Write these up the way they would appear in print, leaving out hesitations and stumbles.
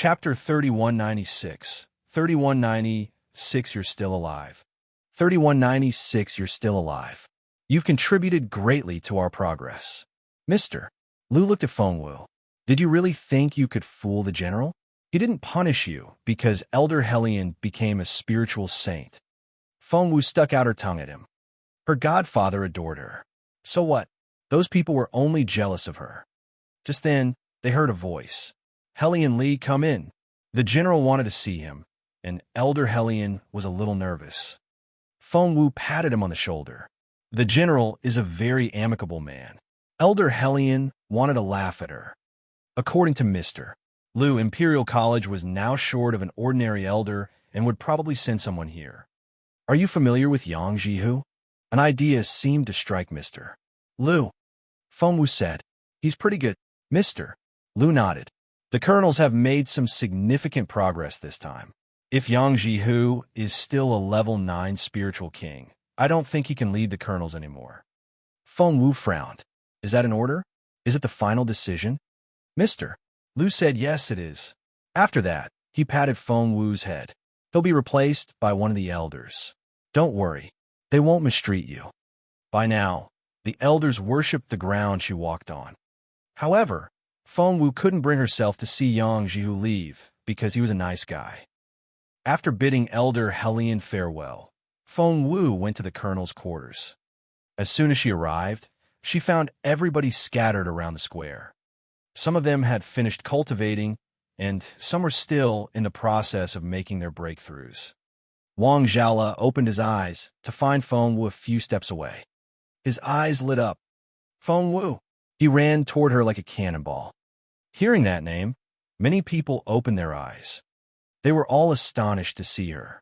Chapter 3196. 3196 You're still alive. 3196 You're still alive. You've contributed greatly to our progress. Mr. Lu looked at Fengwu. Did you really think you could fool the general? He didn't punish you because Elder Hellion became a spiritual saint. Fengwu stuck out her tongue at him. Her godfather adored her. So what? Those people were only jealous of her. Just then, they heard a voice. Hellion Li, come in. The general wanted to see him, and Elder Hellion was a little nervous. Fengwu patted him on the shoulder. The general is a very amicable man. Elder Hellion wanted to laugh at her. According to Mr. Lu, Imperial College was now short of an ordinary elder and would probably send someone here. Are you familiar with Yang Jihu? An idea seemed to strike Mr. Lu. Fengwu said, he's pretty good. Mr. Lu nodded. The colonels have made some significant progress this time. If Yang Jihu is still a level 9 spiritual king, I don't think he can lead the colonels anymore. Fengwu frowned. Is that an order? Is it the final decision? Mr. Lu said yes, it is. After that, he patted Fengwu's head. He'll be replaced by one of the elders. Don't worry, they won't mistreat you. By now, the elders worshipped the ground she walked on. However, Fengwu couldn't bring herself to see Yang Jihu leave because he was a nice guy. After bidding Elder Hellion farewell, Fengwu went to the colonel's quarters. As soon as she arrived, she found everybody scattered around the square. Some of them had finished cultivating, and some were still in the process of making their breakthroughs. Wang Zhaola opened his eyes to find Fengwu a few steps away. His eyes lit up. Fengwu! He ran toward her like a cannonball. Hearing that name, many people opened their eyes. They were all astonished to see her.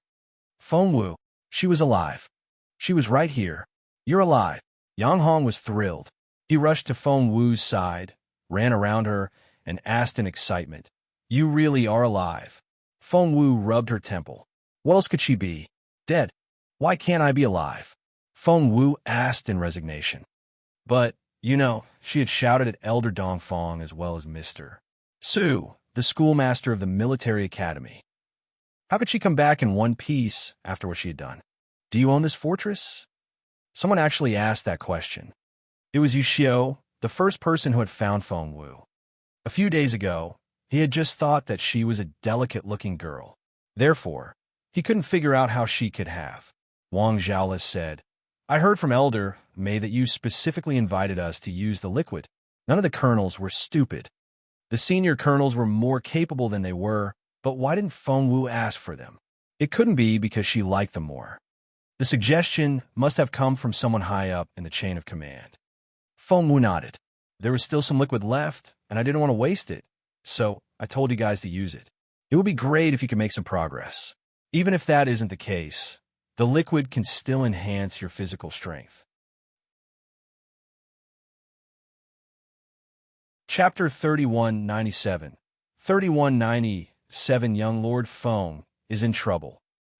Fengwu, she was alive. She was right here. You're alive. Yang Hong was thrilled. He rushed to Fengwu's side, ran around her, and asked in excitement, You really are alive. Fengwu rubbed her temple. What else could she be? Dead. Why can't I be alive? Fengwu asked in resignation. But, she had shouted at Elder Dongfang as well as Mr. Su, the schoolmaster of the military academy. How could she come back in one piece after what she had done? Do you own this fortress? Someone actually asked that question. It was Yuxiu, the first person who had found Fengwu. A few days ago, he had just thought that she was a delicate-looking girl. Therefore, he couldn't figure out how she could have. Wang Zhaola said, I heard from Elder May that you specifically invited us to use the liquid. None of the colonels were stupid. The senior colonels were more capable than they were, but why didn't Fengwu ask for them? It couldn't be because she liked them more. The suggestion must have come from someone high up in the chain of command. Fengwu nodded. There was still some liquid left, and I didn't want to waste it, so I told you guys to use it. It would be great if you could make some progress. Even if that isn't the case, the liquid can still enhance your physical strength. Chapter 3197. 3197 Young Lord Feng is in trouble.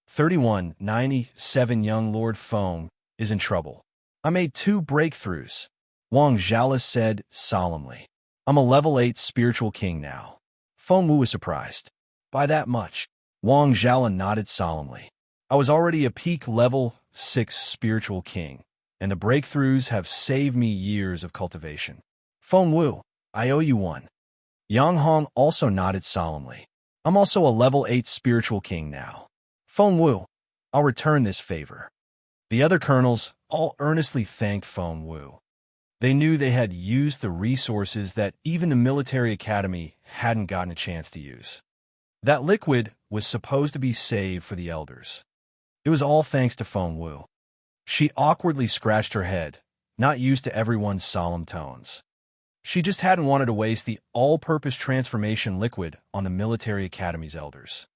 3197 Young Lord Feng is in trouble. I made 2 breakthroughs, Wang Zhaola said solemnly. I'm a level 8 spiritual king now. Fengwu was surprised. By that much, Wang Zhaola nodded solemnly. I was already a peak level 6 spiritual king, and the breakthroughs have saved me years of cultivation. Fengwu, I owe you one. Yang Hong also nodded solemnly. I'm also a level 8 spiritual king now. Fengwu, I'll return this favor. The other colonels all earnestly thanked Fengwu. They knew they had used the resources that even the military academy hadn't gotten a chance to use. That liquid was supposed to be saved for the elders. It was all thanks to Fengwu. She awkwardly scratched her head, not used to everyone's solemn tones. She just hadn't wanted to waste the all-purpose transformation liquid on the military academy's elders.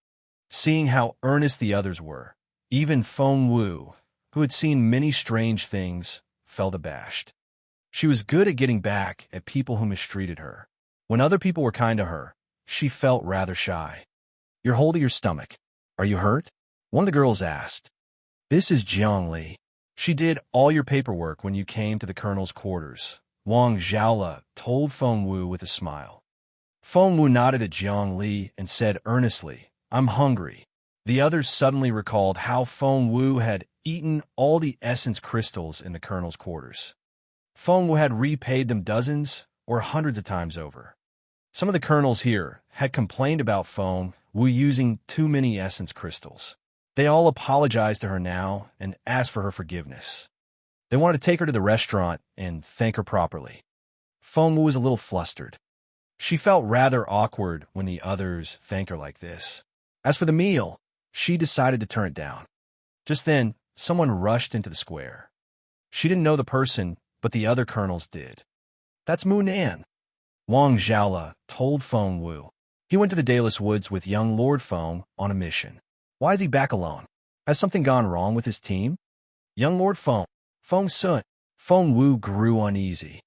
Seeing how earnest the others were, even Fengwu, who had seen many strange things, felt abashed. She was good at getting back at people who mistreated her. When other people were kind to her, she felt rather shy. You're holding your stomach. Are you hurt? One of the girls asked. This is Jiang Li. She did all your paperwork when you came to the colonel's quarters, Wang Zhaola told Fengwu with a smile. Feng Wu nodded at Jiang Li and said earnestly, "I'm hungry." The others suddenly recalled how Feng Wu had eaten all the essence crystals in the colonel's quarters. Feng Wu had repaid them dozens or hundreds of times over. Some of the colonels here had complained about Feng Wu using too many essence crystals. They all apologized to her now and asked for her forgiveness. They wanted to take her to the restaurant and thank her properly. Feng Wu was a little flustered. She felt rather awkward when the others thanked her like this. As for the meal, she decided to turn it down. Just then, someone rushed into the square. She didn't know the person, but the other colonels did. "That's Mu Nan," Wang Zhaola told Feng Wu. "He went to the Dayless Woods with young Lord Feng on a mission. Why is he back alone? Has something gone wrong with his team?" "Young Lord Feng, Feng Sun." Feng Wu grew uneasy.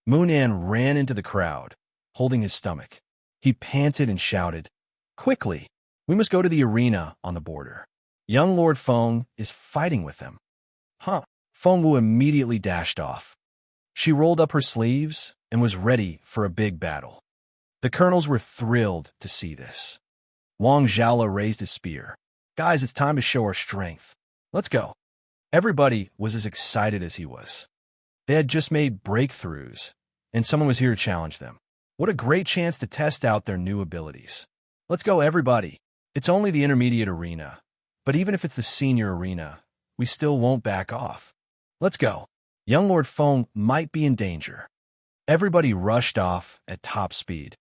Mu Nan ran into the crowd, holding his stomach. He panted and shouted, "Quickly! We must go to the arena on the border. Young Lord Feng is fighting with them." "Huh." Feng Wu immediately dashed off. She rolled up her sleeves and was ready for a big battle. The colonels were thrilled to see this. Wang Zhaola raised his spear. "Guys, it's time to show our strength. Let's go." Everybody was as excited as he was. They had just made breakthroughs, and someone was here to challenge them. What a great chance to test out their new abilities. "Let's go, everybody." It's only the intermediate arena, but even if it's the senior arena, we still won't back off. "Let's go. Young Lord Feng might be in danger." Everybody rushed off at top speed.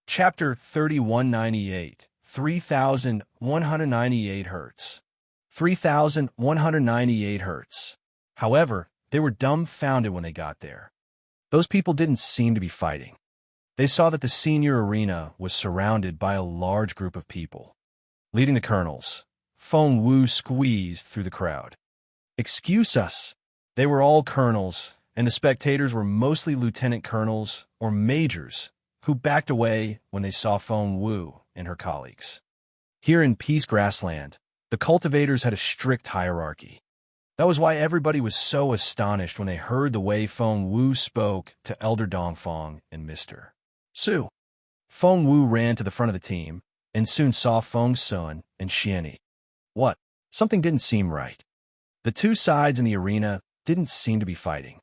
Chapter 3198, 3198 Hertz. 3198 Hertz. However, they were dumbfounded when they got there. Those people didn't seem to be fighting. They saw that the senior arena was surrounded by a large group of people. Leading the colonels, Feng Wu squeezed through the crowd. "Excuse us." They were all colonels, and the spectators were mostly lieutenant colonels or majors who backed away when they saw Feng Wu and her colleagues. Here in Peace Grassland, the cultivators had a strict hierarchy. That was why everybody was so astonished when they heard the way Feng Wu spoke to Elder Dongfang and Mr. Su. Feng Wu ran to the front of the team and soon saw Feng Sun and Xianyi. What? Something didn't seem right. The two sides in the arena didn't seem to be fighting.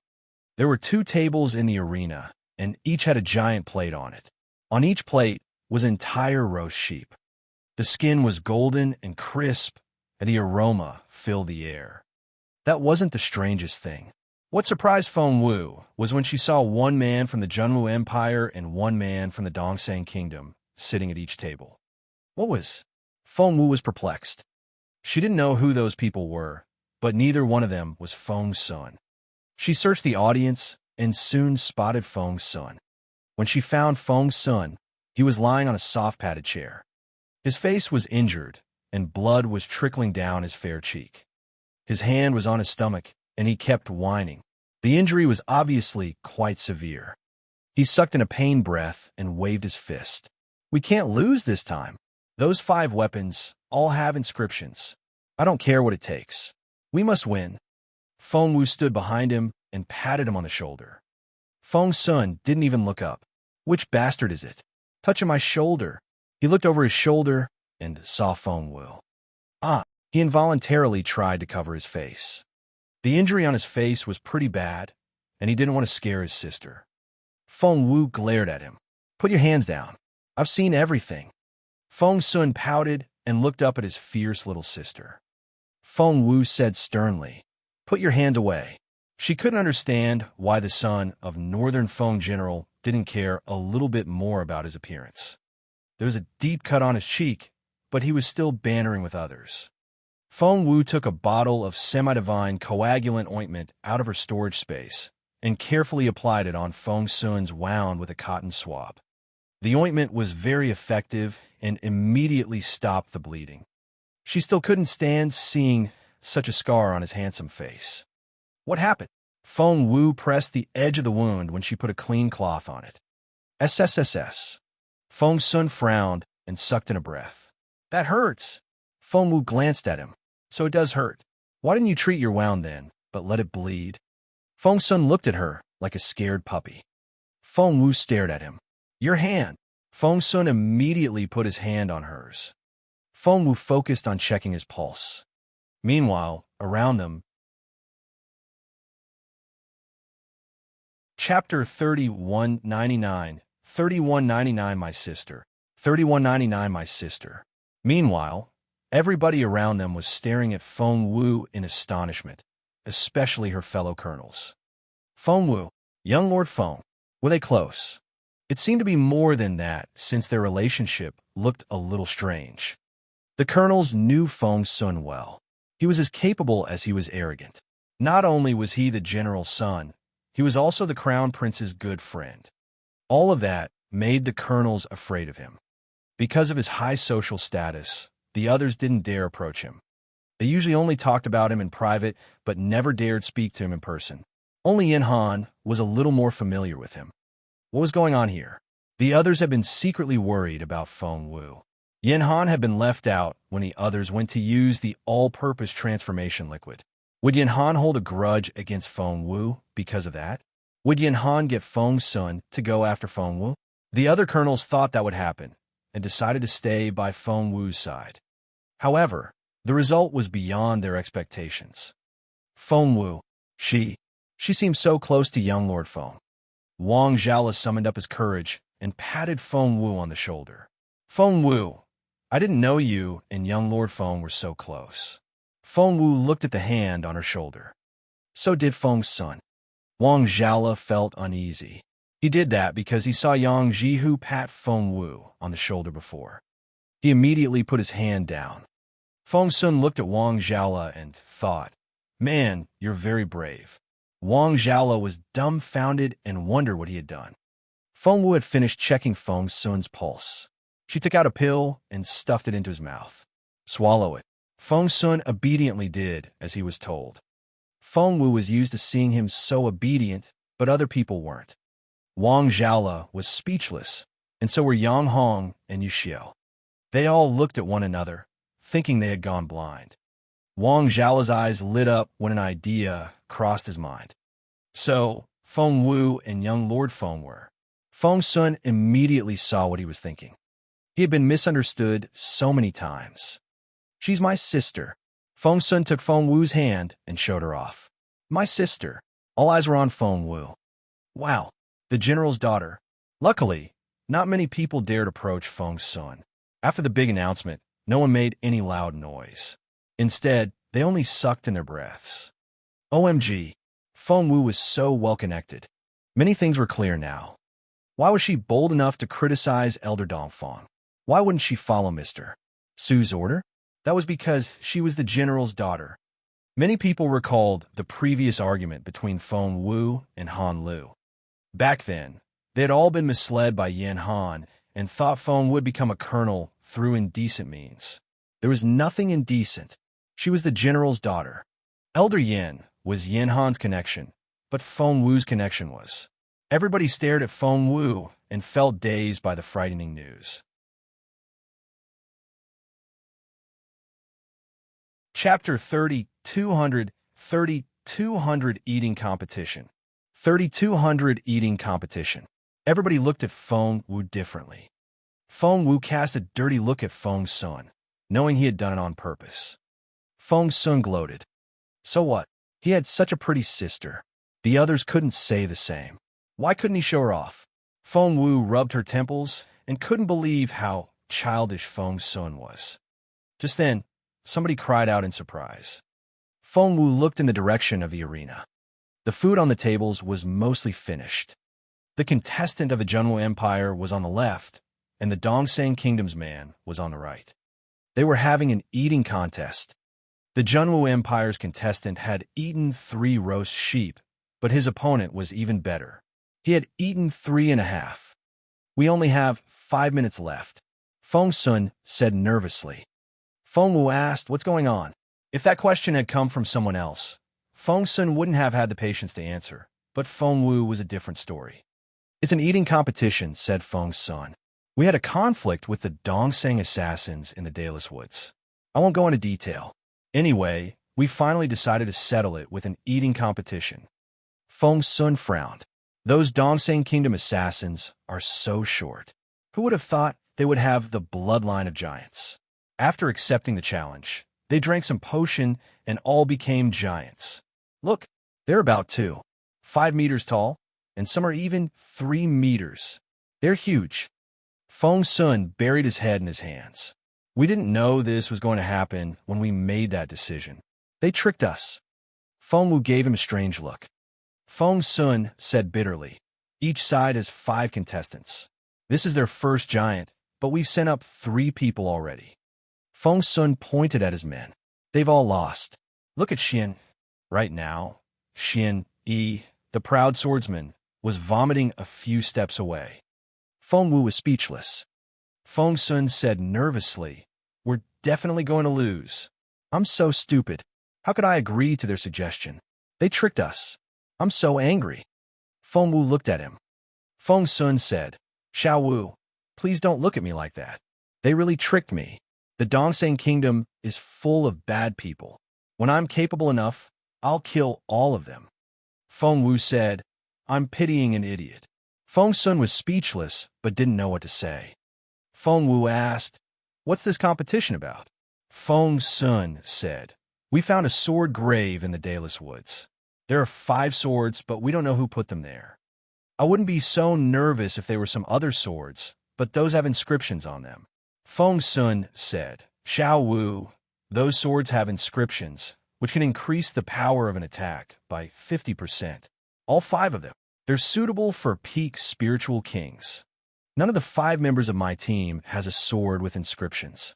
There were two tables in the arena, and each had a giant plate on it. On each plate was entire roast sheep. The skin was golden and crisp, and the aroma filled the air. That wasn't the strangest thing. What surprised Feng Wu was when she saw one man from the Junwu Empire and one man from the Dongsang Kingdom sitting at each table. What was? Feng Wu was perplexed. She didn't know who those people were, but neither one of them was Feng Sun. She searched the audience and soon spotted Feng Sun. When she found Feng Sun, he was lying on a soft padded chair. His face was injured, and blood was trickling down his fair cheek. His hand was on his stomach, and he kept whining. The injury was obviously quite severe. He sucked in a pain breath and waved his fist. "We can't lose this time. Those 5 weapons all have inscriptions. I don't care what it takes. We must win." Feng Wu stood behind him and patted him on the shoulder. Feng Sun didn't even look up. "Which bastard is it? Touching my shoulder." He looked over his shoulder and saw Feng Wu. He involuntarily tried to cover his face. The injury on his face was pretty bad, and he didn't want to scare his sister. Feng Wu glared at him. "Put your hands down. I've seen everything." Feng Sun pouted and looked up at his fierce little sister. Feng Wu said sternly, "Put your hand away." She couldn't understand why the son of Northern Feng General didn't care a little bit more about his appearance. There was a deep cut on his cheek, but he was still bantering with others. Feng Wu took a bottle of semi-divine coagulant ointment out of her storage space and carefully applied it on Feng Sun's wound with a cotton swab. The ointment was very effective and immediately stopped the bleeding. She still couldn't stand seeing such a scar on his handsome face. "What happened?" Feng Wu pressed the edge of the wound when she put a clean cloth on it. "SSSS." Feng Sun frowned and sucked in a breath. "That hurts." Feng Wu glanced at him. "So it does hurt. Why didn't you treat your wound then, but let it bleed?" Feng Sun looked at her like a scared puppy. Feng Wu stared at him. Your hand. Feng Sun immediately put his hand on hers. Feng Wu focused on checking his pulse. Meanwhile, around them, Chapter 3199, 3199 My sister, 3199 My sister. Meanwhile, everybody around them was staring at Feng Wu in astonishment, especially her fellow colonels. Feng Wu, young Lord Feng, were they close? It seemed to be more than that, since their relationship looked a little strange. The colonels knew Feng Sun well. He was as capable as he was arrogant. Not only was he the general's son, he was also the crown prince's good friend. All of that made the colonels afraid of him. Because of his high social status, the others didn't dare approach him. They usually only talked about him in private, but never dared speak to him in person. Only Yin Han was a little more familiar with him. What was going on here? The others had been secretly worried about Feng Wu. Yin Han had been left out when the others went to use the all-purpose transformation liquid. Would Yin Han hold a grudge against Feng Wu because of that? Would Yin Han get Feng Sun to go after Feng Wu? The other colonels thought that would happen and decided to stay by Feng Wu's side. However, the result was beyond their expectations. Feng Wu, she seemed so close to young Lord Feng. Wang Zhaola summoned up his courage and patted Feng Wu on the shoulder. Feng Wu, I didn't know you and young Lord Feng were so close. Feng Wu looked at the hand on her shoulder. So did Feng Sun. Wang Zhaola felt uneasy. He did that because he saw Yang Jihu pat Feng Wu on the shoulder before. He immediately put his hand down. Feng Sun looked at Wang Zhaola and thought, man, you're very brave. Wang Zhaola was dumbfounded and wondered what he had done. Feng Wu had finished checking Feng Sun's pulse. She took out a pill and stuffed it into his mouth. Swallow it. Feng Sun obediently did as he was told. Feng Wu was used to seeing him so obedient, but other people weren't. Wang Zhaola was speechless, and so were Yang Hong and Yu Xiao. They all looked at one another, thinking they had gone blind. Wang Zhaola's eyes lit up when an idea crossed his mind. So, Feng Wu and young Lord Feng were. Feng Sun immediately saw what he was thinking. He had been misunderstood so many times. She's my sister. Feng Sun took Feng Wu's hand and showed her off. My sister. All eyes were on Feng Wu. Wow, the general's daughter. Luckily, not many people dared approach Feng Sun. After the big announcement, no one made any loud noise. Instead, they only sucked in their breaths. OMG, Feng Wu was so well-connected. Many things were clear now. Why was she bold enough to criticize Elder Dongfang? Why wouldn't she follow Mr. Su's order? That was because she was the general's daughter. Many people recalled the previous argument between Feng Wu and Han Lu. Back then, they had all been misled by Yin Han and thought Feng would become a colonel through indecent means. There was nothing indecent. She was the general's daughter. Elder Yin was Yin Han's connection, but Feng Wu's connection was. Everybody stared at Feng Wu and felt dazed by the frightening news. Chapter 3200, 3200 Eating Competition. 3200 Eating Competition. Everybody looked at Feng Wu differently. Feng Wu cast a dirty look at Feng Sun, knowing he had done it on purpose. Feng Sun gloated. So what? He had such a pretty sister. The others couldn't say the same. Why couldn't he show her off? Feng Wu rubbed her temples and couldn't believe how childish Feng Sun was. Just then, somebody cried out in surprise. Feng Wu looked in the direction of the arena. The food on the tables was mostly finished. The contestant of the Junwu Empire was on the left, and the Dongsang Kingdom's man was on the right. They were having an eating contest. The Junwu Empire's contestant had eaten 3 roast sheep, but his opponent was even better. He had eaten 3.5. We only have 5 minutes left, Feng Sun said nervously. Feng Wu asked, what's going on? If that question had come from someone else, Feng Sun wouldn't have had the patience to answer, but Feng Wu was a different story. It's an eating competition, said Feng Sun. We had a conflict with the Dongsang assassins in the Dayless Woods. I won't go into detail. Anyway, we finally decided to settle it with an eating competition. Feng Sun frowned. Those Dongseng Kingdom assassins are so short. Who would have thought they would have the bloodline of giants? After accepting the challenge, they drank some potion and all became giants. Look, they're about 5 meters tall, and some are even 3 meters. They're huge. Feng Sun buried his head in his hands. We didn't know this was going to happen when we made that decision. They tricked us. Feng Wu gave him a strange look. Feng Sun said bitterly, each side has 5 contestants. This is their first giant, but we've sent up 3 people already. Feng Sun pointed at his men. They've all lost. Look at Xian. Right now, Xian Yi, the proud swordsman, was vomiting a few steps away. Feng Wu was speechless. Feng Sun said nervously, "We're definitely going to lose. I'm so stupid. How could I agree to their suggestion? They tricked us. I'm so angry." Feng Wu looked at him. Feng Sun said, "Xiao Wu, please don't look at me like that. They really tricked me. The Dongseng Kingdom is full of bad people. When I'm capable enough, I'll kill all of them." Feng Wu said, "I'm pitying an idiot." Feng Sun was speechless but didn't know what to say. Feng Wu asked, "What's this competition about?" Feng Sun said, "We found a sword grave in the Dayless Woods. There are 5 swords, but we don't know who put them there. I wouldn't be so nervous if they were some other swords, but those have inscriptions on them." Feng Sun said, "Xiao Wu, those swords have inscriptions, which can increase the power of an attack by 50%. All 5 of them. They're suitable for peak spiritual kings. None of the 5 members of my team has a sword with inscriptions."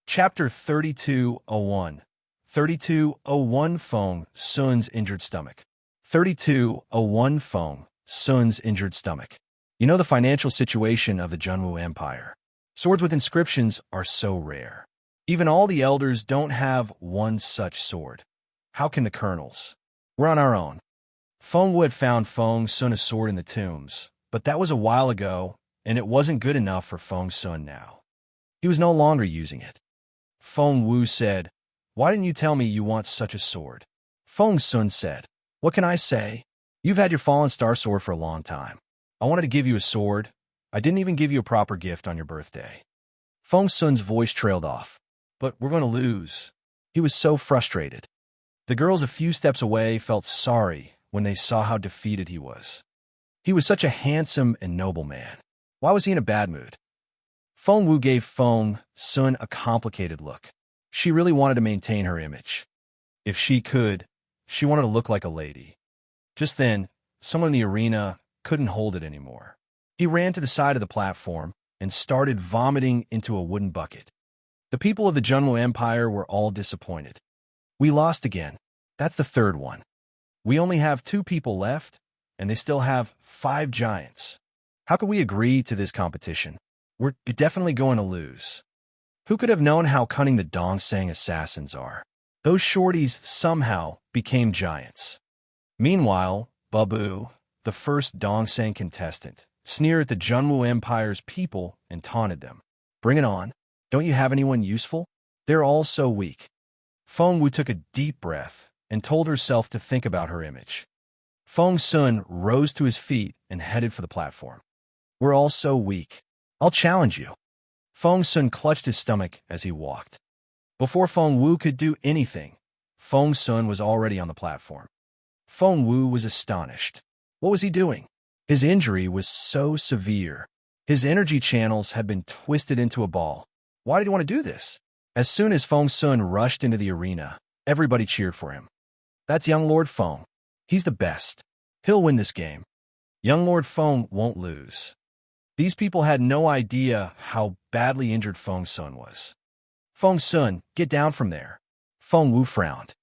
Chapter 3201. 3201 Feng Sun's Injured Stomach. 3201 Feng Sun's Injured Stomach. You know the financial situation of the Junwu Empire. Swords with inscriptions are so rare. Even all the elders don't have one such sword. How can the colonels? We're on our own. Feng Wu had found Feng Sun a sword in the tombs, but that was a while ago, and it wasn't good enough for Feng Sun now. He was no longer using it. Feng Wu said, "Why didn't you tell me you want such a sword?" Feng Sun said, "What can I say? You've had your fallen star sword for a long time. I wanted to give you a sword. I didn't even give you a proper gift on your birthday." Feng Sun's voice trailed off. "But we're going to lose." He was so frustrated. The girls a few steps away felt sorry when they saw how defeated he was. He was such a handsome and noble man. Why was he in a bad mood? Feng Wu gave Feng Sun a complicated look. She really wanted to maintain her image. If she could, she wanted to look like a lady. Just then, someone in the arena couldn't hold it anymore. He ran to the side of the platform and started vomiting into a wooden bucket. The people of the Junwu Empire were all disappointed. "We lost again. That's the 3rd one. We only have 2 people left, and they still have 5 giants. How could we agree to this competition? We're definitely going to lose." Who could have known how cunning the Dongseng assassins are? Those shorties somehow became giants. Meanwhile, Babu, the first Dongseng contestant, sneered at the Junwu Empire's people and taunted them. "Bring it on. Don't you have anyone useful? They're all so weak." Feng Wu took a deep breath and told herself to think about her image. Feng Sun rose to his feet and headed for the platform. "We're all so weak. I'll challenge you." Feng Sun clutched his stomach as he walked. Before Feng Wu could do anything, Feng Sun was already on the platform. Feng Wu was astonished. What was he doing? His injury was so severe. His energy channels had been twisted into a ball. Why did he want to do this? As soon as Feng Sun rushed into the arena, everybody cheered for him. "That's young Lord Feng. He's the best. He'll win this game. Young Lord Feng won't lose." These people had no idea how badly injured Feng Sun was. "Feng Sun, get down from there." Feng Wu frowned.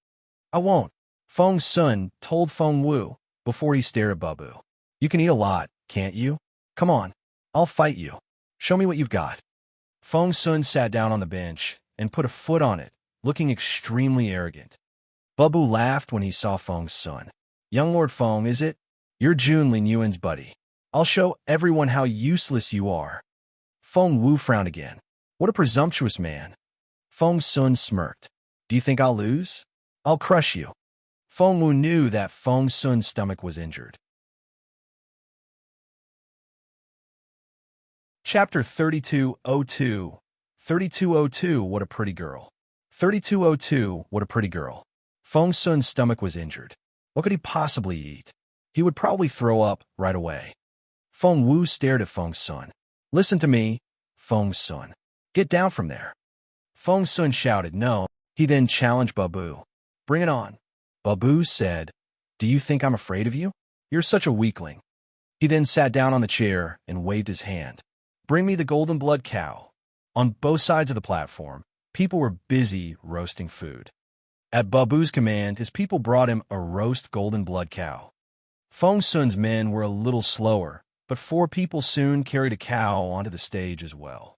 "I won't." Feng Sun told Feng Wu before he stared at Babu. "You can eat a lot, can't you? Come on, I'll fight you. Show me what you've got." Feng Sun sat down on the bench and put a foot on it, looking extremely arrogant. Babu laughed when he saw Feng Sun. "Young Lord Feng, is it? You're Jun Lin Yuan's buddy. I'll show everyone how useless you are." Feng Wu frowned again. What a presumptuous man. Feng Sun smirked. "Do you think I'll lose? I'll crush you." Feng Wu knew that Feng Sun's stomach was injured. Chapter 3202. 3202, what a pretty girl. 3202, what a pretty girl. Feng Sun's stomach was injured. What could he possibly eat? He would probably throw up right away. Feng Wu stared at Feng Sun. Listen to me, Feng Sun. Get down from there. Feng Sun shouted no. He then challenged Babu. Bring it on. Babu said, Do you think I'm afraid of you? You're such a weakling. He then sat down on the chair and waved his hand. Bring me the golden blood cow. On both sides of the platform, people were busy roasting food. At Babu's command, his people brought him a roast golden blood cow. Feng Sun's men were a little slower, but 4 people soon carried a cow onto the stage as well.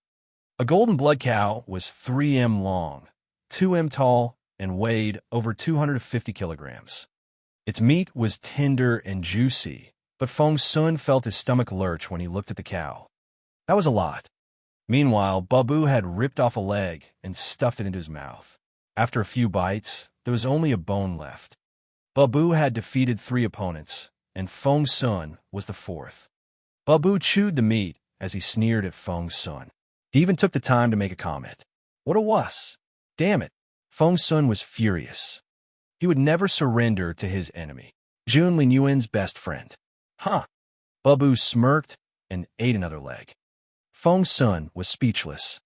A golden blood cow was 3 m long, 2 m tall, and weighed over 250 kilograms. Its meat was tender and juicy, but Feng Sun felt his stomach lurch when he looked at the cow. That was a lot. Meanwhile, Babu had ripped off a leg and stuffed it into his mouth. After a few bites, there was only a bone left. Babu had defeated 3 opponents, and Feng Sun was the 4th. Babu chewed the meat as he sneered at Feng Sun. He even took the time to make a comment. What a wuss! Damn it! Feng Sun was furious. He would never surrender to his enemy, Jun Linyuan's best friend. Huh! Babu smirked and ate another leg. Feng Sun was speechless.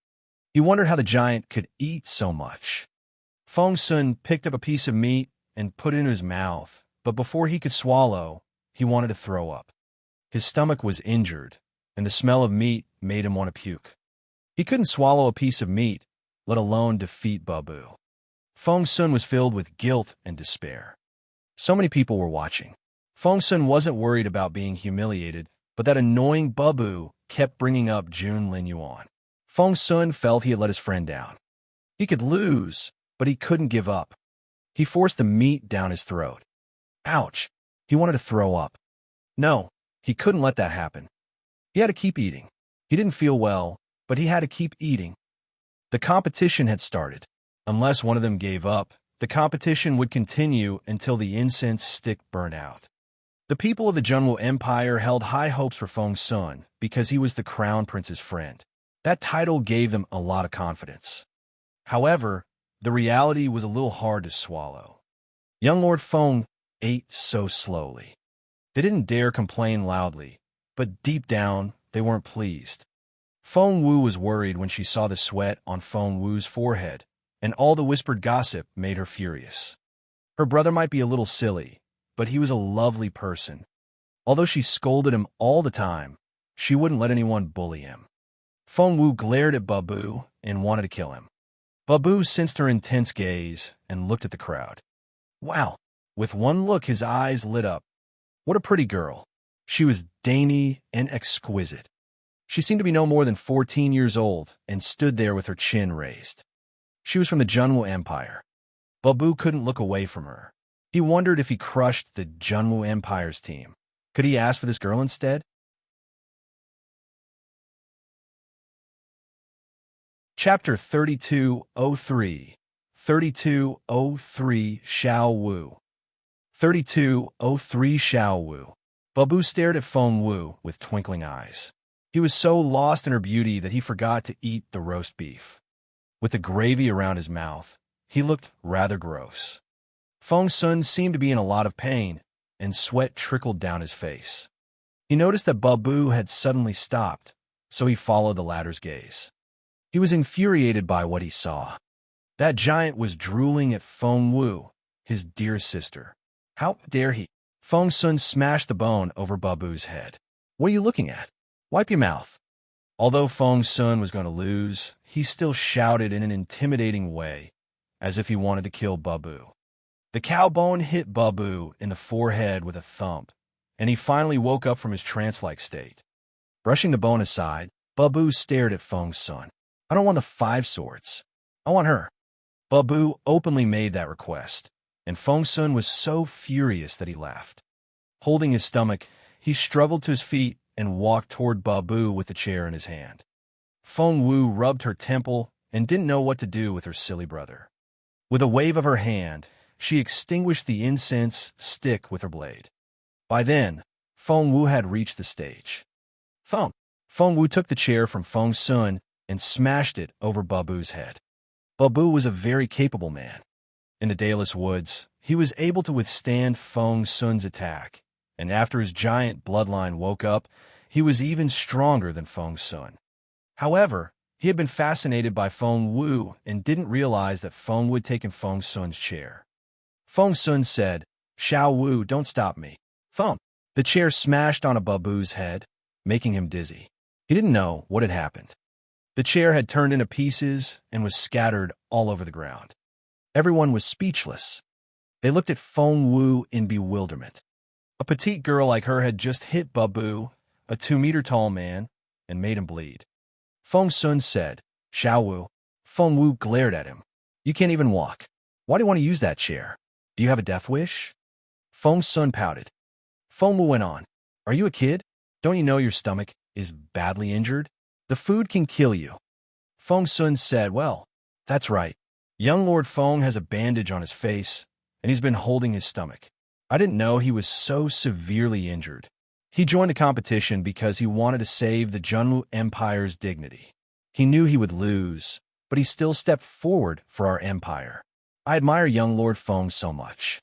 He wondered how the giant could eat so much. Feng Sun picked up a piece of meat and put it in his mouth, but before he could swallow, he wanted to throw up. His stomach was injured, and the smell of meat made him want to puke. He couldn't swallow a piece of meat, let alone defeat Babu. Feng Sun was filled with guilt and despair. So many people were watching. Feng Sun wasn't worried about being humiliated, but that annoying Babu kept bringing up Jun Linyuan. Feng Sun felt he had let his friend down. He could lose, but he couldn't give up. He forced the meat down his throat. Ouch! He wanted to throw up. No, he couldn't let that happen. He had to keep eating. He didn't feel well, but he had to keep eating. The competition had started. Unless one of them gave up, the competition would continue until the incense stick burned out. The people of the Junwu Empire held high hopes for Feng Sun because he was the crown prince's friend. That title gave them a lot of confidence. However, the reality was a little hard to swallow. Young Lord Feng ate so slowly. They didn't dare complain loudly, but deep down, they weren't pleased. Feng Wu was worried when she saw the sweat on Feng Wu's forehead, and all the whispered gossip made her furious. Her brother might be a little silly, but he was a lovely person. Although she scolded him all the time, she wouldn't let anyone bully him. Feng Wu glared at Babu and wanted to kill him. Babu sensed her intense gaze and looked at the crowd. Wow! With one look, his eyes lit up. What a pretty girl. She was dainty and exquisite. She seemed to be no more than 14 years old and stood there with her chin raised. She was from the Junwu Empire. Babu couldn't look away from her. He wondered if he crushed the Junwu Empire's team. Could he ask for this girl instead? Chapter 3203. 3203 Xiao Wu. 3203 Xiao Wu. Babu stared at Feng Wu with twinkling eyes. He was so lost in her beauty that he forgot to eat the roast beef. With the gravy around his mouth, he looked rather gross. Feng Sun seemed to be in a lot of pain, and sweat trickled down his face. He noticed that Babu had suddenly stopped, so he followed the latter's gaze. He was infuriated by what he saw. That giant was drooling at Feng Wu, his dear sister. How dare he? Feng Sun smashed the bone over Babu's head. What are you looking at? Wipe your mouth. Although Feng Sun was going to lose, he still shouted in an intimidating way, as if he wanted to kill Babu. The cow bone hit Babu in the forehead with a thump, and he finally woke up from his trance-like state. Brushing the bone aside, Babu stared at Feng Sun. I don't want the 5 swords. I want her. Babu openly made that request, and Feng Sun was so furious that he laughed. Holding his stomach, he struggled to his feet and walked toward Babu with the chair in his hand. Feng Wu rubbed her temple and didn't know what to do with her silly brother. With a wave of her hand, she extinguished the incense stick with her blade. By then, Feng Wu had reached the stage. Thump! Feng Wu took the chair from Feng Sun and smashed it over Babu's head. Babu was a very capable man. In the Dayless Woods, he was able to withstand Feng Sun's attack, and after his giant bloodline woke up, he was even stronger than Feng Sun. However, he had been fascinated by Feng Wu and didn't realize that Feng Wu had taken Feng Sun's chair. Feng Sun said, "Xiao Wu, don't stop me." Thump! The chair smashed on Babu's head, making him dizzy. He didn't know what had happened. The chair had turned into pieces and was scattered all over the ground. Everyone was speechless. They looked at Feng Wu in bewilderment. A petite girl like her had just hit Babu, a 2-meter-tall man, and made him bleed. Feng Sun said, "Xiao Wu." Feng Wu glared at him. "You can't even walk. Why do you want to use that chair? Do you have a death wish?" Feng Sun pouted. Feng Wu went on, "Are you a kid? Don't you know your stomach is badly injured? The food can kill you." Feng Sun said, "Well, that's right. Young Lord Feng has a bandage on his face, and he's been holding his stomach. I didn't know he was so severely injured. He joined the competition because he wanted to save the Junwu Empire's dignity. He knew he would lose, but he still stepped forward for our empire. I admire young Lord Feng so much."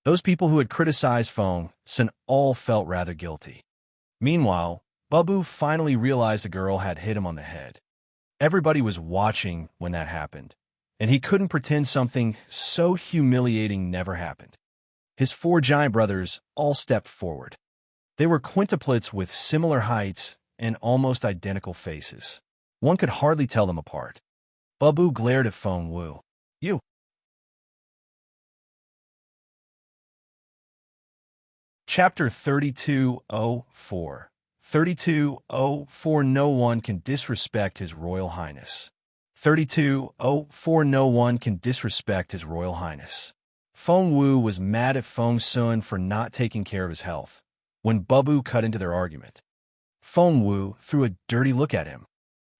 Those people who had criticized Feng Sun all felt rather guilty. Meanwhile, Babu finally realized the girl had hit him on the head. Everybody was watching when that happened, and he couldn't pretend something so humiliating never happened. His 4 giant brothers all stepped forward. They were quintuplets with similar heights and almost identical faces. One could hardly tell them apart. Babu glared at Feng Wu. "You." Chapter 3204. 3204. No one can disrespect His Royal Highness. 3204. No one can disrespect His Royal Highness. Feng Wu was mad at Feng Sun for not taking care of his health when Babu cut into their argument. Feng Wu threw a dirty look at him.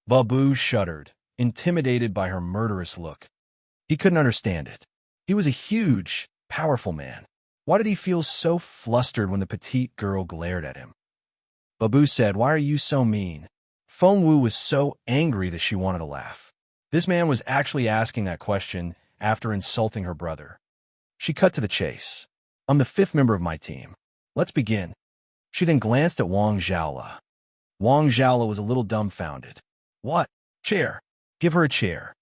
Babu shuddered, intimidated by her murderous look. He couldn't understand it. He was a huge, powerful man. Why did he feel so flustered when the petite girl glared at him? Babu said, "Why are you so mean?" Feng Wu was so angry that she wanted to laugh. This man was actually asking that question after insulting her brother. She cut to the chase. "I'm the 5th member of my team. Let's begin." She then glanced at Wang Zhaola. Wang Zhaola was a little dumbfounded. "What? Chair. Give her a chair."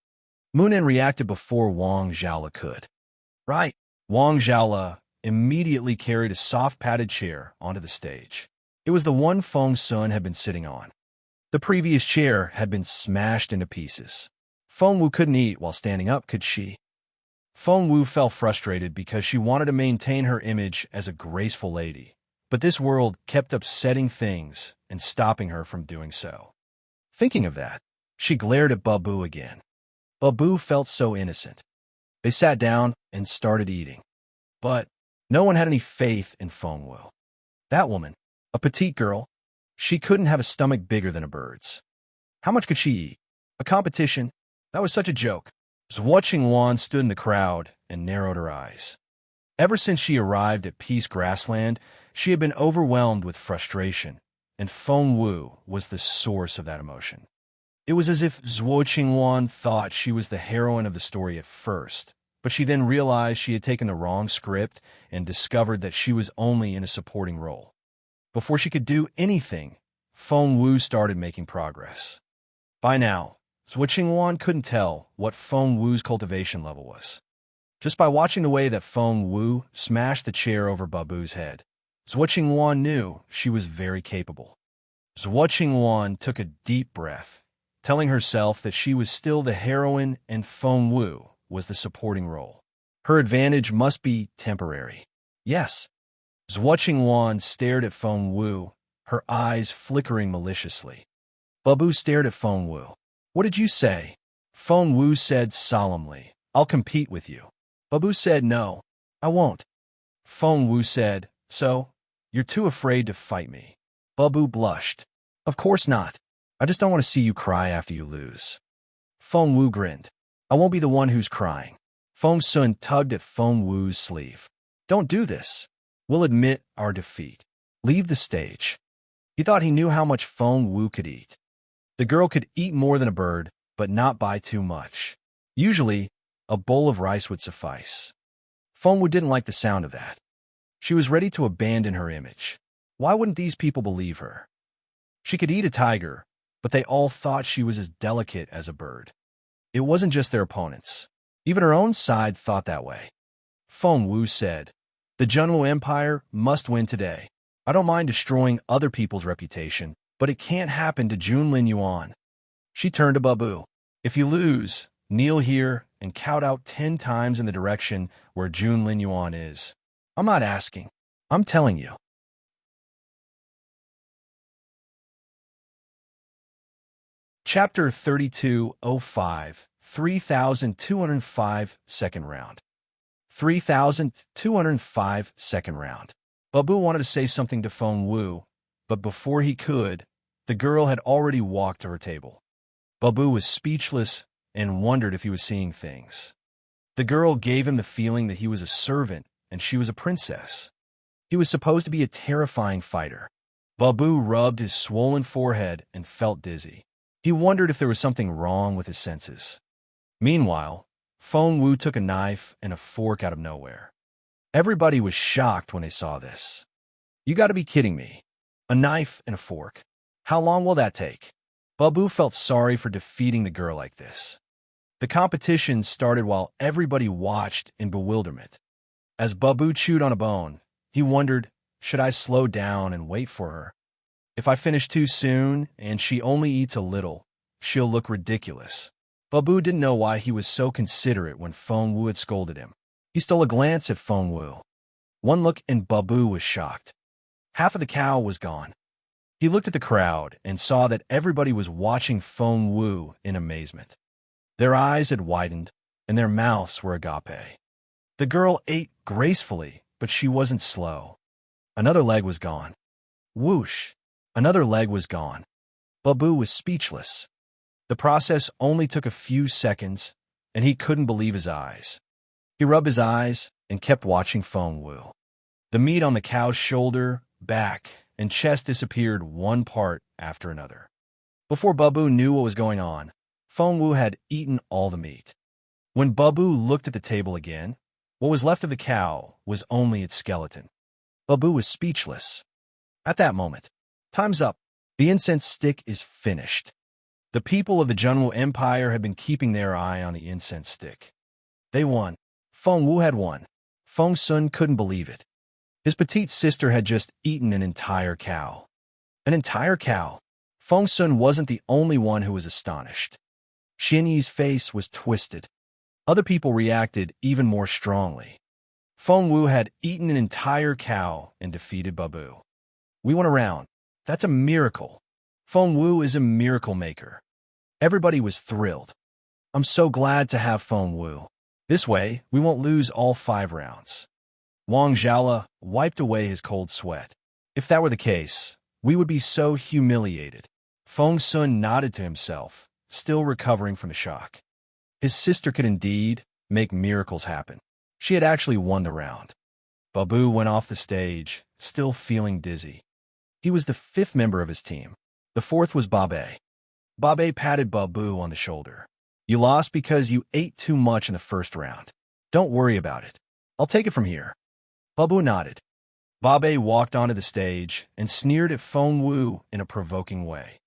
Munan reacted before Wang Zhaola could. "Right." Wang Zhaola immediately carried a soft padded chair onto the stage. It was the one Feng Sun had been sitting on. The previous chair had been smashed into pieces. Feng Wu couldn't eat while standing up, could she? Feng Wu felt frustrated because she wanted to maintain her image as a graceful lady, but this world kept upsetting things and stopping her from doing so. Thinking of that, she glared at Babu again. Babu felt so innocent. They sat down and started eating. But no one had any faith in Feng Wu. That woman, a petite girl, she couldn't have a stomach bigger than a bird's. How much could she eat? A competition? That was such a joke. Zhuo Qingwan stood in the crowd and narrowed her eyes. Ever since she arrived at Peace Grassland, she had been overwhelmed with frustration, and Feng Wu was the source of that emotion. It was as if Zhuo Qingwan thought she was the heroine of the story at first, but she then realized she had taken the wrong script and discovered that she was only in a supporting role. Before she could do anything, Feng Wu started making progress. By now, Zhuo Qingwan couldn't tell what Feng Wu's cultivation level was. Just by watching the way that Feng Wu smashed the chair over Babu's head, Zhuo Qingwan knew she was very capable. Zhuo Qingwan took a deep breath, telling herself that she was still the heroine and Feng Wu was the supporting role. Her advantage must be temporary. Yes. Zhuo Qingwan stared at Feng Wu, her eyes flickering maliciously. Babu stared at Feng Wu. "What did you say?" Feng Wu said solemnly, "I'll compete with you." Babu said, "No, I won't." Feng Wu said, "So, you're too afraid to fight me." Babu blushed. "Of course not. I just don't want to see you cry after you lose." Feng Wu grinned. "I won't be the one who's crying." Feng Sun tugged at Feng Wu's sleeve. Don't do this. We'll admit our defeat. Leave the stage. He thought he knew how much Feng Wu could eat. The girl could eat more than a bird, but not by too much. Usually, a bowl of rice would suffice. Feng Wu didn't like the sound of that. She was ready to abandon her image. Why wouldn't these people believe her? She could eat a tiger, but they all thought she was as delicate as a bird. It wasn't just their opponents. Even her own side thought that way. Feng Wu said, "The Junwu Empire must win today. I don't mind destroying other people's reputation, but it can't happen to Junlin Yuan." She turned to Babu. "If you lose, kneel here and count out 10 times in the direction where Junlin Yuan is. I'm not asking. I'm telling you." Chapter 3205, 3205, second round. 3205, second round. Babu wanted to say something to Feng Wu, but before he could, the girl had already walked to her table. Babu was speechless and wondered if he was seeing things. The girl gave him the feeling that he was a servant and she was a princess. He was supposed to be a terrifying fighter. Babu rubbed his swollen forehead and felt dizzy. He wondered if there was something wrong with his senses. Meanwhile, Feng Wu took a knife and a fork out of nowhere. Everybody was shocked when they saw this. "You gotta be kidding me. A knife and a fork. How long will that take?" Babu felt sorry for defeating the girl like this. The competition started while everybody watched in bewilderment. As Babu chewed on a bone, he wondered, should I slow down and wait for her? If I finish too soon and she only eats a little, she'll look ridiculous. Babu didn't know why he was so considerate when Feng Wu had scolded him. He stole a glance at Feng Wu. One look and Babu was shocked. Half of the cow was gone. He looked at the crowd and saw that everybody was watching Feng Wu in amazement. Their eyes had widened, and their mouths were agape. The girl ate gracefully, but she wasn't slow. Another leg was gone. Whoosh! Another leg was gone. Babu was speechless. The process only took a few seconds, and he couldn't believe his eyes. He rubbed his eyes and kept watching Feng Wu. The meat on the cow's shoulder, back, and chest disappeared one part after another. Before Babu knew what was going on, Feng Wu had eaten all the meat. When Babu looked at the table again, what was left of the cow was only its skeleton. Babu was speechless. At that moment, time's up. The incense stick is finished. The people of the Junwu Empire had been keeping their eye on the incense stick. They won. Feng Wu had won. Feng Sun couldn't believe it. His petite sister had just eaten an entire cow. An entire cow. Feng Sun wasn't the only one who was astonished. Xin Yi's face was twisted. Other people reacted even more strongly. Feng Wu had eaten an entire cow and defeated Babu. We won a round. That's a miracle. Feng Wu is a miracle maker. Everybody was thrilled. I'm so glad to have Feng Wu. This way, we won't lose all 5 rounds. Wang Zhaola wiped away his cold sweat. If that were the case, we would be so humiliated. Feng Sun nodded to himself, still recovering from the shock. His sister could indeed make miracles happen. She had actually won the round. Babu went off the stage, still feeling dizzy. He was the 5th member of his team. The 4th was Babe. Babe patted Babu on the shoulder. You lost because you ate too much in the first round. Don't worry about it. I'll take it from here. Babu nodded. Babe walked onto the stage and sneered at Feng Wu in a provoking way.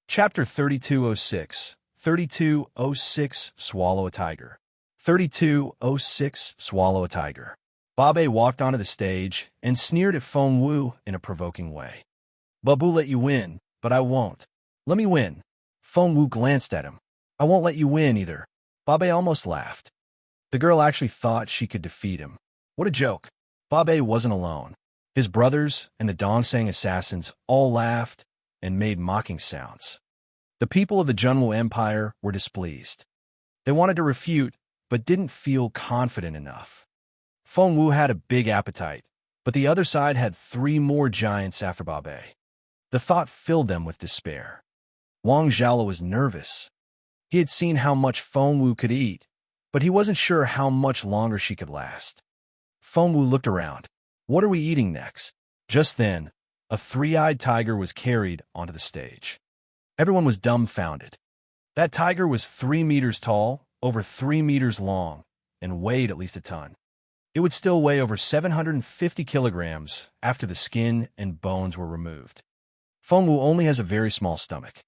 Chapter 3206, 3206, Swallow a Tiger. 3206, Swallow a Tiger. Babe walked onto the stage and sneered at Feng Wu in a provoking way. Babu let you win, but I won't. Let me win. Feng Wu glanced at him. I won't let you win either. Babe almost laughed. The girl actually thought she could defeat him. What a joke. Babe wasn't alone. His brothers and the Dongsang assassins all laughed and made mocking sounds. The people of the Junwu Empire were displeased. They wanted to refute, but didn't feel confident enough. Feng Wu had a big appetite, but the other side had 3 more giants after Babe. The thought filled them with despair. Wang Zhaolo was nervous. He had seen how much Feng Wu could eat, but he wasn't sure how much longer she could last. Feng Wu looked around. What are we eating next? Just then, a three-eyed tiger was carried onto the stage. Everyone was dumbfounded. That tiger was 3 meters tall, over 3 meters long, and weighed at least a ton. It would still weigh over 750 kilograms after the skin and bones were removed. Feng Wu only has a very small stomach.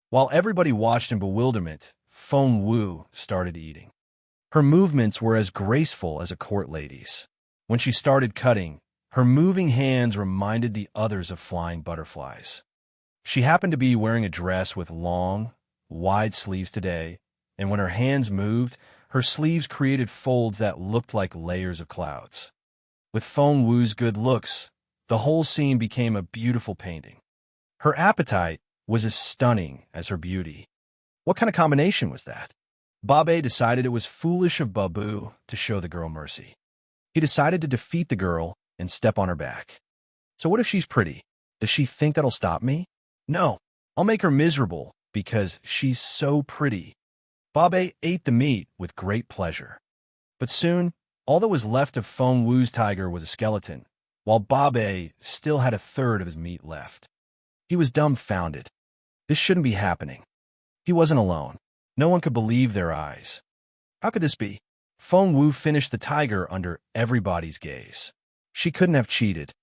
While everybody watched in bewilderment, Feng Wu started eating. Her movements were as graceful as a court lady's. When she started cutting, her moving hands reminded the others of flying butterflies. She happened to be wearing a dress with long, wide sleeves today, and when her hands moved, her sleeves created folds that looked like layers of clouds. With Feng Wu's good looks, the whole scene became a beautiful painting. Her appetite was as stunning as her beauty. What kind of combination was that? Babe decided it was foolish of Babu to show the girl mercy. He decided to defeat the girl and step on her back. So what if she's pretty? Does she think that'll stop me? No, I'll make her miserable because she's so pretty. Babe ate the meat with great pleasure. But soon, all that was left of Feng Wu's tiger was a skeleton, while Babe still had a third of his meat left. He was dumbfounded. This shouldn't be happening. He wasn't alone. No one could believe their eyes. How could this be? Feng Wu finished the tiger under everybody's gaze. She couldn't have cheated.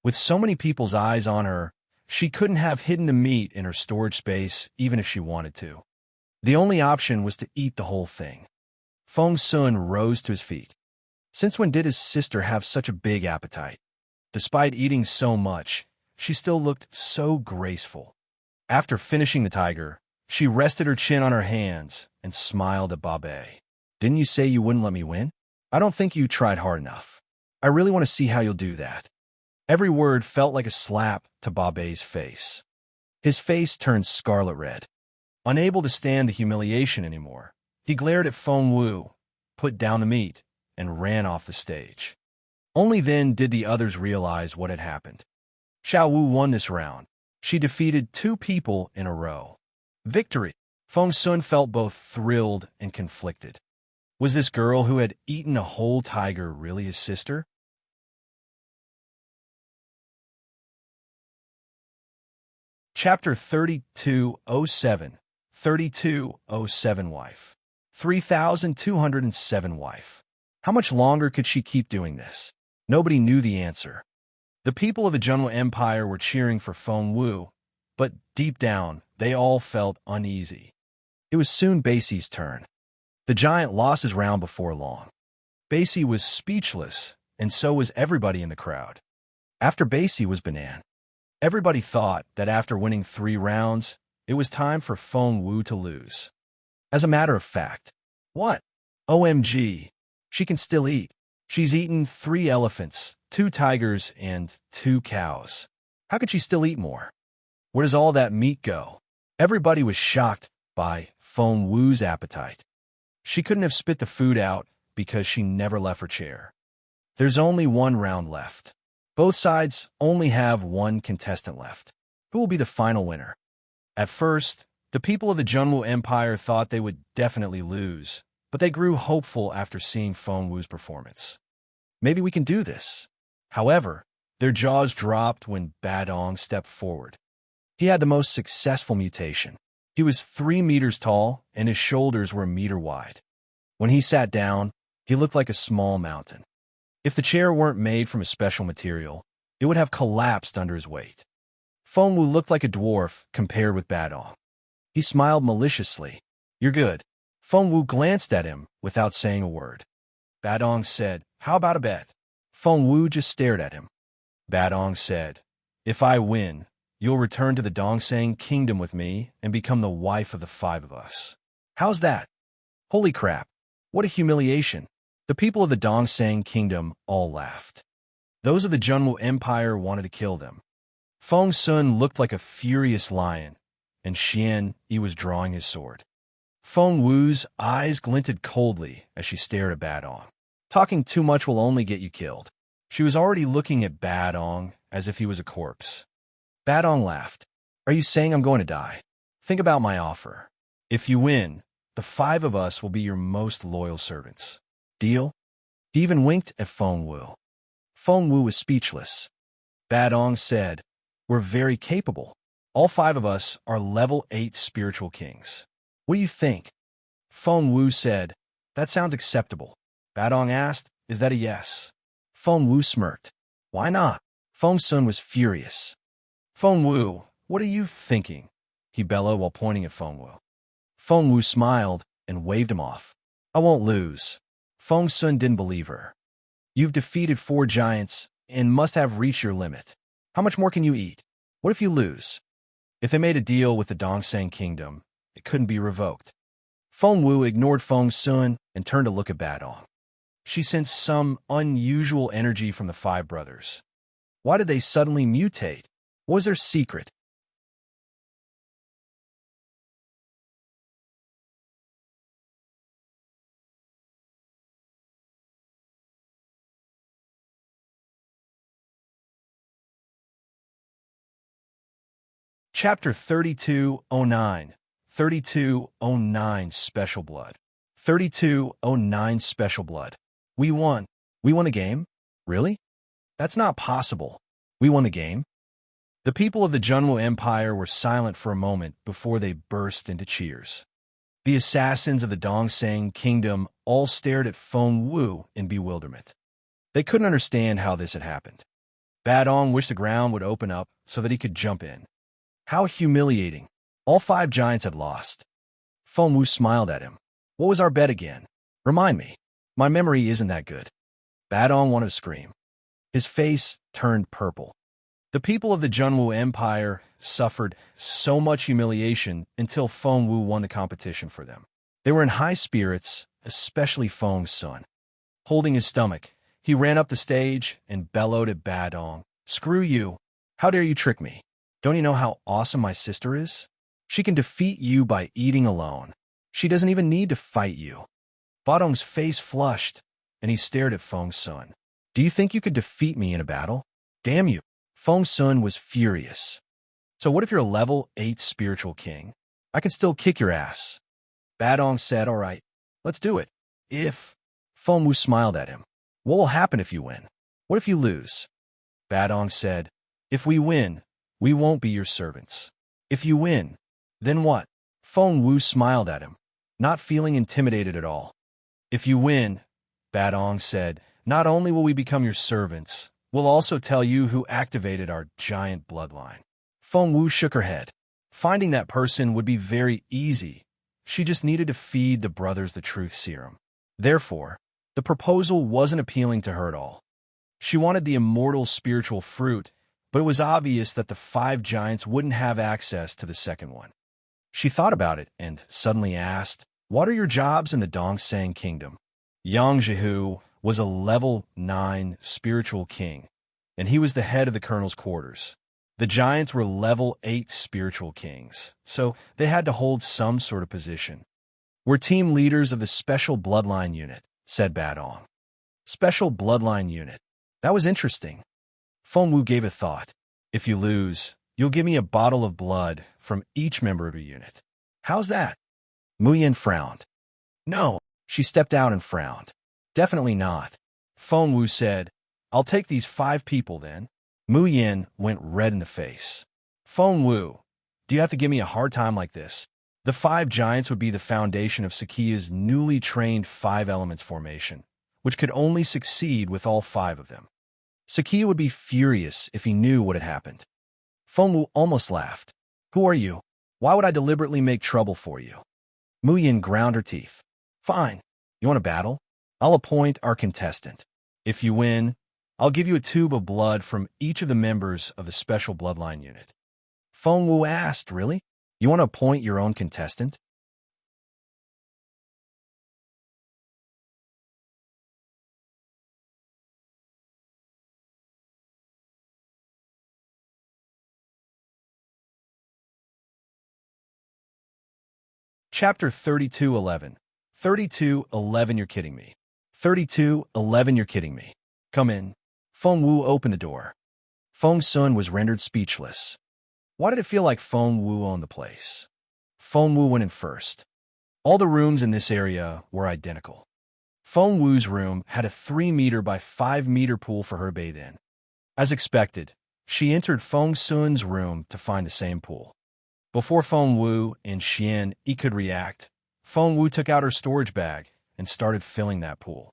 With so many people's eyes on her, she couldn't have hidden the meat in her storage space even if she wanted to. The only option was to eat the whole thing. Feng Sun rose to his feet. Since when did his sister have such a big appetite? Despite eating so much, she still looked so graceful. After finishing the tiger, she rested her chin on her hands and smiled at Babe. Didn't you say you wouldn't let me win? I don't think you tried hard enough. I really want to see how you'll do that. Every word felt like a slap to Babe's face. His face turned scarlet red. Unable to stand the humiliation anymore, he glared at Feng Wu, put down the meat, and ran off the stage. Only then did the others realize what had happened. Xiao Wu won this round. She defeated 2 people in a row. Victory! Feng Sun felt both thrilled and conflicted. Was this girl who had eaten a whole tiger really his sister? Chapter 3207. 3207 Wife. 3207 Wife. How much longer could she keep doing this? Nobody knew the answer. The people of the Junwo Empire were cheering for Feng Wu, but deep down, they all felt uneasy. It was soon Basie's turn. The giant lost his round before long. Basie was speechless, and so was everybody in the crowd. After Basie was Banan. Everybody thought that after winning 3 rounds, it was time for Feng Wu to lose. As a matter of fact, what? OMG, she can still eat. She's eaten 3 elephants, 2 tigers, and 2 cows. How could she still eat more? Where does all that meat go? Everybody was shocked by Feng Wu's appetite. She couldn't have spit the food out because she never left her chair. There's only 1 round left. Both sides only have 1 contestant left. Who will be the final winner? At first, the people of the Junwo Empire thought they would definitely lose, but they grew hopeful after seeing Feng Wu's performance. Maybe we can do this. However, their jaws dropped when Badong stepped forward. He had the most successful mutation. He was 3 meters tall, and his shoulders were a meter wide. When he sat down, he looked like a small mountain. If the chair weren't made from a special material, it would have collapsed under his weight. Feng Wu looked like a dwarf compared with Badong. He smiled maliciously. You're good. Feng Wu glanced at him without saying a word. Badong said, how about a bet? Feng Wu just stared at him. Badong said, if I win, you'll return to the Dongsang Kingdom with me and become the wife of the 5 of us. How's that? Holy crap. What a humiliation. The people of the Dongsang Kingdom all laughed. Those of the Junwo Empire wanted to kill them. Feng Sun looked like a furious lion, and Xian Yi was drawing his sword. Feng Wu's eyes glinted coldly as she stared at Badong. Talking too much will only get you killed. She was already looking at Badong as if he was a corpse. Badong laughed. Are you saying I'm going to die? Think about my offer. If you win, the 5 of us will be your most loyal servants. Deal? He even winked at Feng Wu. Feng Wu was speechless. Badong said, "We're very capable. All 5 of us are level 8 spiritual kings. What do you think?" Feng Wu said, "That sounds acceptable." Badong asked, "Is that a yes?" Feng Wu smirked. "Why not?" Feng Sun was furious. "Feng Wu, what are you thinking?" he bellowed while pointing at Feng Wu. Feng Wu smiled and waved him off. "I won't lose." Feng Sun didn't believe her. "You've defeated 4 giants and must have reached your limit. How much more can you eat? What if you lose?" If they made a deal with the Dongsang Kingdom, it couldn't be revoked. Feng Wu ignored Feng Sun and turned to look at Badong. She sensed some unusual energy from the 5 brothers. Why did they suddenly mutate? What was their secret? Chapter 3209, 3209 Special Blood. 3209 Special Blood. We won. We won the game? Really? That's not possible. We won the game? The people of the Junwu Empire were silent for a moment before they burst into cheers. The assassins of the Dongsang Kingdom all stared at Feng Wu in bewilderment. They couldn't understand how this had happened. Badong wished the ground would open up so that he could jump in. How humiliating. All 5 giants had lost. Feng Wu smiled at him. "What was our bet again? Remind me. My memory isn't that good." Badong wanted to scream. His face turned purple. The people of the Junwu Empire suffered so much humiliation until Feng Wu won the competition for them. They were in high spirits, especially Feng Sun. Holding his stomach, he ran up the stage and bellowed at Badong, "Screw you. How dare you trick me? Don't you know how awesome my sister is? She can defeat you by eating alone. She doesn't even need to fight you." Badong's face flushed, and he stared at Feng Sun. "Do you think you could defeat me in a battle? Damn you." Feng Sun was furious. "So what if you're a level 8 spiritual king? I can still kick your ass." Badong said, "All right, let's do it." "If..." Feng Wu smiled at him. "What will happen if you win? What if you lose?" Badong said, "If we win, we won't be your servants. If you win, then what?" Feng Wu smiled at him, not feeling intimidated at all. "If you win," Badong said, "not only will we become your servants, we'll also tell you who activated our giant bloodline." Feng Wu shook her head. Finding that person would be very easy. She just needed to feed the brothers the truth serum. Therefore, the proposal wasn't appealing to her at all. She wanted the immortal spiritual fruit, but it was obvious that the 5 giants wouldn't have access to the second one. She thought about it and suddenly asked, "What are your jobs in the Dongsang Kingdom?" Yang Jihu was a level 9 spiritual king, and he was the head of the colonel's quarters. The giants were level 8 spiritual kings, so they had to hold some sort of position. "We're team leaders of the Special Bloodline Unit," said Badong. Special Bloodline Unit. That was interesting. Feng Wu gave a thought. "If you lose, you'll give me a bottle of blood from each member of your unit. How's that?" Mu Yin frowned. "No." She stepped out and frowned. "Definitely not." Feng Wu said, "I'll take these 5 people then." Mu Yin went red in the face. "Feng Wu, do you have to give me a hard time like this?" The 5 giants would be the foundation of Sakia's newly trained 5 elements formation, which could only succeed with all 5 of them. Sakia would be furious if he knew what had happened. Feng Wu almost laughed. "Who are you? Why would I deliberately make trouble for you?" Mu Yin ground her teeth. "Fine. You want a battle? I'll appoint our contestant. If you win, I'll give you a tube of blood from each of the members of the Special Bloodline Unit." Feng Wu asked, "Really? You want to appoint your own contestant?" Chapter 3211. 3211, you're kidding me. 3211, you're kidding me. Come in. Feng Wu opened the door. Feng Sun was rendered speechless. Why did it feel like Feng Wu owned the place? Feng Wu went in first. All the rooms in this area were identical. Feng Wu's room had a 3-meter by 5-meter pool for her to bathe in. As expected, she entered Feng Sun's room to find the same pool. Before Feng Wu and Xian Yi could react, Feng Wu took out her storage bag and started filling that pool.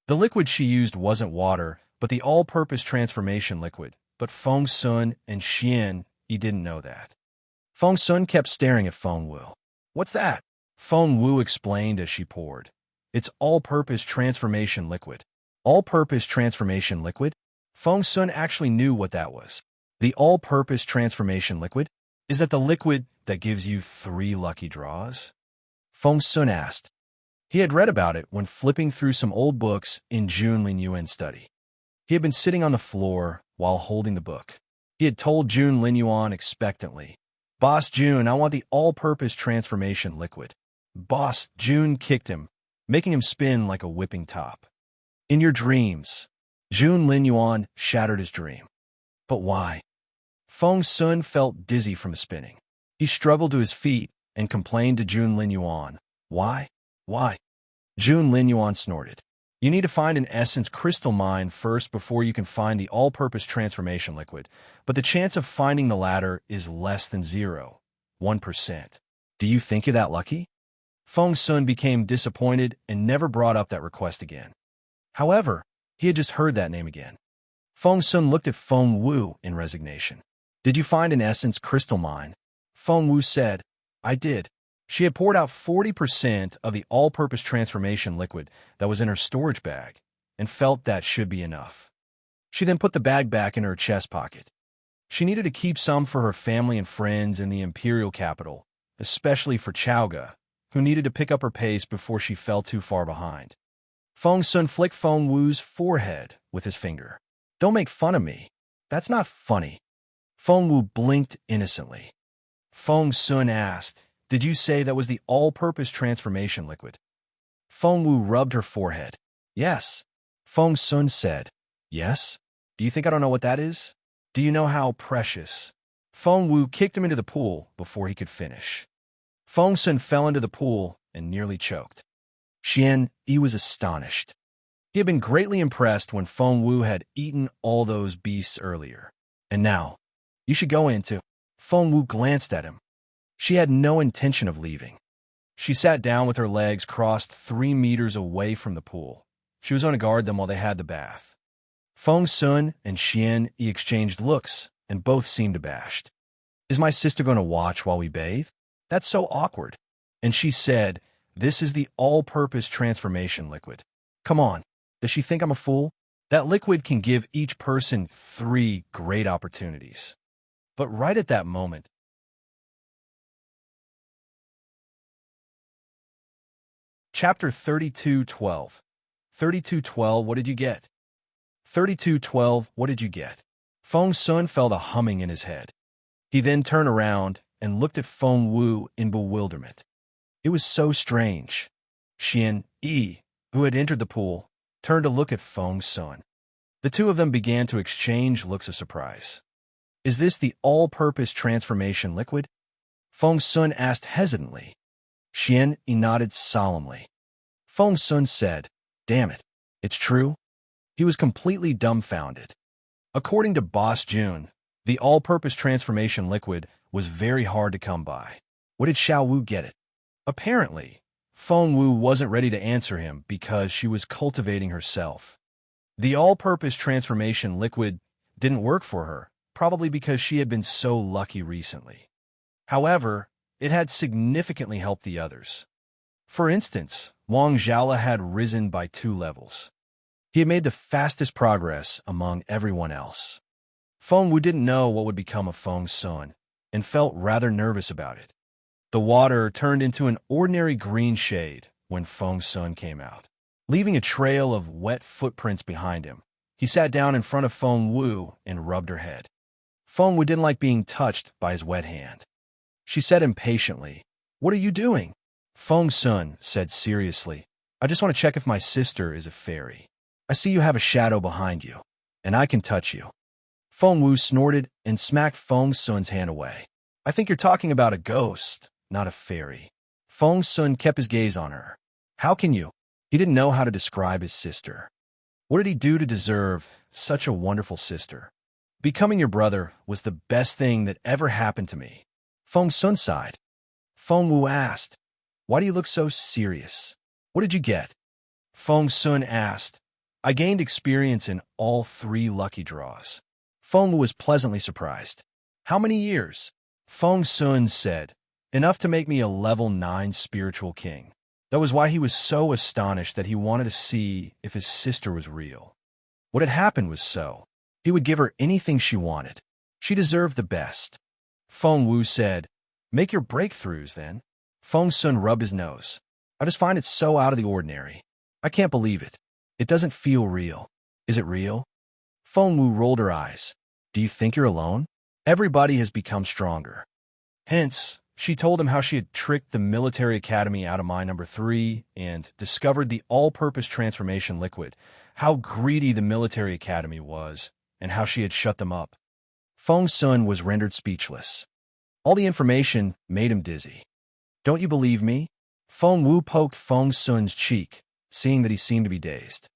The liquid she used wasn't water, but the all-purpose transformation liquid, but Feng Sun and Xian Yi didn't know that. Feng Sun kept staring at Feng Wu. "What's that?" Feng Wu explained as she poured. "It's all-purpose transformation liquid." All-purpose transformation liquid? Feng Sun actually knew what that was. The all-purpose transformation liquid? Is that the liquid that gives you 3 lucky draws? Feng Sun asked. He had read about it when flipping through some old books in Jun Linyuan's study. He had been sitting on the floor while holding the book. He had told Jun Linyuan expectantly, "Boss Jun, I want the all-purpose transformation liquid." Boss Jun kicked him, making him spin like a whipping top. "In your dreams." Jun Linyuan shattered his dream. But why? Feng Sun felt dizzy from spinning. He struggled to his feet and complained to Jun Linyuan. "Why? Why?" Jun Linyuan snorted. "You need to find an essence crystal mine first before you can find the all-purpose transformation liquid, but the chance of finding the latter is less than 0.1%. Do you think you're that lucky?" Feng Sun became disappointed and never brought up that request again. However, he had just heard that name again. Feng Sun looked at Feng Wu in resignation. "Did you find an essence crystal mine?" Feng Wu said, "I did." She had poured out 40% of the all-purpose transformation liquid that was in her storage bag and felt that should be enough. She then put the bag back in her chest pocket. She needed to keep some for her family and friends in the Imperial capital, especially for Chaoga, who needed to pick up her pace before she fell too far behind. Feng Sun flicked Feng Wu's forehead with his finger. "Don't make fun of me. That's not funny." Feng Wu blinked innocently. Feng Sun asked, "Did you say that was the all-purpose transformation liquid?" Feng Wu rubbed her forehead. "Yes." Feng Sun said, "Yes? Do you think I don't know what that is? Do you know how precious?" Feng Wu kicked him into the pool before he could finish. Feng Sun fell into the pool and nearly choked. Xian Yi was astonished. He had been greatly impressed when Feng Wu had eaten all those beasts earlier. And now, "You should go into." Feng Wu glanced at him. She had no intention of leaving. She sat down with her legs crossed 3 meters away from the pool. She was going to guard them while they had the bath. Feng Sun and Xian Yi exchanged looks, and both seemed abashed. "Is my sister going to watch while we bathe? That's so awkward." And she said, "This is the all-purpose transformation liquid. Come on, does she think I'm a fool? That liquid can give each person 3 great opportunities." But right at that moment, Chapter 32:12. 32:12, what did you get? 32:12, what did you get? Feng Sun felt a humming in his head. He then turned around and looked at Feng Wu in bewilderment. It was so strange. Xian Yi, who had entered the pool, turned to look at Feng Sun. The two of them began to exchange looks of surprise. "Is this the all-purpose transformation liquid?" Feng Sun asked hesitantly. Xian Yi nodded solemnly. Feng Sun said, "Damn it, it's true?" He was completely dumbfounded. According to Boss Jun, the all-purpose transformation liquid was very hard to come by. What did Xiao Wu get it? Apparently, Feng Wu wasn't ready to answer him because she was cultivating herself. The all-purpose transformation liquid didn't work for her, probably because she had been so lucky recently. However, it had significantly helped the others. For instance, Wang Zhaola had risen by 2 levels. He had made the fastest progress among everyone else. Feng Wu didn't know what would become of Feng Sun and felt rather nervous about it. The water turned into an ordinary green shade when Feng Sun came out. Leaving a trail of wet footprints behind him, he sat down in front of Feng Wu and rubbed her head. Feng Wu didn't like being touched by his wet hand. She said impatiently, "What are you doing?" Feng Sun said seriously, "I just want to check if my sister is a fairy. I see you have a shadow behind you, and I can touch you." Feng Wu snorted and smacked Feng Sun's hand away. "I think you're talking about a ghost, not a fairy. Feng Sun kept his gaze on her. How can you? He didn't know how to describe his sister. What did he do to deserve such a wonderful sister? Becoming your brother was the best thing that ever happened to me. Feng Sun sighed. Feng Wu asked, why do you look so serious? What did you get? Feng Sun asked, I gained experience in all 3 lucky draws. Feng Wu was pleasantly surprised. How many years? Feng Sun said, enough to make me a level 9 spiritual king. That was why he was so astonished that he wanted to see if his sister was real. What had happened was so. He would give her anything she wanted. She deserved the best. Feng Wu said, make your breakthroughs then. Feng Sun rubbed his nose. I just find it so out of the ordinary. I can't believe it. It doesn't feel real. Is it real? Feng Wu rolled her eyes. Do you think you're alone? Everybody has become stronger. Hence, she told him how she had tricked the military academy out of mine number 3 and discovered the all-purpose transformation liquid, how greedy the military academy was, and how she had shut them up. Feng Sun was rendered speechless. All the information made him dizzy. Don't you believe me? Feng Wu poked Feng Sun's cheek, seeing that he seemed to be dazed.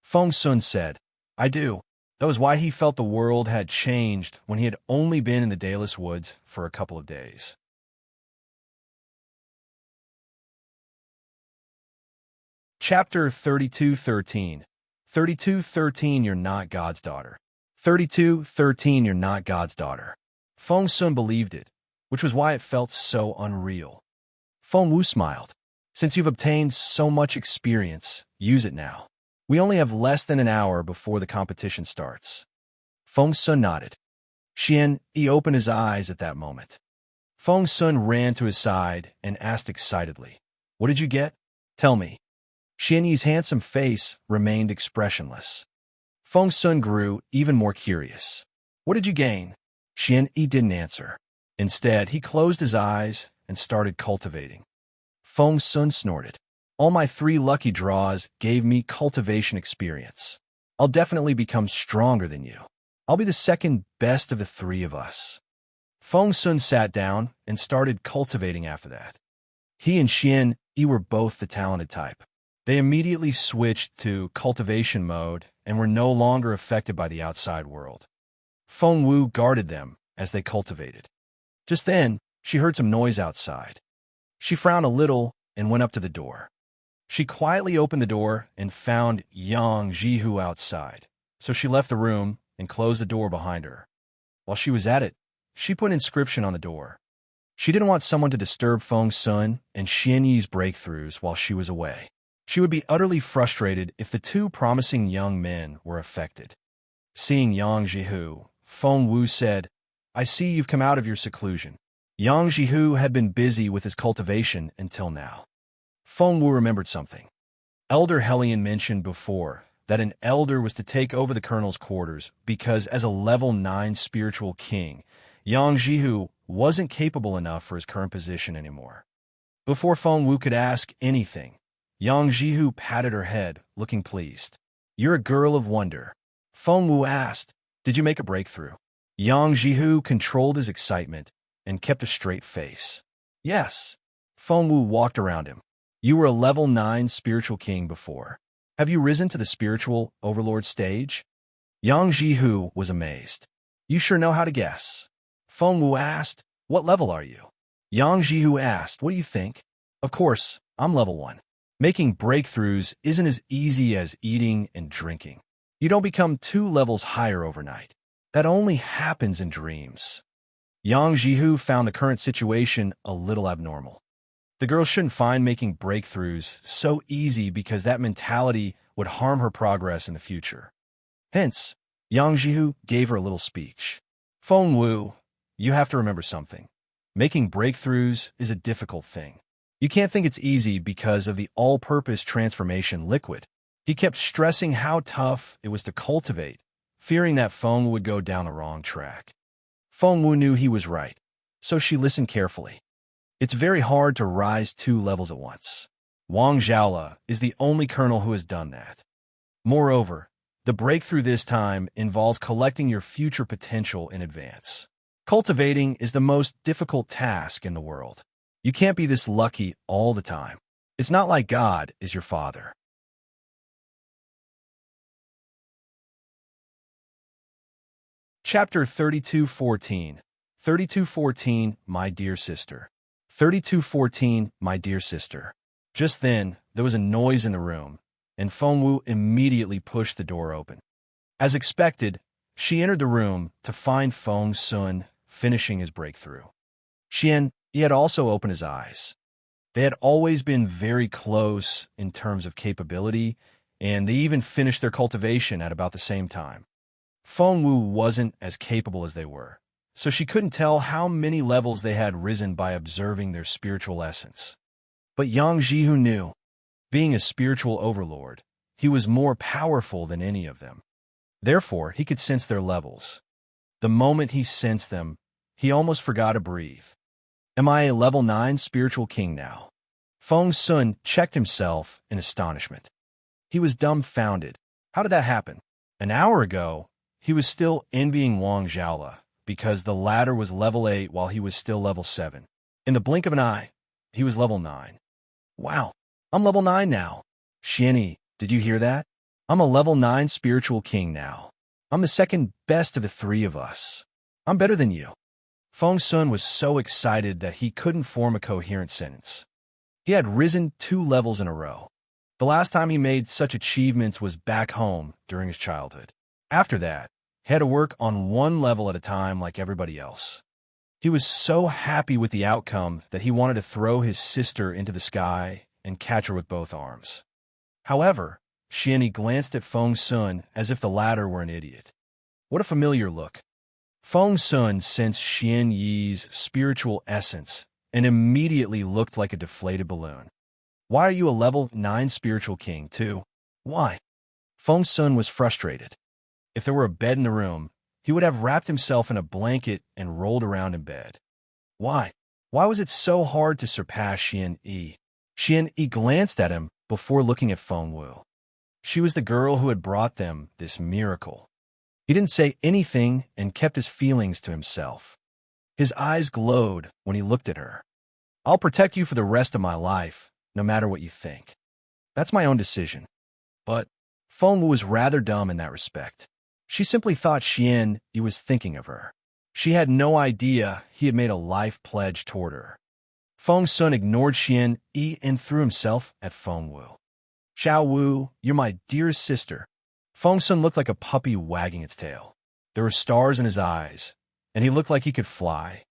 Feng Sun said, I do. That was why he felt the world had changed when he had only been in the Dayless Woods for a couple of days. Chapter 32:13. 32:13 You're not God's daughter. 32:13 You're not God's daughter. Feng Sun believed it, which was why it felt so unreal. Feng Wu smiled. Since you've obtained so much experience, use it now. We only have less than an hour before the competition starts. Feng Sun nodded. He opened his eyes at that moment. Feng Sun ran to his side and asked excitedly, what did you get? Tell me. Yi's handsome face remained expressionless. Feng Sun grew even more curious. What did you gain? Yi didn't answer. Instead, he closed his eyes and started cultivating. Feng Sun snorted. All my 3 lucky draws gave me cultivation experience. I'll definitely become stronger than you. I'll be the second best of the 3 of us. Feng Sun sat down and started cultivating after that. He and Yi were both the talented type. They immediately switched to cultivation mode and were no longer affected by the outside world. Feng Wu guarded them as they cultivated. Just then, she heard some noise outside. She frowned a little and went up to the door. She quietly opened the door and found Yang Jihu outside, so she left the room and closed the door behind her. While she was at it, she put an inscription on the door. She didn't want someone to disturb Feng Sun and Yi's breakthroughs while she was away. She would be utterly frustrated if the 2 promising young men were affected. Seeing Yang Jihu, Feng Wu said, I see you've come out of your seclusion. Yang Jihu had been busy with his cultivation until now. Feng Wu remembered something. Elder Hellion mentioned before that an elder was to take over the colonel's quarters because as a level 9 spiritual king, Yang Jihu wasn't capable enough for his current position anymore. Before Feng Wu could ask anything, Yang Jihu patted her head, looking pleased. You're a girl of wonder. Feng Wu asked, did you make a breakthrough? Yang Jihu controlled his excitement and kept a straight face. Yes. Feng Wu walked around him. You were a level 9 spiritual king before. Have you risen to the spiritual overlord stage? Yang Jihu was amazed. You sure know how to guess. Feng Wu asked, what level are you? Yang Jihu asked, what do you think? Of course, I'm level 1. Making breakthroughs isn't as easy as eating and drinking. You don't become 2 levels higher overnight. That only happens in dreams. Yang Jihu found the current situation a little abnormal. The girl shouldn't find making breakthroughs so easy because that mentality would harm her progress in the future. Hence, Yang Jihu gave her a little speech. Feng Wu, you have to remember something. Making breakthroughs is a difficult thing. You can't think it's easy because of the all-purpose transformation liquid. He kept stressing how tough it was to cultivate, fearing that Feng Wu would go down the wrong track. Feng Wu knew he was right, so she listened carefully. It's very hard to rise 2 levels at once. Wang Zhaola is the only colonel who has done that. Moreover, the breakthrough this time involves collecting your future potential in advance. Cultivating is the most difficult task in the world. You can't be this lucky all the time. It's not like God is your father. Chapter 32:14. 32:14, my dear sister. 32:14, my dear sister. Just then, there was a noise in the room, and Fengwu immediately pushed the door open. As expected, she entered the room to find Feng Sun finishing his breakthrough. He had also opened his eyes. They had always been very close in terms of capability, and they even finished their cultivation at about the same time. Fengwu wasn't as capable as they were, so she couldn't tell how many levels they had risen by observing their spiritual essence. But Yang Jihu knew. Being a spiritual overlord, he was more powerful than any of them. Therefore, he could sense their levels. The moment he sensed them, he almost forgot to breathe. Am I a level 9 spiritual king now? Feng Sun checked himself in astonishment. He was dumbfounded. How did that happen? An hour ago, he was still envying Wang Zhaola because the latter was level 8 while he was still level 7. In the blink of an eye, he was level 9. Wow, I'm level 9 now. Xianyi, did you hear that? I'm a level 9 spiritual king now. I'm the second best of the three of us. I'm better than you. Feng Sun was so excited that he couldn't form a coherent sentence. He had risen 2 levels in a row. The last time he made such achievements was back home during his childhood. After that, he had to work on 1 level at a time like everybody else. He was so happy with the outcome that he wanted to throw his sister into the sky and catch her with both arms. However, Xianyi glanced at Feng Sun as if the latter were an idiot. What a familiar look. Feng Sun sensed Xianyi's spiritual essence and immediately looked like a deflated balloon. Why are you a level 9 spiritual king, too? Why? Feng Sun was frustrated. If there were a bed in the room, he would have wrapped himself in a blanket and rolled around in bed. Why? Why was it so hard to surpass Xianyi? Xianyi glanced at him before looking at Fengwu. She was the girl who had brought them this miracle. He didn't say anything and kept his feelings to himself. His eyes glowed when he looked at her. I'll protect you for the rest of my life, no matter what you think. That's my own decision. But Fengwu was rather dumb in that respect. She simply thought Xianyi was thinking of her. She had no idea he had made a life pledge toward her. Feng Sun ignored Xianyi and threw himself at Fengwu. Xiao Wu, you're my dearest sister. Feng Sun looked like a puppy wagging its tail. There were stars in his eyes, and he looked like he could fly.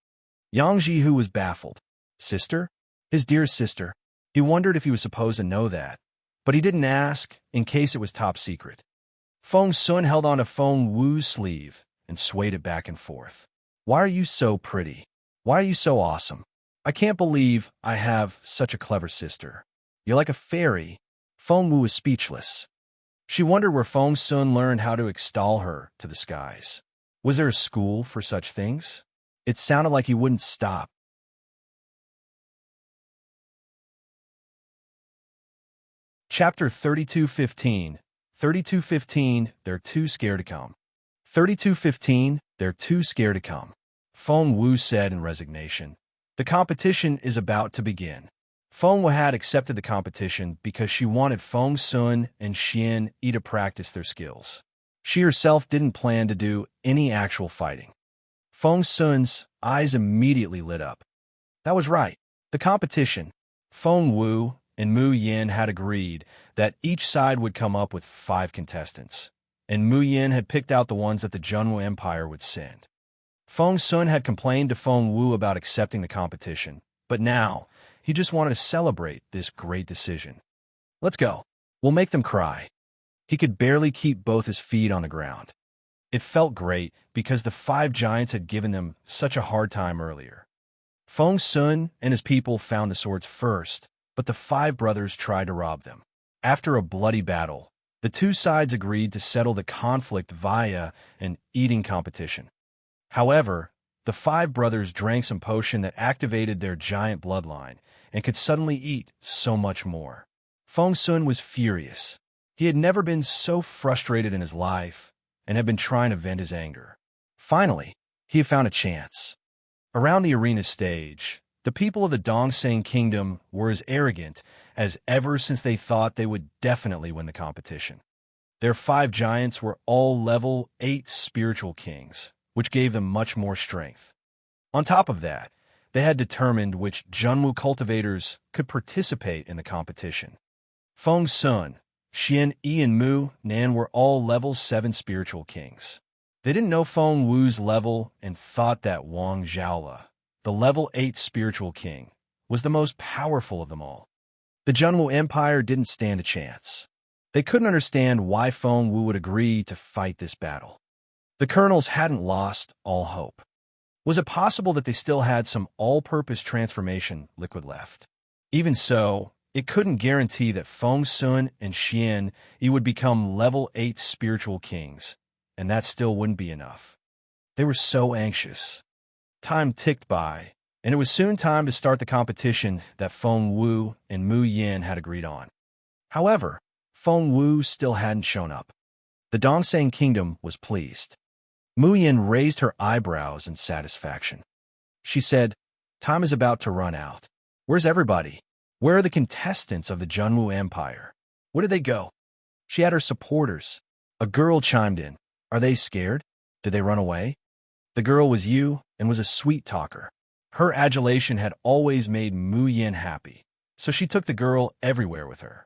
Yang Jihu was baffled. Sister? His dearest sister. He wondered if he was supposed to know that, but he didn't ask in case it was top secret. Feng Sun held on to Feng Wu's sleeve and swayed it back and forth. Why are you so pretty? Why are you so awesome? I can't believe I have such a clever sister. You're like a fairy. Feng Wu was speechless. She wondered where Feng Sun learned how to extol her to the skies. Was there a school for such things? It sounded like he wouldn't stop. Chapter 32:15. 32:15, they're too scared to come. 32:15, they're too scared to come. Feng Wu said in resignation. The competition is about to begin. Feng Wu had accepted the competition because she wanted Feng Sun and Xianyi to practice their skills. She herself didn't plan to do any actual fighting. Feng Sun's eyes immediately lit up. That was right. The competition. Feng Wu and Mu Yin had agreed that each side would come up with 5 contestants, and Mu Yin had picked out the ones that the Junwu Empire would send. Feng Sun had complained to Feng Wu about accepting the competition, but now he just wanted to celebrate this great decision. Let's go. We'll make them cry. He could barely keep both his feet on the ground. It felt great because the 5 giants had given them such a hard time earlier. Feng Sun and his people found the swords first, but the 5 brothers tried to rob them. After a bloody battle, the 2 sides agreed to settle the conflict via an eating competition. However, the 5 brothers drank some potion that activated their giant bloodline and could suddenly eat so much more. Feng Sun was furious. He had never been so frustrated in his life and had been trying to vent his anger. Finally, he had found a chance. Around the arena stage, The people of the Dongseng Kingdom were as arrogant as ever since they thought they would definitely win the competition. Their 5 giants were all level 8 spiritual kings, which gave them much more strength. On top of that, they had determined which Junwu cultivators could participate in the competition. Feng Sun, Xian Yi, and Mu Nan were all level 7 spiritual kings. They didn't know Feng Wu's level and thought that Wang Zhaola, the level 8 spiritual king, was the most powerful of them all. The Junwu Empire didn't stand a chance. They couldn't understand why Feng Wu would agree to fight this battle. The colonels hadn't lost all hope. Was it possible that they still had some all-purpose transformation liquid left? Even so, it couldn't guarantee that Feng Sun and Xian Yi would become level 8 spiritual kings, and that still wouldn't be enough. They were so anxious. Time ticked by, and it was soon time to start the competition that Feng Wu and Mu Yin had agreed on. However, Feng Wu still hadn't shown up. The Dongseng Kingdom was pleased. Mu Yin raised her eyebrows in satisfaction. She said, "Time is about to run out. Where's everybody? Where are the contestants of the Junwu Empire? Where did they go?" She had her supporters. A girl chimed in. "Are they scared? Did they run away?" The girl was Yu and was a sweet talker. Her adulation had always made Mu Yin happy, so she took the girl everywhere with her.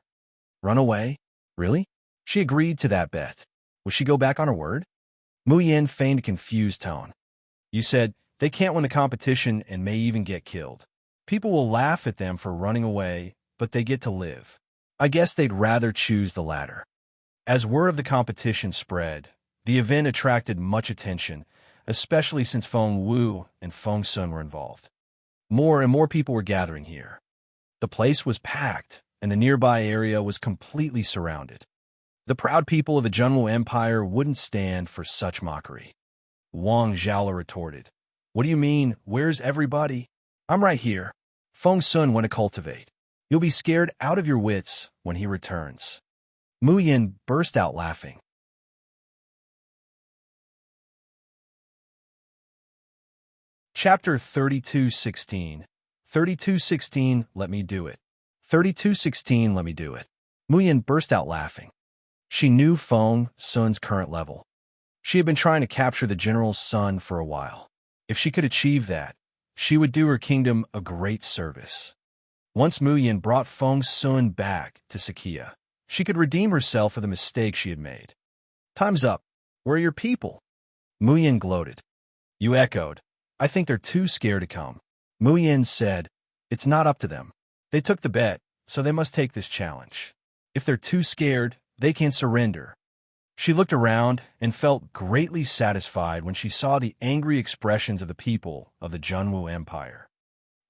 Run away? Really? She agreed to that bet. Would she go back on her word? Mu Yin feigned a confused tone. "You said they can't win the competition and may even get killed. People will laugh at them for running away, but they get to live. I guess they'd rather choose the latter." As word of the competition spread, the event attracted much attention, especially since Feng Wu and Feng Sun were involved. More and more people were gathering here. The place was packed, and the nearby area was completely surrounded. The proud people of the Junwu Empire wouldn't stand for such mockery. Wang Zhaola retorted, "What do you mean, where's everybody? I'm right here. Feng Sun went to cultivate. You'll be scared out of your wits when he returns." Mu Yin burst out laughing. Chapter 32:16. 32:16, let me do it. 32:16, let me do it. Mu Yin burst out laughing. She knew Feng Sun's current level. She had been trying to capture the general's son for a while. If she could achieve that, she would do her kingdom a great service. Once Mu Yin brought Feng Sun back to Sakia, she could redeem herself for the mistake she had made. "Time's up. Where are your people?" Mu Yin gloated. "You echoed. I think they're too scared to come." Mu Yin said, "It's not up to them. They took the bet, so they must take this challenge. If they're too scared, they can surrender." She looked around and felt greatly satisfied when she saw the angry expressions of the people of the Junwu Empire.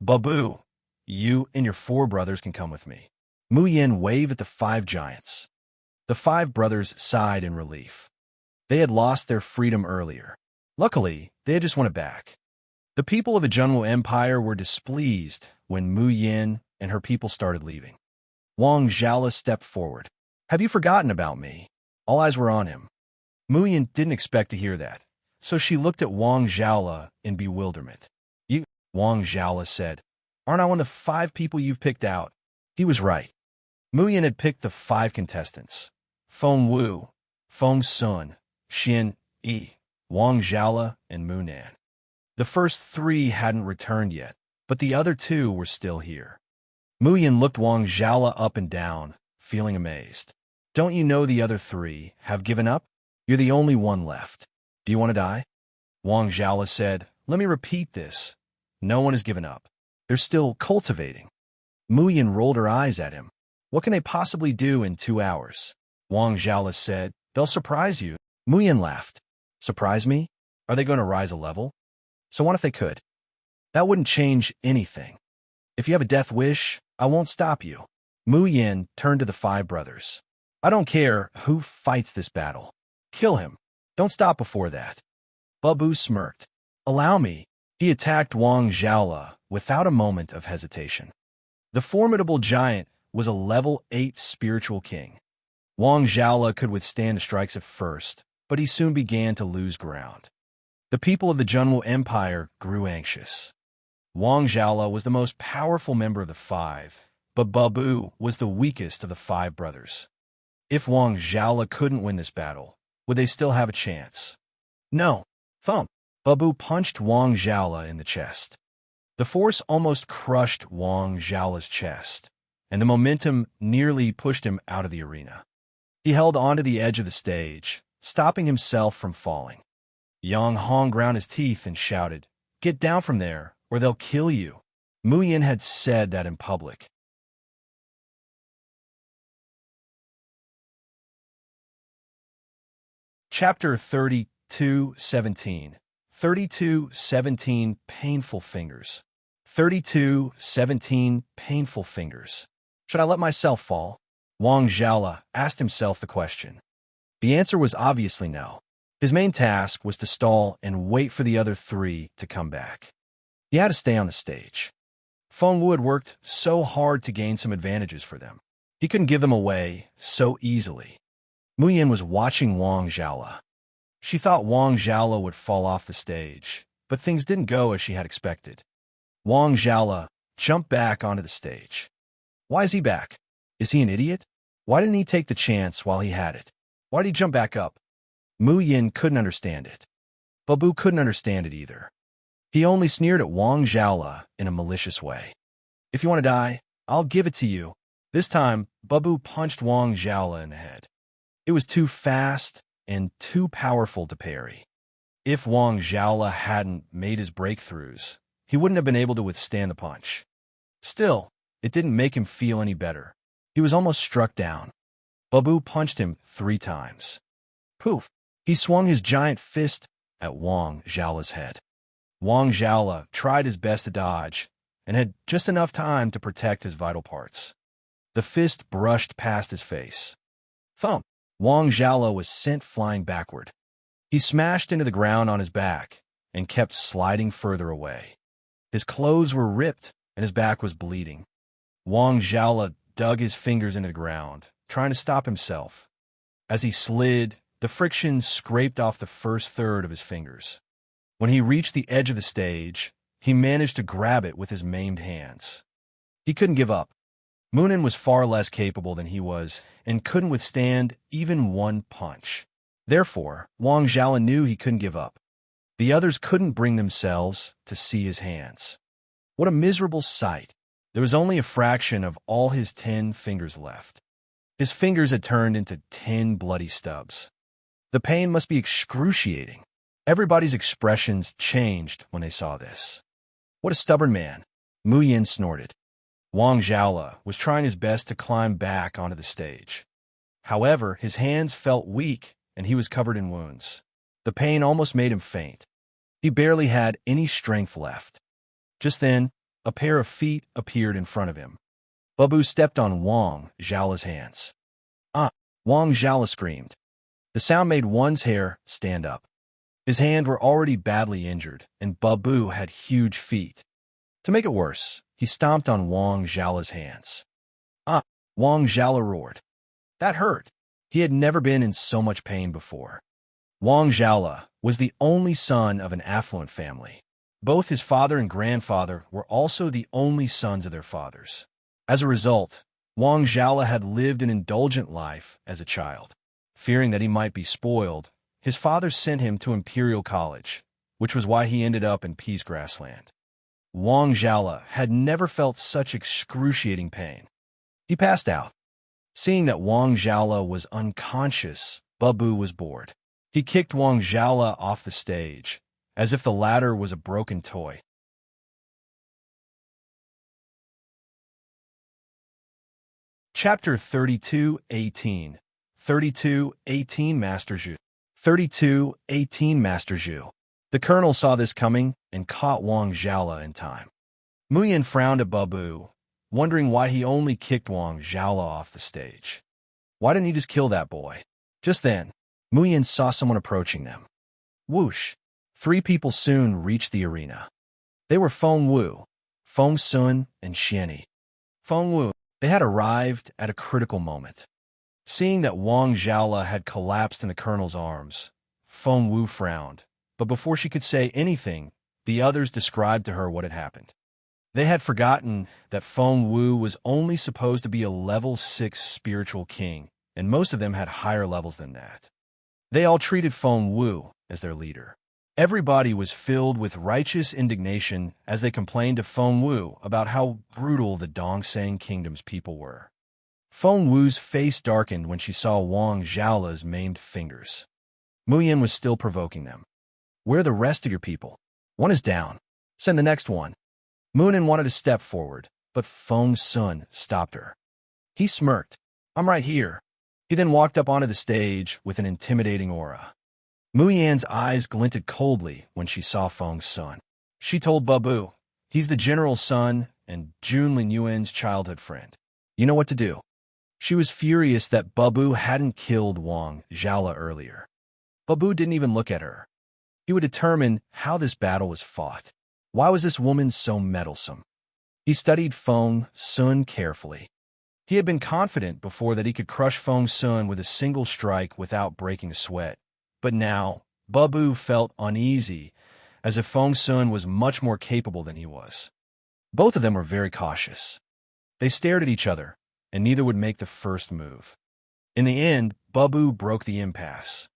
"Babu, you and your 4 brothers can come with me." Mu Yin waved at the 5 giants. The 5 brothers sighed in relief. They had lost their freedom earlier. Luckily, they had just won it back. The people of the Junwu Empire were displeased when Mu Yin and her people started leaving. Wang Zhaola stepped forward. "Have you forgotten about me?" All eyes were on him. Mu Yin didn't expect to hear that, so she looked at Wang Zhaola in bewilderment. "You," Wang Zhaola said, "aren't I one of the 5 people you've picked out?" He was right. Mu Yin had picked the 5 contestants: Feng Wu, Feng Sun, Xian Yi, Wang Zhaola, and Mu Nan. The first 3 hadn't returned yet, but the other 2 were still here. Mu Yin looked Wang Zhaola up and down, feeling amazed. "Don't you know the other 3 have given up? You're the only one left. Do you want to die?" Wang Zhaola said, "Let me repeat this. No one has given up. They're still cultivating." Mu Yin rolled her eyes at him. "What can they possibly do in 2 hours?" Wang Zhaola said, "They'll surprise you." Mu Yin laughed. "Surprise me? Are they going to rise a level? So what if they could? That wouldn't change anything. If you have a death wish, I won't stop you." Mu Yin turned to the 5 brothers. "I don't care who fights this battle. Kill him. Don't stop before that." Babu smirked. "Allow me." He attacked Wang Zhaola without a moment of hesitation. The formidable giant was a level 8 spiritual king. Wang Zhaola could withstand the strikes at first, but he soon began to lose ground. The people of the Junwu Empire grew anxious. Wang Zhaola was the most powerful member of the five, but Babu was the weakest of the five brothers. If Wang Zhaola couldn't win this battle, would they still have a chance? No. Thump. Babu punched Wang Zhaola in the chest. The force almost crushed Wang Zhaola's chest, and the momentum nearly pushed him out of the arena. He held onto the edge of the stage, stopping himself from falling. Yang Hong ground his teeth and shouted, "Get down from there, or they'll kill you." Mu Yin had said that in public. Chapter 32:17. 32:17 Painful Fingers. 32:17 Painful Fingers. Should I let myself fall? Wang Zhaola asked himself the question. The answer was obviously no. His main task was to stall and wait for the other three to come back. He had to stay on the stage. Feng Wu had worked so hard to gain some advantages for them. He couldn't give them away so easily. Mu Yin was watching Wang Zhaola. She thought Wang Zhaola would fall off the stage, but things didn't go as she had expected. Wang Zhaola jumped back onto the stage. Why is he back? Is he an idiot? Why didn't he take the chance while he had it? Why did he jump back up? Mu Yin couldn't understand it. Babu couldn't understand it either. He only sneered at Wang Zhaola in a malicious way. If you want to die, I'll give it to you. This time, Babu punched Wang Zhaola in the head. It was too fast and too powerful to parry. If Wang Zhaola hadn't made his breakthroughs, he wouldn't have been able to withstand the punch. Still, it didn't make him feel any better. He was almost struck down. Babu punched him 3 times. Poof! He swung his giant fist at Wang Zhaola's head. Wang Zhaola tried his best to dodge and had just enough time to protect his vital parts. The fist brushed past his face. Thump! Wang Zhaola was sent flying backward. He smashed into the ground on his back and kept sliding further away. His clothes were ripped and his back was bleeding. Wang Zhaola dug his fingers into the ground, trying to stop himself. As he slid, the friction scraped off the first third of his fingers. When he reached the edge of the stage, he managed to grab it with his maimed hands. He couldn't give up. Mu Yin was far less capable than he was and couldn't withstand even one punch. Therefore, Wang Zhaola knew he couldn't give up. The others couldn't bring themselves to see his hands. What a miserable sight. There was only a fraction of all his 10 fingers left. His fingers had turned into 10 bloody stubs. The pain must be excruciating. Everybody's expressions changed when they saw this. What a stubborn man, Mu Yin snorted. Wang Zhaola was trying his best to climb back onto the stage. However, his hands felt weak and he was covered in wounds. The pain almost made him faint. He barely had any strength left. Just then, a pair of feet appeared in front of him. Babu stepped on Wang Zhaola's hands. "Ah!" Wang Zhaola screamed. The sound made one's hair stand up. His hands were already badly injured, and Babu had huge feet. To make it worse, he stomped on Wang Zhaola's hands. "Ah!" Wang Zhaola roared. That hurt. He had never been in so much pain before. Wang Zhaola was the only son of an affluent family. Both his father and grandfather were also the only sons of their fathers. As a result, Wang Zhaola had lived an indulgent life as a child. Fearing that he might be spoiled, his father sent him to Imperial College, which was why he ended up in Peace Grassland. Wang Zhaola had never felt such excruciating pain. He passed out. Seeing that Wang Zhaola was unconscious, Babu was bored. He kicked Wang Zhaola off the stage, as if the latter was a broken toy. Chapter 32:18. 32:18 Master Zhu. 32:18 Master Zhu. The colonel saw this coming and caught Wang Zhaola in time. Mu Yin frowned at Babu, wondering why he only kicked Wang Zhaola off the stage. Why didn't he just kill that boy? Just then, Mu Yin saw someone approaching them. Whoosh! 3 people soon reached the arena. They were Feng Wu, Feng Sun, and Xianyi. Feng Wu, they had arrived at a critical moment. Seeing that Wang Zhaola had collapsed in the colonel's arms, Feng Wu frowned, but before she could say anything, the others described to her what had happened. They had forgotten that Feng Wu was only supposed to be a level 6 spiritual king, and most of them had higher levels than that. They all treated Feng Wu as their leader. Everybody was filled with righteous indignation as they complained to Feng Wu about how brutal the Dongsang Kingdom's people were. Feng Wu's face darkened when she saw Wang Zhaola's maimed fingers. Mu Yin was still provoking them. "Where are the rest of your people? One is down. Send the next one." Mu Yin wanted to step forward, but Feng Sun stopped her. He smirked. "I'm right here." He then walked up onto the stage with an intimidating aura. Mu Yan's eyes glinted coldly when she saw Feng Sun. She told Babu, "He's the general's son and Jun Linyuan's childhood friend. You know what to do." She was furious that Babu hadn't killed Wang Zhaola earlier. Babu didn't even look at her. He would determine how this battle was fought. Why was this woman so meddlesome? He studied Feng Sun carefully. He had been confident before that he could crush Feng Sun with a single strike without breaking a sweat. But now, Babu felt uneasy, as if Feng Sun was much more capable than he was. Both of them were very cautious. They stared at each other, and neither would make the first move. In the end, Babu broke the impasse.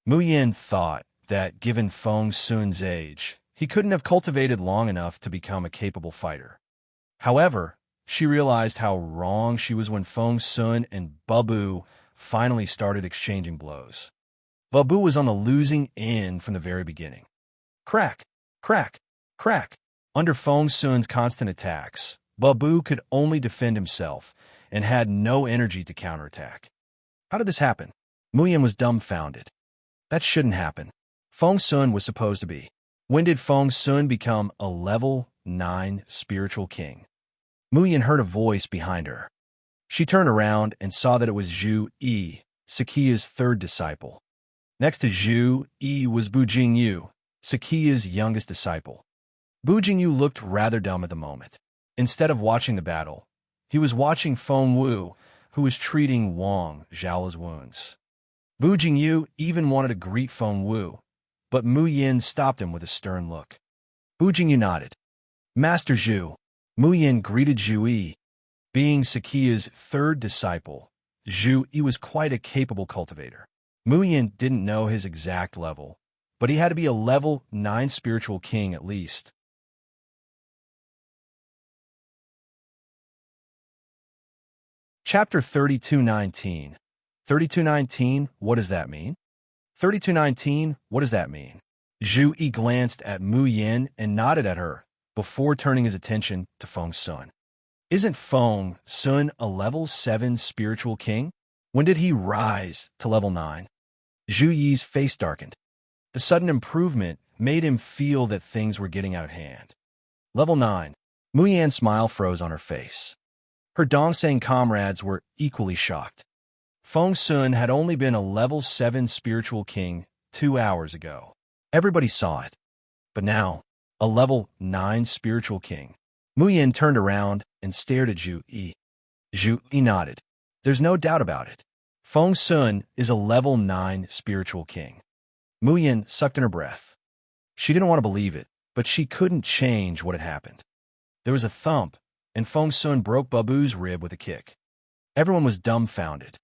Mu Yin thought that, given Feng Sun's age, he couldn't have cultivated long enough to become a capable fighter. However, she realized how wrong she was when Feng Sun and Babu finally started exchanging blows. Babu was on the losing end from the very beginning. Crack, crack, crack. Under Feng Sun's constant attacks, Babu could only defend himself and had no energy to counterattack. How did this happen? Mu Yin was dumbfounded. That shouldn't happen. Feng Sun was supposed to be. When did Feng Sun become a level 9 spiritual king? Mu Yin heard a voice behind her. She turned around and saw that it was Zhu Yi, Sakia's third disciple. Next to Zhu Yi was Bu Jingyu, Sakia's youngest disciple. Bu Jingyu looked rather dumb at the moment. Instead of watching the battle, he was watching Feng Wu, who was treating Wang Zhaola's wounds. Bu Jingyu even wanted to greet Feng Wu, but Mu Yin stopped him with a stern look. Bu Jingyu nodded. "Master Zhu." Mu Yin greeted Zhu Yi. Being Sakia's third disciple, Zhu Yi was quite a capable cultivator. Mu Yin didn't know his exact level, but he had to be a level 9 spiritual king at least. Chapter 3219. 3219, what does that mean? 3219, what does that mean? Zhu Yi glanced at Mu Yin and nodded at her before turning his attention to Feng Sun. Isn't Feng Sun a level 7 spiritual king? When did he rise to level 9? Zhu Yi's face darkened. The sudden improvement made him feel that things were getting out of hand. Level 9. Mu Yan's smile froze on her face. Her Dongsang comrades were equally shocked. Feng Sun had only been a level 7 spiritual king 2 hours ago. Everybody saw it. But now, a level 9 spiritual king. Mu Yin turned around and stared at Zhu Yi. Zhu Yi nodded. There's no doubt about it. Feng Sun is a level 9 spiritual king. Mu Yin sucked in her breath. She didn't want to believe it, but she couldn't change what had happened. There was a thump, and Feng Sun broke Babu's rib with a kick. Everyone was dumbfounded.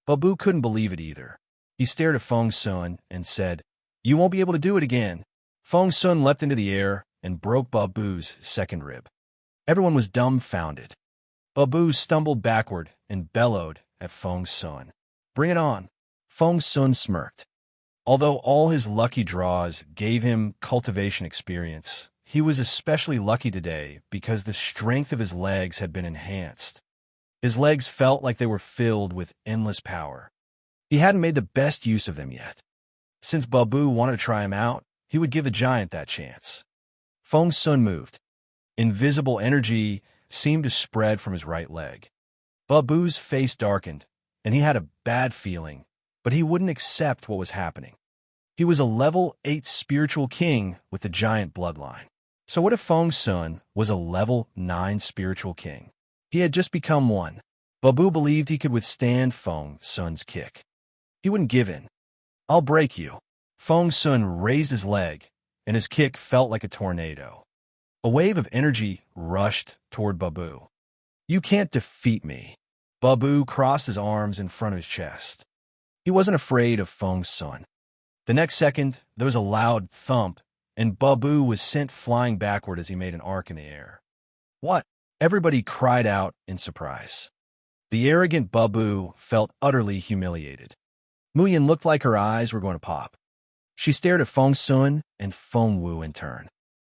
Babu couldn't believe it either. He stared at Feng Sun and said, "You won't be able to do it again." Feng Sun leapt into the air and broke Babu's second rib. Everyone was dumbfounded. Babu stumbled backward and bellowed at Feng Sun. "Bring it on." Feng Sun smirked. Although all his lucky draws gave him cultivation experience, he was especially lucky today because the strength of his legs had been enhanced. His legs felt like they were filled with endless power. He hadn't made the best use of them yet. Since Babu wanted to try him out, he would give the giant that chance. Feng Sun moved. Invisible energy seemed to spread from his right leg. Babu's face darkened, and he had a bad feeling, but he wouldn't accept what was happening. He was a level 8 spiritual king with the giant bloodline. So what if Feng Sun was a level 9 spiritual king? He had just become one. Babu believed he could withstand Feng Sun's kick. He wouldn't give in. "I'll break you." Feng Sun raised his leg, and his kick felt like a tornado. A wave of energy rushed toward Babu. You can't defeat me. Babu crossed his arms in front of his chest. He wasn't afraid of Feng's son. The next second, there was a loud thump, and Babu was sent flying backward as he made an arc in the air. What? Everybody cried out in surprise. The arrogant Babu felt utterly humiliated. Muyin looked like her eyes were going to pop. She stared at Feng Sun and Feng Wu in turn.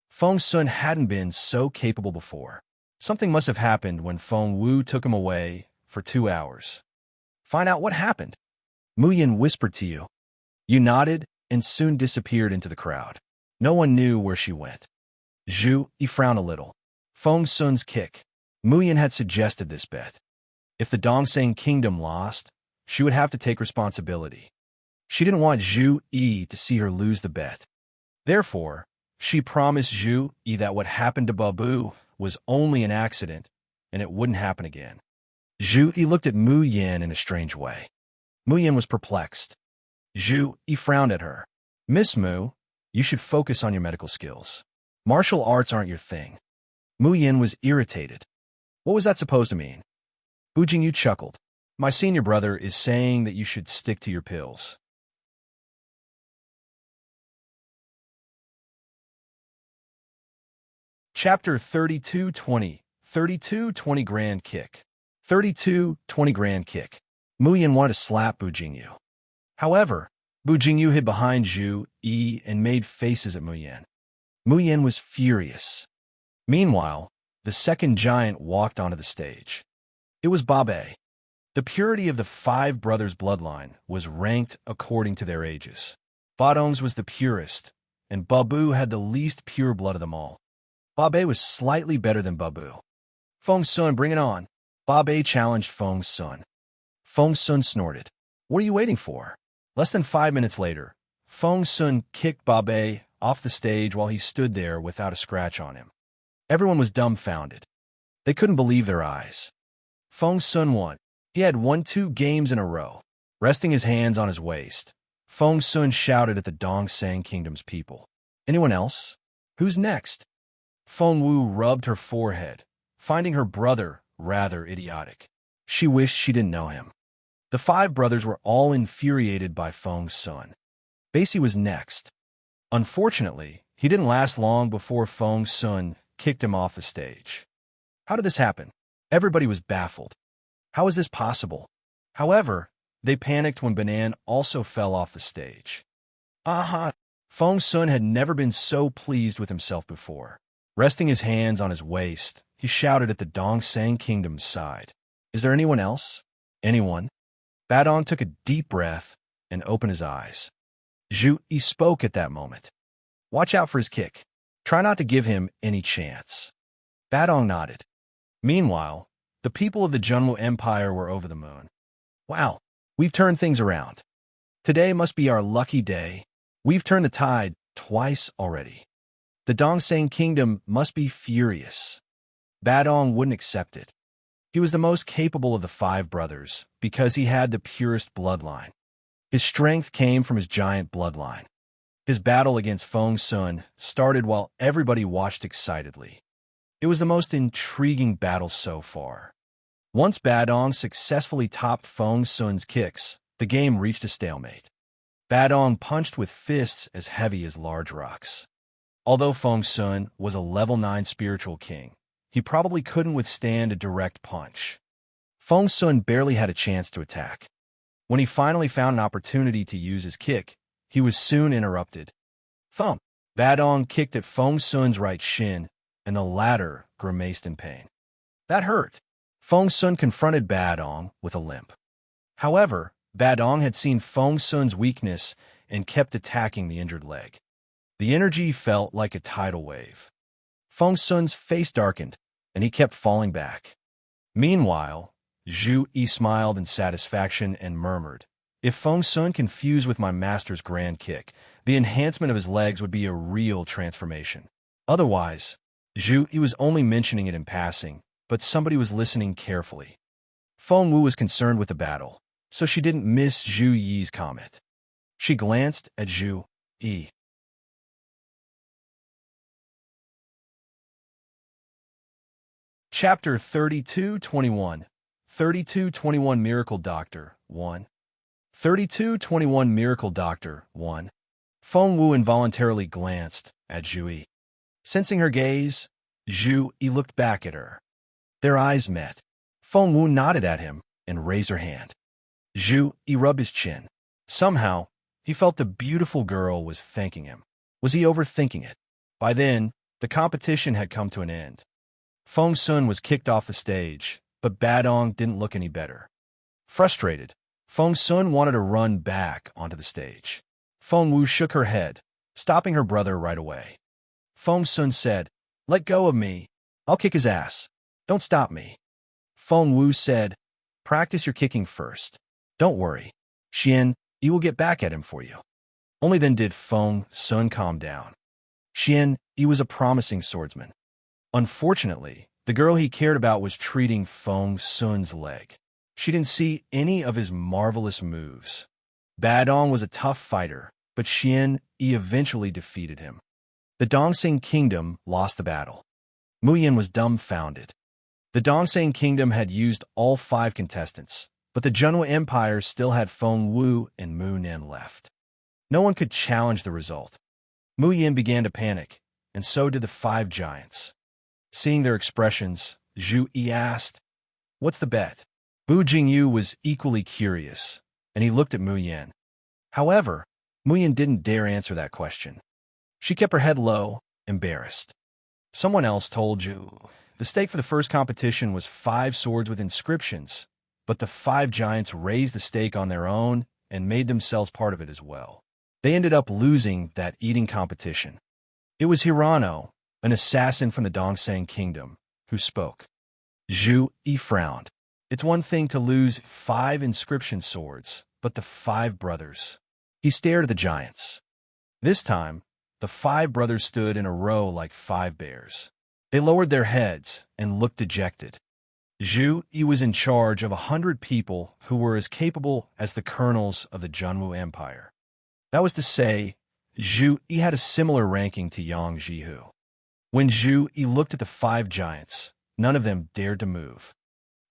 Feng Sun hadn't been so capable before. Something must have happened when Feng Wu took him away for 2 hours. Find out what happened. Muyin whispered to you. You nodded and soon disappeared into the crowd. No one knew where she went. Zhu, he frowned a little. Feng Sun's kick. Muyin had suggested this bet. If the Dongseng kingdom lost, she would have to take responsibility. She didn't want Zhu Yi to see her lose the bet. Therefore, she promised Zhu Yi that what happened to Babu was only an accident and it wouldn't happen again. Zhu Yi looked at Mu Yin in a strange way. Mu Yin was perplexed. Zhu Yi frowned at her. Miss Mu, you should focus on your medical skills. Martial arts aren't your thing. Mu Yin was irritated. What was that supposed to mean? Bu Jingyu chuckled. My senior brother is saying that you should stick to your pills. Chapter 3220. 3220 Grand Kick. 3220 Grand Kick. Mu Yin wanted to slap Bu Jingyu. However, Bu Jingyu hid behind Zhu Yi and made faces at Mu Yin. Mu Yin was furious. Meanwhile, the second giant walked onto the stage. It was Babe. The purity of the 5 brothers' bloodline was ranked according to their ages. Badong's was the purest, and Babu had the least pure blood of them all. Babe was slightly better than Babu. Feng Sun, bring it on. Babe challenged Feng Sun. Feng Sun snorted. What are you waiting for? Less than 5 minutes later, Feng Sun kicked Babe off the stage while he stood there without a scratch on him. Everyone was dumbfounded. They couldn't believe their eyes. Feng Sun won. He had won 2 games in a row. Resting his hands on his waist, Feng Sun shouted at the Dongseng Kingdom's people. Anyone else? Who's next? Feng Wu rubbed her forehead, finding her brother rather idiotic. She wished she didn't know him. The 5 brothers were all infuriated by Feng Sun. Basie was next. Unfortunately, he didn't last long before Feng Sun kicked him off the stage. How did this happen? Everybody was baffled. How is this possible? However, they panicked when Banan also fell off the stage. Aha! Feng Sun had never been so pleased with himself before. Resting his hands on his waist, he shouted at the Dongseng Kingdom's side. Is there anyone else? Anyone? Badong took a deep breath and opened his eyes. Zhu Yi spoke at that moment. Watch out for his kick. Try not to give him any chance. Badong nodded. Meanwhile, the people of the Junwu Empire were over the moon. Wow, we've turned things around. Today must be our lucky day. We've turned the tide twice already. The Dongseng Kingdom must be furious. Badong wouldn't accept it. He was the most capable of the 5 brothers because he had the purest bloodline. His strength came from his giant bloodline. His battle against Feng Sun started while everybody watched excitedly. It was the most intriguing battle so far. Once Badong successfully topped Feng Sun's kicks, the game reached a stalemate. Badong punched with fists as heavy as large rocks. Although Feng Sun was a level 9 spiritual king, he probably couldn't withstand a direct punch. Feng Sun barely had a chance to attack. When he finally found an opportunity to use his kick, he was soon interrupted. Thump! Badong kicked at Feng Sun's right shin, and the latter grimaced in pain. That hurt. Feng Sun confronted Badong with a limp. However, Badong had seen Feng Sun's weakness and kept attacking the injured leg. The energy felt like a tidal wave. Feng Sun's face darkened, and he kept falling back. Meanwhile, Zhu Yi smiled in satisfaction and murmured, If Feng Sun can fuse with my master's grand kick, the enhancement of his legs would be a real transformation. Otherwise, Zhu Yi was only mentioning it in passing, but somebody was listening carefully. Feng Wu was concerned with the battle, so she didn't miss Zhu Yi's comment. She glanced at Zhu Yi. Chapter 32:21. 32:21 Miracle Doctor 1. 32:21 Miracle Doctor 1. Feng Wu involuntarily glanced at Zhu Yi. Sensing her gaze, Zhu Yi looked back at her. Their eyes met. Feng Wu nodded at him and raised her hand. Zhu Yi rubbed his chin. Somehow, he felt the beautiful girl was thanking him. Was he overthinking it? By then, the competition had come to an end. Feng Sun was kicked off the stage, but Badong didn't look any better. Frustrated, Feng Sun wanted to run back onto the stage. Feng Wu shook her head, stopping her brother right away. Feng Sun said, "Let go of me. I'll kick his ass. Don't stop me." Feng Wu said, "Practice your kicking first. Don't worry. Xian, you will get back at him for you." Only then did Feng Sun calm down. Xian, he was a promising swordsman. Unfortunately, the girl he cared about was treating Feng Sun's leg. She didn't see any of his marvelous moves. Badong was a tough fighter, but Xian Yi eventually defeated him. The Dongseng Kingdom lost the battle. Mu Yin was dumbfounded. The Dongseng Kingdom had used all 5 contestants, but the Junwu Empire still had Feng Wu and Mu Nin left. No one could challenge the result. Mu Yin began to panic, and so did the 5 giants. Seeing their expressions, Zhu Yi asked, "What's the bet?" Bu Jingyu was equally curious, and he looked at Mu Yin. However, Mu Yin didn't dare answer that question. She kept her head low, embarrassed. Someone else told Zhu the stake for the first competition was 5 swords with inscriptions, but the 5 giants raised the stake on their own and made themselves part of it as well. They ended up losing that eating competition. It was Hirano, an assassin from the Dongseng Kingdom, who spoke. Zhu Yi frowned. It's one thing to lose 5 inscription swords, but the 5 brothers. He stared at the giants. This time, the 5 brothers stood in a row like 5 bears. They lowered their heads and looked dejected. Zhu Yi was in charge of 100 people who were as capable as the colonels of the Junwu Empire. That was to say, Zhu Yi had a similar ranking to Yang Jihu. When Zhu Yi looked at the 5 giants, none of them dared to move.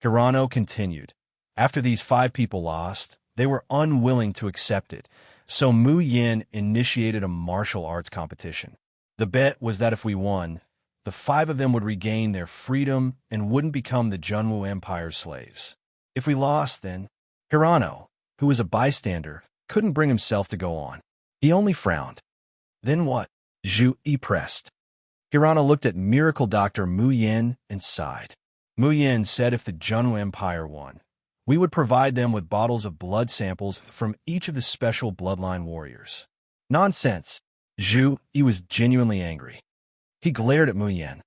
Hirano continued. After these 5 people lost, they were unwilling to accept it, so Mu Yin initiated a martial arts competition. The bet was that if we won, the 5 of them would regain their freedom and wouldn't become the Junwu Empire's slaves. If we lost, then Hirano, who was a bystander, couldn't bring himself to go on. He only frowned. Then what? Zhu Yi pressed. Hirano looked at Miracle Doctor Mu Yin and sighed. Mu Yin said if the Junwu Empire won, we would provide them with bottles of blood samples from each of the special bloodline warriors. Nonsense. Zhu Yi was genuinely angry. He glared at Mu Yin.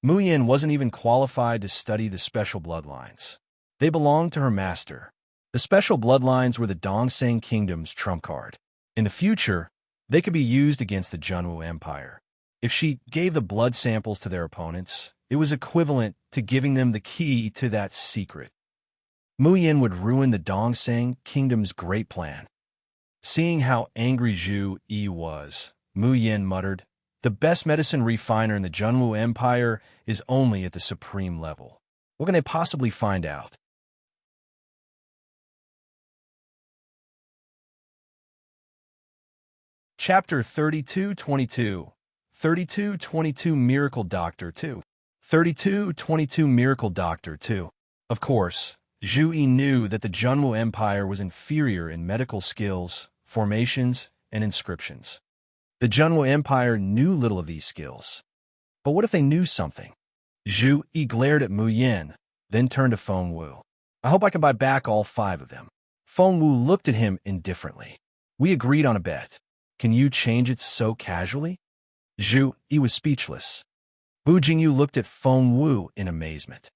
Mu Yin wasn't even qualified to study the special bloodlines. They belonged to her master. The special bloodlines were the Dongseng Kingdom's trump card. In the future, they could be used against the Junwu Empire. If she gave the blood samples to their opponents, it was equivalent to giving them the key to that secret. Mu Yin would ruin the Dongseng Kingdom's great plan. Seeing how angry Zhu Yi was, Mu Yin muttered, "The best medicine refiner in the Junwu Empire is only at the supreme level. What can they possibly find out?" Chapter 32:22. 32:22 Miracle Doctor 2. 32:22 Miracle Doctor 2. Of course, Zhu Yi knew that the Junwu Empire was inferior in medical skills, formations, and inscriptions. The Junwu Empire knew little of these skills. But what if they knew something? Zhu Yi glared at Mu Yin, then turned to Feng Wu. "I hope I can buy back all 5 of them." Feng Wu looked at him indifferently. "We agreed on a bet. Can you change it so casually?" Zhu Yi was speechless. Bu Jingyu looked at Feng Wu in amazement.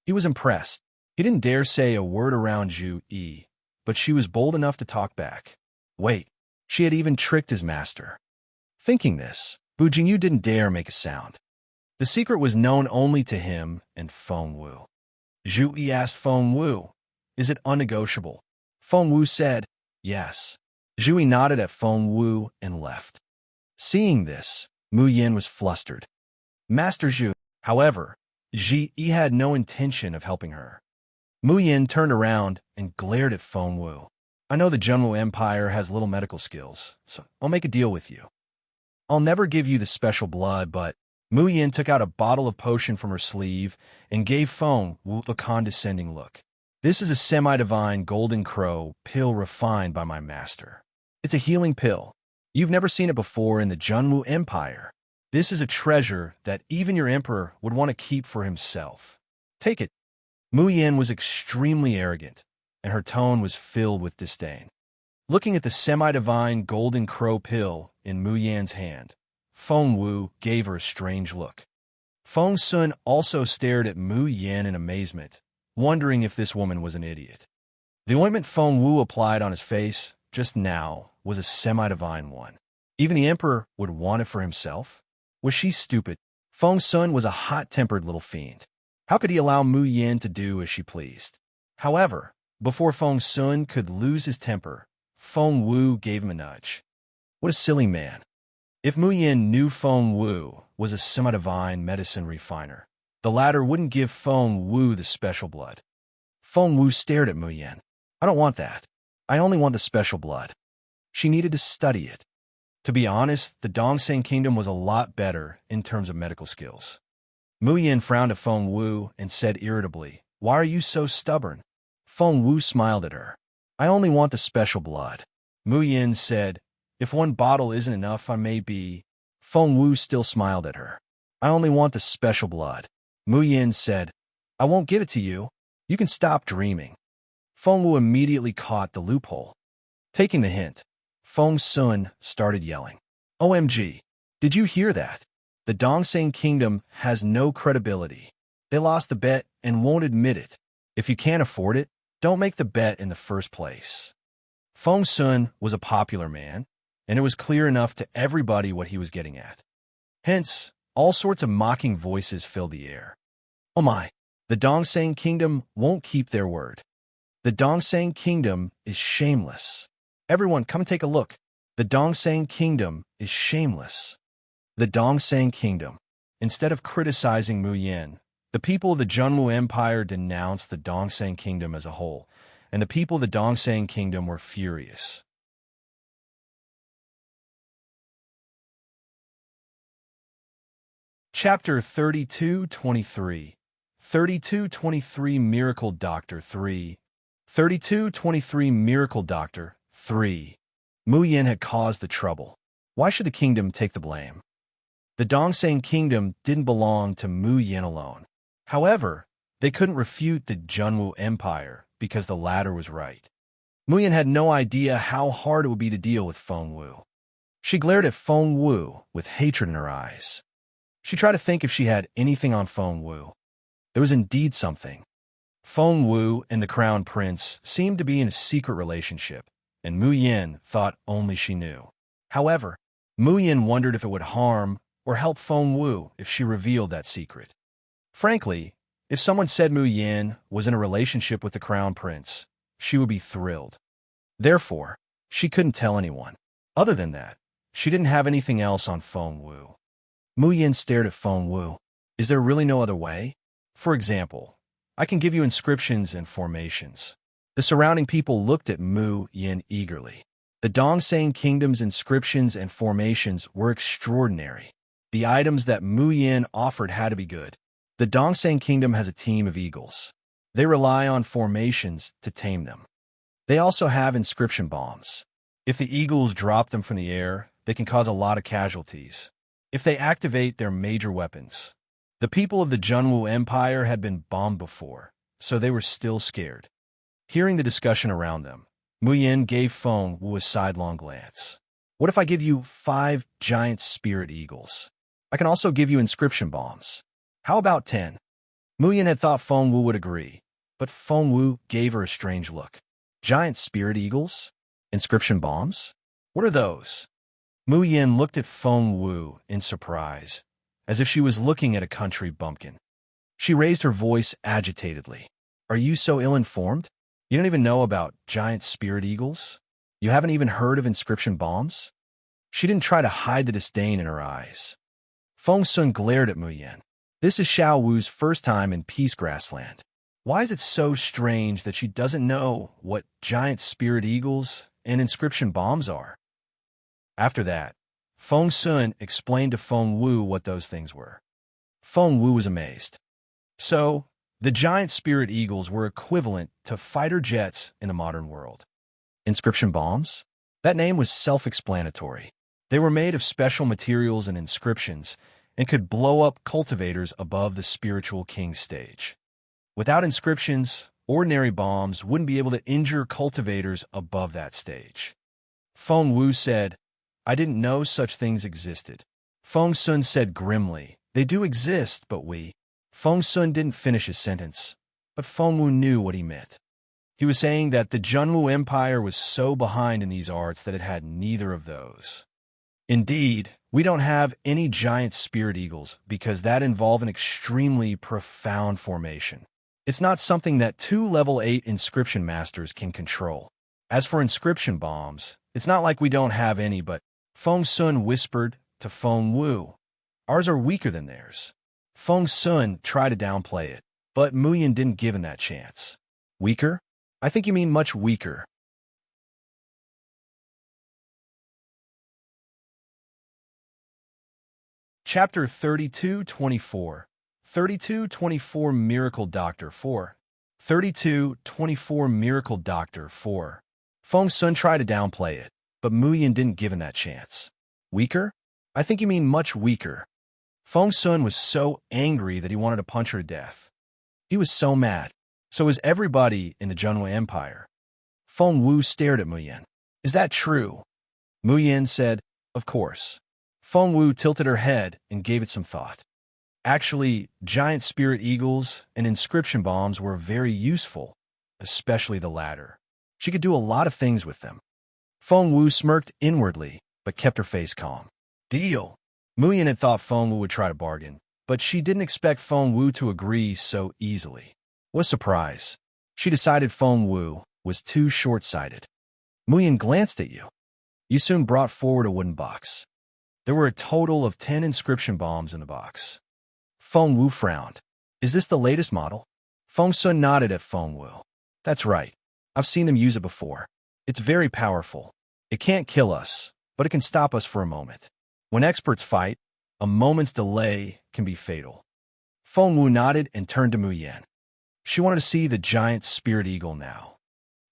He was impressed. He didn't dare say a word around Zhu Yi, but she was bold enough to talk back. Wait, she had even tricked his master. Thinking this, Bu Jingyu didn't dare make a sound. The secret was known only to him and Feng Wu. Zhu Yi asked Feng Wu, "Is it unnegotiable?" Feng Wu said, "Yes." Zhu Yi nodded at Feng Wu and left. Seeing this, Mu Yin was flustered. "Master Zhu." However, Ji had no intention of helping her. Mu Yin turned around and glared at Feng Wu. I know the Junwu Empire has little medical skills, so I'll make a deal with you. I'll never give you the special blood, but Mu Yin took out a bottle of potion from her sleeve and gave Feng Wu a condescending look. This is a semi-divine golden crow pill refined by my master. It's a healing pill. You've never seen it before in the Junwu Empire. This is a treasure that even your emperor would want to keep for himself. Take it. Mu Yin was extremely arrogant, and her tone was filled with disdain. Looking at the semi-divine golden crow pill in Mu Yan's hand, Feng Wu gave her a strange look. Feng Sun also stared at Mu Yin in amazement, wondering if this woman was an idiot. The ointment Feng Wu applied on his face just now was a semi-divine one. Even the emperor would want it for himself? Was she stupid? Feng Sun was a hot-tempered little fiend. How could he allow Mu Yin to do as she pleased? However, before Feng Sun could lose his temper, Feng Wu gave him a nudge. What a silly man. If Mu Yin knew Feng Wu was a semi-divine medicine refiner, the latter wouldn't give Feng Wu the special blood. Feng Wu stared at Mu Yin. I don't want that. I only want the special blood. She needed to study it. To be honest, the Dongseng Kingdom was a lot better in terms of medical skills. Mu Yin frowned at Feng Wu and said irritably, Why are you so stubborn? Feng Wu smiled at her. I only want the special blood. Mu Yin said, If one bottle isn't enough, I may be. Feng Wu still smiled at her. I only want the special blood. Mu Yin said, I won't give it to you. You can stop dreaming. Feng Wu immediately caught the loophole. Taking the hint, Feng Sun started yelling. OMG, did you hear that? The Dongseng Kingdom has no credibility. They lost the bet and won't admit it. If you can't afford it, don't make the bet in the first place. Feng Sun was a popular man, and it was clear enough to everybody what he was getting at. Hence, all sorts of mocking voices filled the air. Oh my, the Dongseng Kingdom won't keep their word. The Dongseng Kingdom is shameless. Everyone, come take a look. The Dongseng Kingdom is shameless. The Dongseng Kingdom. Instead of criticizing Mu Yin, the people of the Junwu Empire denounced the Dongseng Kingdom as a whole, and the people of the Dongseng Kingdom were furious. Chapter 32-23 32-23 Miracle Doctor 3 32-23 Miracle Doctor 3 Mu Yin had caused the trouble. Why should the kingdom take the blame? The Dongseng Kingdom didn't belong to Mu Yin alone. However, they couldn't refute the Junwu Empire because the latter was right. Mu Yin had no idea how hard it would be to deal with Feng Wu. She glared at Feng Wu with hatred in her eyes. She tried to think if she had anything on Feng Wu. There was indeed something. Feng Wu and the Crown Prince seemed to be in a secret relationship, and Mu Yin thought only she knew. However, Mu Yin wondered if it would harm or help Feng Wu if she revealed that secret. Frankly, if someone said Mu Yin was in a relationship with the Crown Prince, she would be thrilled. Therefore, she couldn't tell anyone. Other than that, she didn't have anything else on Feng Wu. Mu Yin stared at Feng Wu. Is there really no other way? For example, I can give you inscriptions and formations. The surrounding people looked at Mu Yin eagerly. The Dongseng Kingdom's inscriptions and formations were extraordinary. The items that Mu Yin offered had to be good. The Dongseng Kingdom has a team of eagles. They rely on formations to tame them. They also have inscription bombs. If the eagles drop them from the air, they can cause a lot of casualties. If they activate their major weapons. The people of the Junwu Empire had been bombed before, so they were still scared. Hearing the discussion around them, Mu Yin gave Feng Wu a sidelong glance. What if I give you 5 giant spirit eagles? I can also give you inscription bombs. How about 10? Mu Yin had thought Feng Wu would agree, but Feng Wu gave her a strange look. Giant spirit eagles? Inscription bombs? What are those? Mu Yin looked at Feng Wu in surprise, as if she was looking at a country bumpkin. She raised her voice agitatedly. Are you so ill-informed? You don't even know about giant spirit eagles? You haven't even heard of inscription bombs? She didn't try to hide the disdain in her eyes. Feng Sun glared at Mu Yin. This is Xiao Wu's first time in Peace Grassland. Why is it so strange that she doesn't know what giant spirit eagles and inscription bombs are? After that, Feng Sun explained to Feng Wu what those things were. Feng Wu was amazed. So, the giant spirit eagles were equivalent to fighter jets in a modern world. Inscription bombs? That name was self-explanatory. They were made of special materials and inscriptions and could blow up cultivators above the spiritual king stage. Without inscriptions, ordinary bombs wouldn't be able to injure cultivators above that stage. Feng Wu said, "I didn't know such things existed." Feng Sun said grimly, "They do exist, but we—" Feng Sun didn't finish his sentence, but Feng Wu knew what he meant. He was saying that the Junwu Empire was so behind in these arts that it had neither of those. Indeed, we don't have any giant spirit eagles because that involve an extremely profound formation. It's not something that 2 level 8 inscription masters can control. As for inscription bombs, it's not like we don't have any, but Feng Sun whispered to Feng Wu, "Ours are weaker than theirs." Feng Sun tried to downplay it, but Muyin didn't give him that chance. Weaker? I think you mean much weaker. Chapter 32-24. 32-24 Miracle Doctor 4. 32-24 Miracle Doctor 4. Feng Sun tried to downplay it, but Muyin didn't give him that chance. Weaker? I think you mean much weaker. Feng Sun was so angry that he wanted to punch her to death. He was so mad. So was everybody in the Junwu Empire. Feng Wu stared at Muyin. "Is that true?" Muyin said, "Of course." Feng Wu tilted her head and gave it some thought. Actually, giant spirit eagles and inscription bombs were very useful, especially the latter. She could do a lot of things with them. Feng Wu smirked inwardly, but kept her face calm. Deal. Muyin had thought Feng Wu would try to bargain, but she didn't expect Feng Wu to agree so easily. What a surprise. She decided Feng Wu was too short-sighted. Muyin glanced at you. You soon brought forward a wooden box. There were a total of 10 inscription bombs in the box. Feng Wu frowned. "Is this the latest model?" Feng Sun nodded at Feng Wu. "That's right. I've seen them use it before. It's very powerful. It can't kill us, but it can stop us for a moment. When experts fight, a moment's delay can be fatal." Feng Wu nodded and turned to Muyin. She wanted to see the giant spirit eagle now.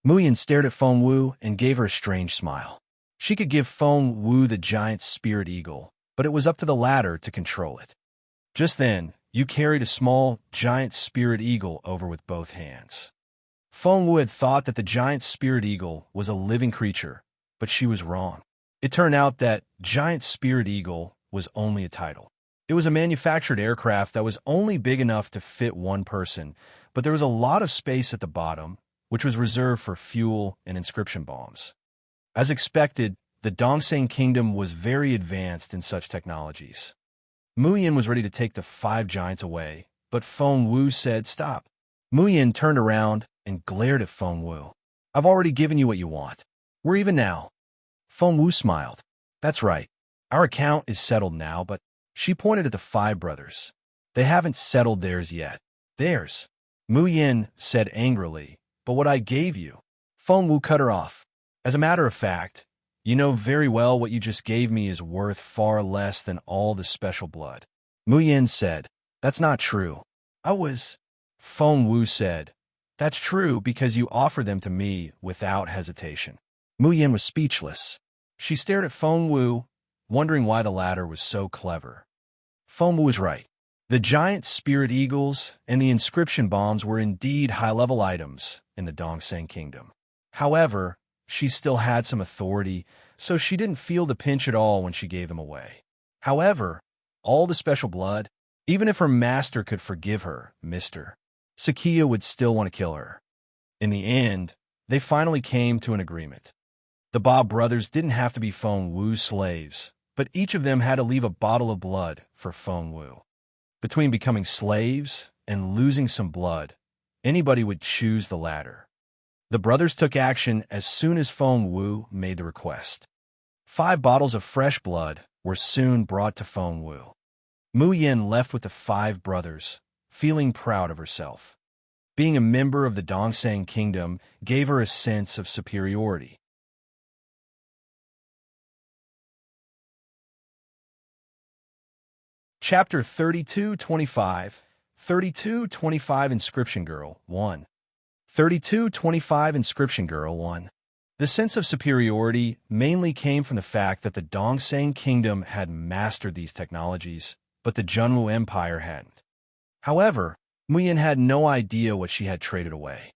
Muyin stared at Feng Wu and gave her a strange smile. She could give Feng Wu the giant spirit eagle, but it was up to the latter to control it. Just then, you carried a small, giant spirit eagle over with both hands. Feng Wu had thought that the giant spirit eagle was a living creature, but she was wrong. It turned out that giant spirit eagle was only a title. It was a manufactured aircraft that was only big enough to fit one person, but there was a lot of space at the bottom, which was reserved for fuel and inscription bombs. As expected, the Dongseng Kingdom was very advanced in such technologies. Muyin was ready to take the 5 giants away, but Feng Wu said, "Stop." Muyin turned around and glared at Feng Wu. "I've already given you what you want. We're even now." Feng Wu smiled. "That's right. Our account is settled now, but—" She pointed at the 5 brothers. "They haven't settled theirs yet." "Theirs?" Muyin said angrily. "But what I gave you." Feng Wu cut her off. "As a matter of fact, you know very well what you just gave me is worth far less than all the special blood." Muyin said, "That's not true. I was—" Feng Wu said, "That's true because you offered them to me without hesitation." Muyin was speechless. She stared at Feng Wu, wondering why the latter was so clever. Feng Wu was right. The giant spirit eagles and the inscription bombs were indeed high-level items in the Dongseng Kingdom. However, she still had some authority, so she didn't feel the pinch at all when she gave them away. However, all the special blood, even if her master could forgive her, Mr. Sakia would still want to kill her. In the end, they finally came to an agreement. The Bob brothers didn't have to be Feng Wu's slaves, but each of them had to leave a bottle of blood for Feng Wu. Between becoming slaves and losing some blood, anybody would choose the latter. The brothers took action as soon as Feng Wu made the request. 5 bottles of fresh blood were soon brought to Feng Wu. Mu Yin left with the 5 brothers, feeling proud of herself. Being a member of the Dongsang kingdom gave her a sense of superiority. Chapter 3225, 3225 Inscription Girl 1. 3225 Inscription Girl 1. The sense of superiority mainly came from the fact that the Dongsang kingdom had mastered these technologies, but the Junwu Empire hadn't. However, Muyin had no idea what she had traded away.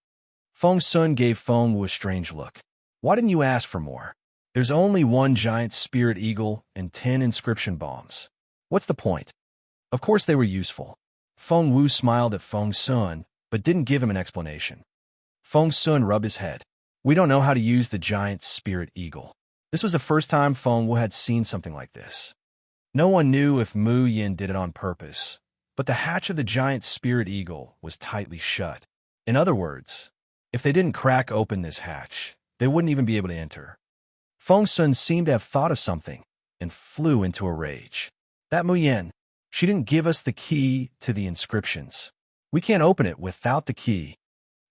Feng Sun gave Feng Wu a strange look. Why didn't you ask for more? There's only 1 giant spirit eagle and 10 inscription bombs. What's the point? Of course they were useful. Feng Wu smiled at Feng Sun, but didn't give him an explanation. Feng Sun rubbed his head. We don't know how to use the giant spirit eagle. This was the first time Feng Wu had seen something like this. No one knew if Mu Yin did it on purpose, but the hatch of the giant spirit eagle was tightly shut. In other words, if they didn't crack open this hatch, they wouldn't even be able to enter. Feng Sun seemed to have thought of something and flew into a rage. That Mu Yin, she didn't give us the key to the inscriptions. We can't open it without the key.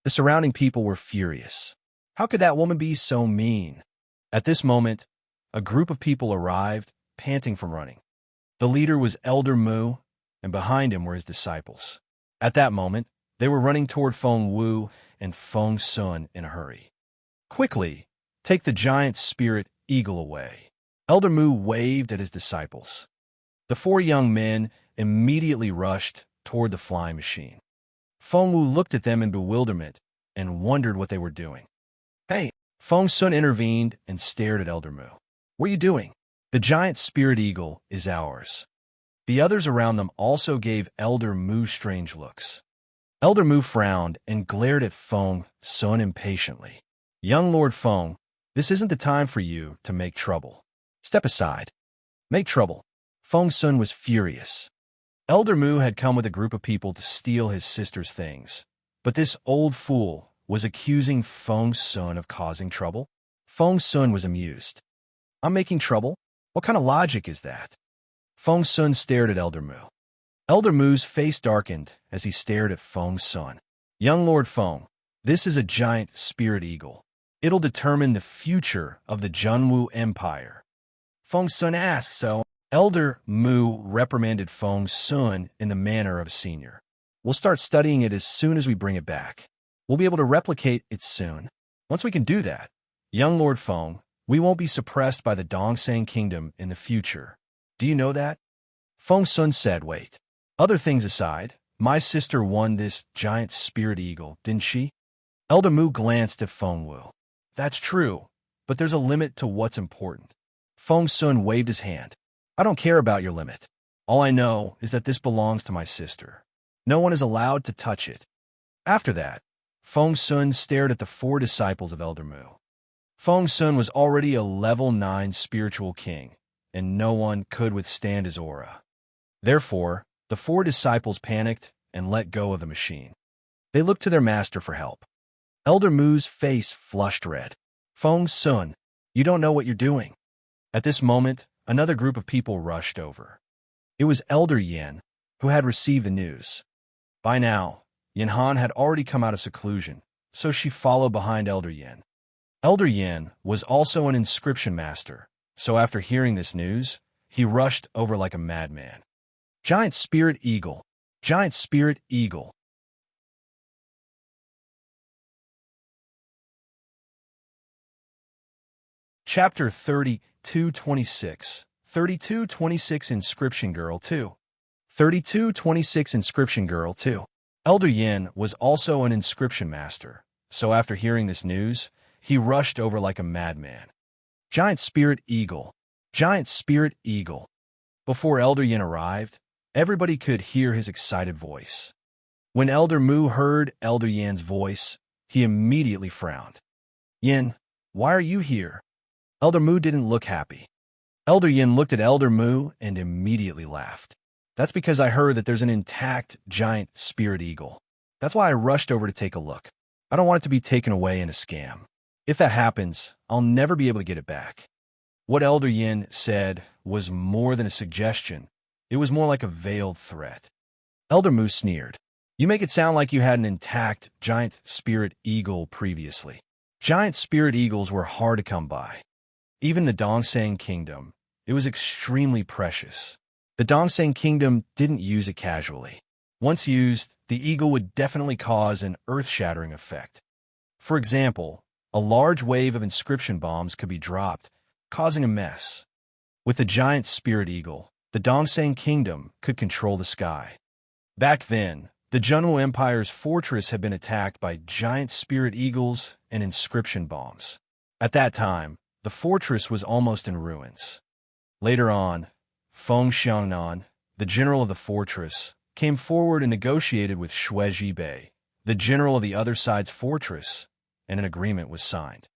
The surrounding people were furious. How could that woman be so mean? At this moment, a group of people arrived, panting from running. The leader was Elder Mu, and behind him were his disciples. At that moment, they were running toward Feng Wu and Feng Sun in a hurry. Quickly, take the giant spirit eagle away. Elder Mu waved at his disciples. The 4 young men immediately rushed toward the flying machine. Feng Wu looked at them in bewilderment and wondered what they were doing. Hey! Feng Sun intervened and stared at Elder Mu. What are you doing? The giant spirit eagle is ours. The others around them also gave Elder Mu strange looks. Elder Mu frowned and glared at Feng Sun impatiently. Young Lord Feng, this isn't the time for you to make trouble. Step aside. Make trouble. Feng Sun was furious. Elder Mu had come with a group of people to steal his sister's things, but this old fool was accusing Feng Sun of causing trouble. Feng Sun was amused. I'm making trouble? What kind of logic is that? Feng Sun stared at Elder Mu. Elder Mu's face darkened as he stared at Feng Sun. Young Lord Feng, this is a giant spirit eagle. It'll determine the future of the Junwu Empire. Feng Sun asked, so Elder Mu reprimanded Feng Sun in the manner of a senior. We'll start studying it as soon as we bring it back. We'll be able to replicate it soon. Once we can do that, young Lord Feng, we won't be suppressed by the Dongsang kingdom in the future. Do you know that? Feng Sun said, wait. Other things aside, my sister won this giant spirit eagle, didn't she? Elder Mu glanced at Feng Wu. That's true, but there's a limit to what's important. Feng Sun waved his hand. I don't care about your limit. All I know is that this belongs to my sister. No one is allowed to touch it. After that, Feng Sun stared at the 4 disciples of Elder Mu. Feng Sun was already a level 9 spiritual king, and no one could withstand his aura. Therefore, the 4 disciples panicked and let go of the machine. They looked to their master for help. Elder Mu's face flushed red. Feng Sun, you don't know what you're doing. At this moment, another group of people rushed over. It was Elder Yin, who had received the news. By now, Yin Han had already come out of seclusion, so she followed behind Elder Yin. Elder Yin was also an inscription master, so after hearing this news, he rushed over like a madman. Giant Spirit Eagle! Giant Spirit Eagle! Chapter 3226, 3226 Inscription Girl 2. 3226 Inscription Girl 2. Elder Yin was also an inscription master, so after hearing this news, he rushed over like a madman. Giant Spirit Eagle! Giant Spirit Eagle! Before Elder Yin arrived, everybody could hear his excited voice. When Elder Mu heard Elder Yin's voice, he immediately frowned. Yin, why are you here? Elder Mu didn't look happy. Elder Yin looked at Elder Mu and immediately laughed. That's because I heard that there's an intact giant spirit eagle. That's why I rushed over to take a look. I don't want it to be taken away in a scam. If that happens, I'll never be able to get it back. What Elder Yin said was more than a suggestion. It was more like a veiled threat. Elder Mu sneered. You make it sound like you had an intact giant spirit eagle previously. Giant spirit eagles were hard to come by. Even the Dongsang Kingdom, it was extremely precious. The Dongsang Kingdom didn't use it casually. Once used, the eagle would definitely cause an earth-shattering effect. For example, a large wave of inscription bombs could be dropped, causing a mess. With the giant spirit eagle, the Dongsang Kingdom could control the sky. Back then, the Junwu Empire's fortress had been attacked by giant spirit eagles and inscription bombs. At that time, the fortress was almost in ruins. Later on, Feng Xiangnan, the general of the fortress, came forward and negotiated with Xue Jibei, the general of the other side's fortress, and an agreement was signed.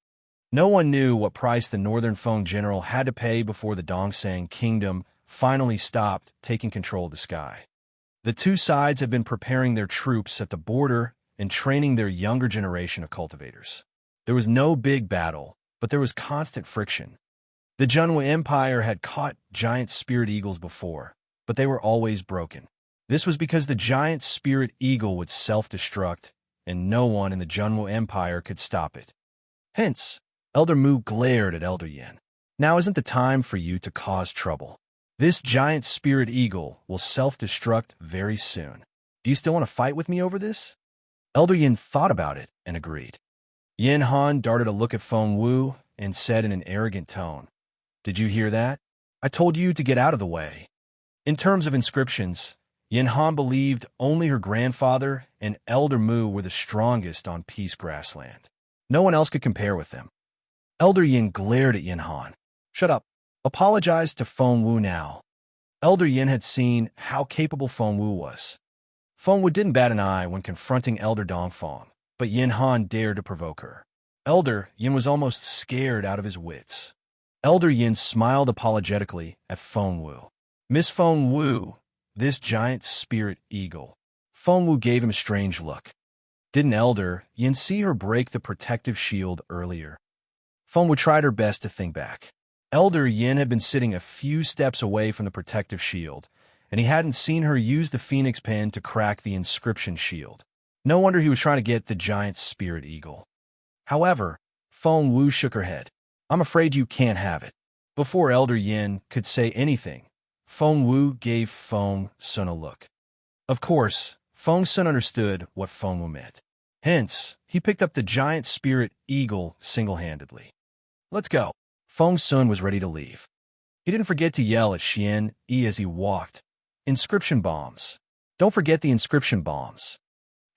No one knew what price the northern Feng general had to pay before the Dongsang Kingdom finally stopped taking control of the sky. The two sides have been preparing their troops at the border and training their younger generation of cultivators. There was no big battle, but there was constant friction. The Junwu Empire had caught giant spirit eagles before, but they were always broken. This was because the giant spirit eagle would self-destruct, and no one in the Junwu Empire could stop it. Hence, Elder Mu glared at Elder Yin. Now isn't the time for you to cause trouble. This giant spirit eagle will self-destruct very soon. Do you still want to fight with me over this? Elder Yin thought about it and agreed. Yin Han darted a look at Feng Wu and said in an arrogant tone, Did you hear that? I told you to get out of the way. In terms of inscriptions, Yin Han believed only her grandfather and Elder Mu were the strongest on Peace Grassland. No one else could compare with them. Elder Yin glared at Yin Han. Shut up. Apologize to Feng Wu now. Elder Yin had seen how capable Feng Wu was. Feng Wu didn't bat an eye when confronting Elder Dongfang, but Yin Han dared to provoke her. Elder Yin was almost scared out of his wits. Elder Yin smiled apologetically at Feng Wu. Miss Feng Wu, this giant spirit eagle. Feng Wu gave him a strange look. Didn't Elder Yin see her break the protective shield earlier? Feng Wu tried her best to think back. Elder Yin had been sitting a few steps away from the protective shield, and he hadn't seen her use the phoenix pen to crack the inscription shield. No wonder he was trying to get the giant spirit eagle. However, Feng Wu shook her head. I'm afraid you can't have it. Before Elder Yin could say anything, Feng Wu gave Feng Sun a look. Of course, Feng Sun understood what Feng Wu meant. Hence, he picked up the giant spirit eagle single-handedly. Let's go. Feng Sun was ready to leave. He didn't forget to yell at Xian Yi as he walked. Inscription bombs. Don't forget the inscription bombs.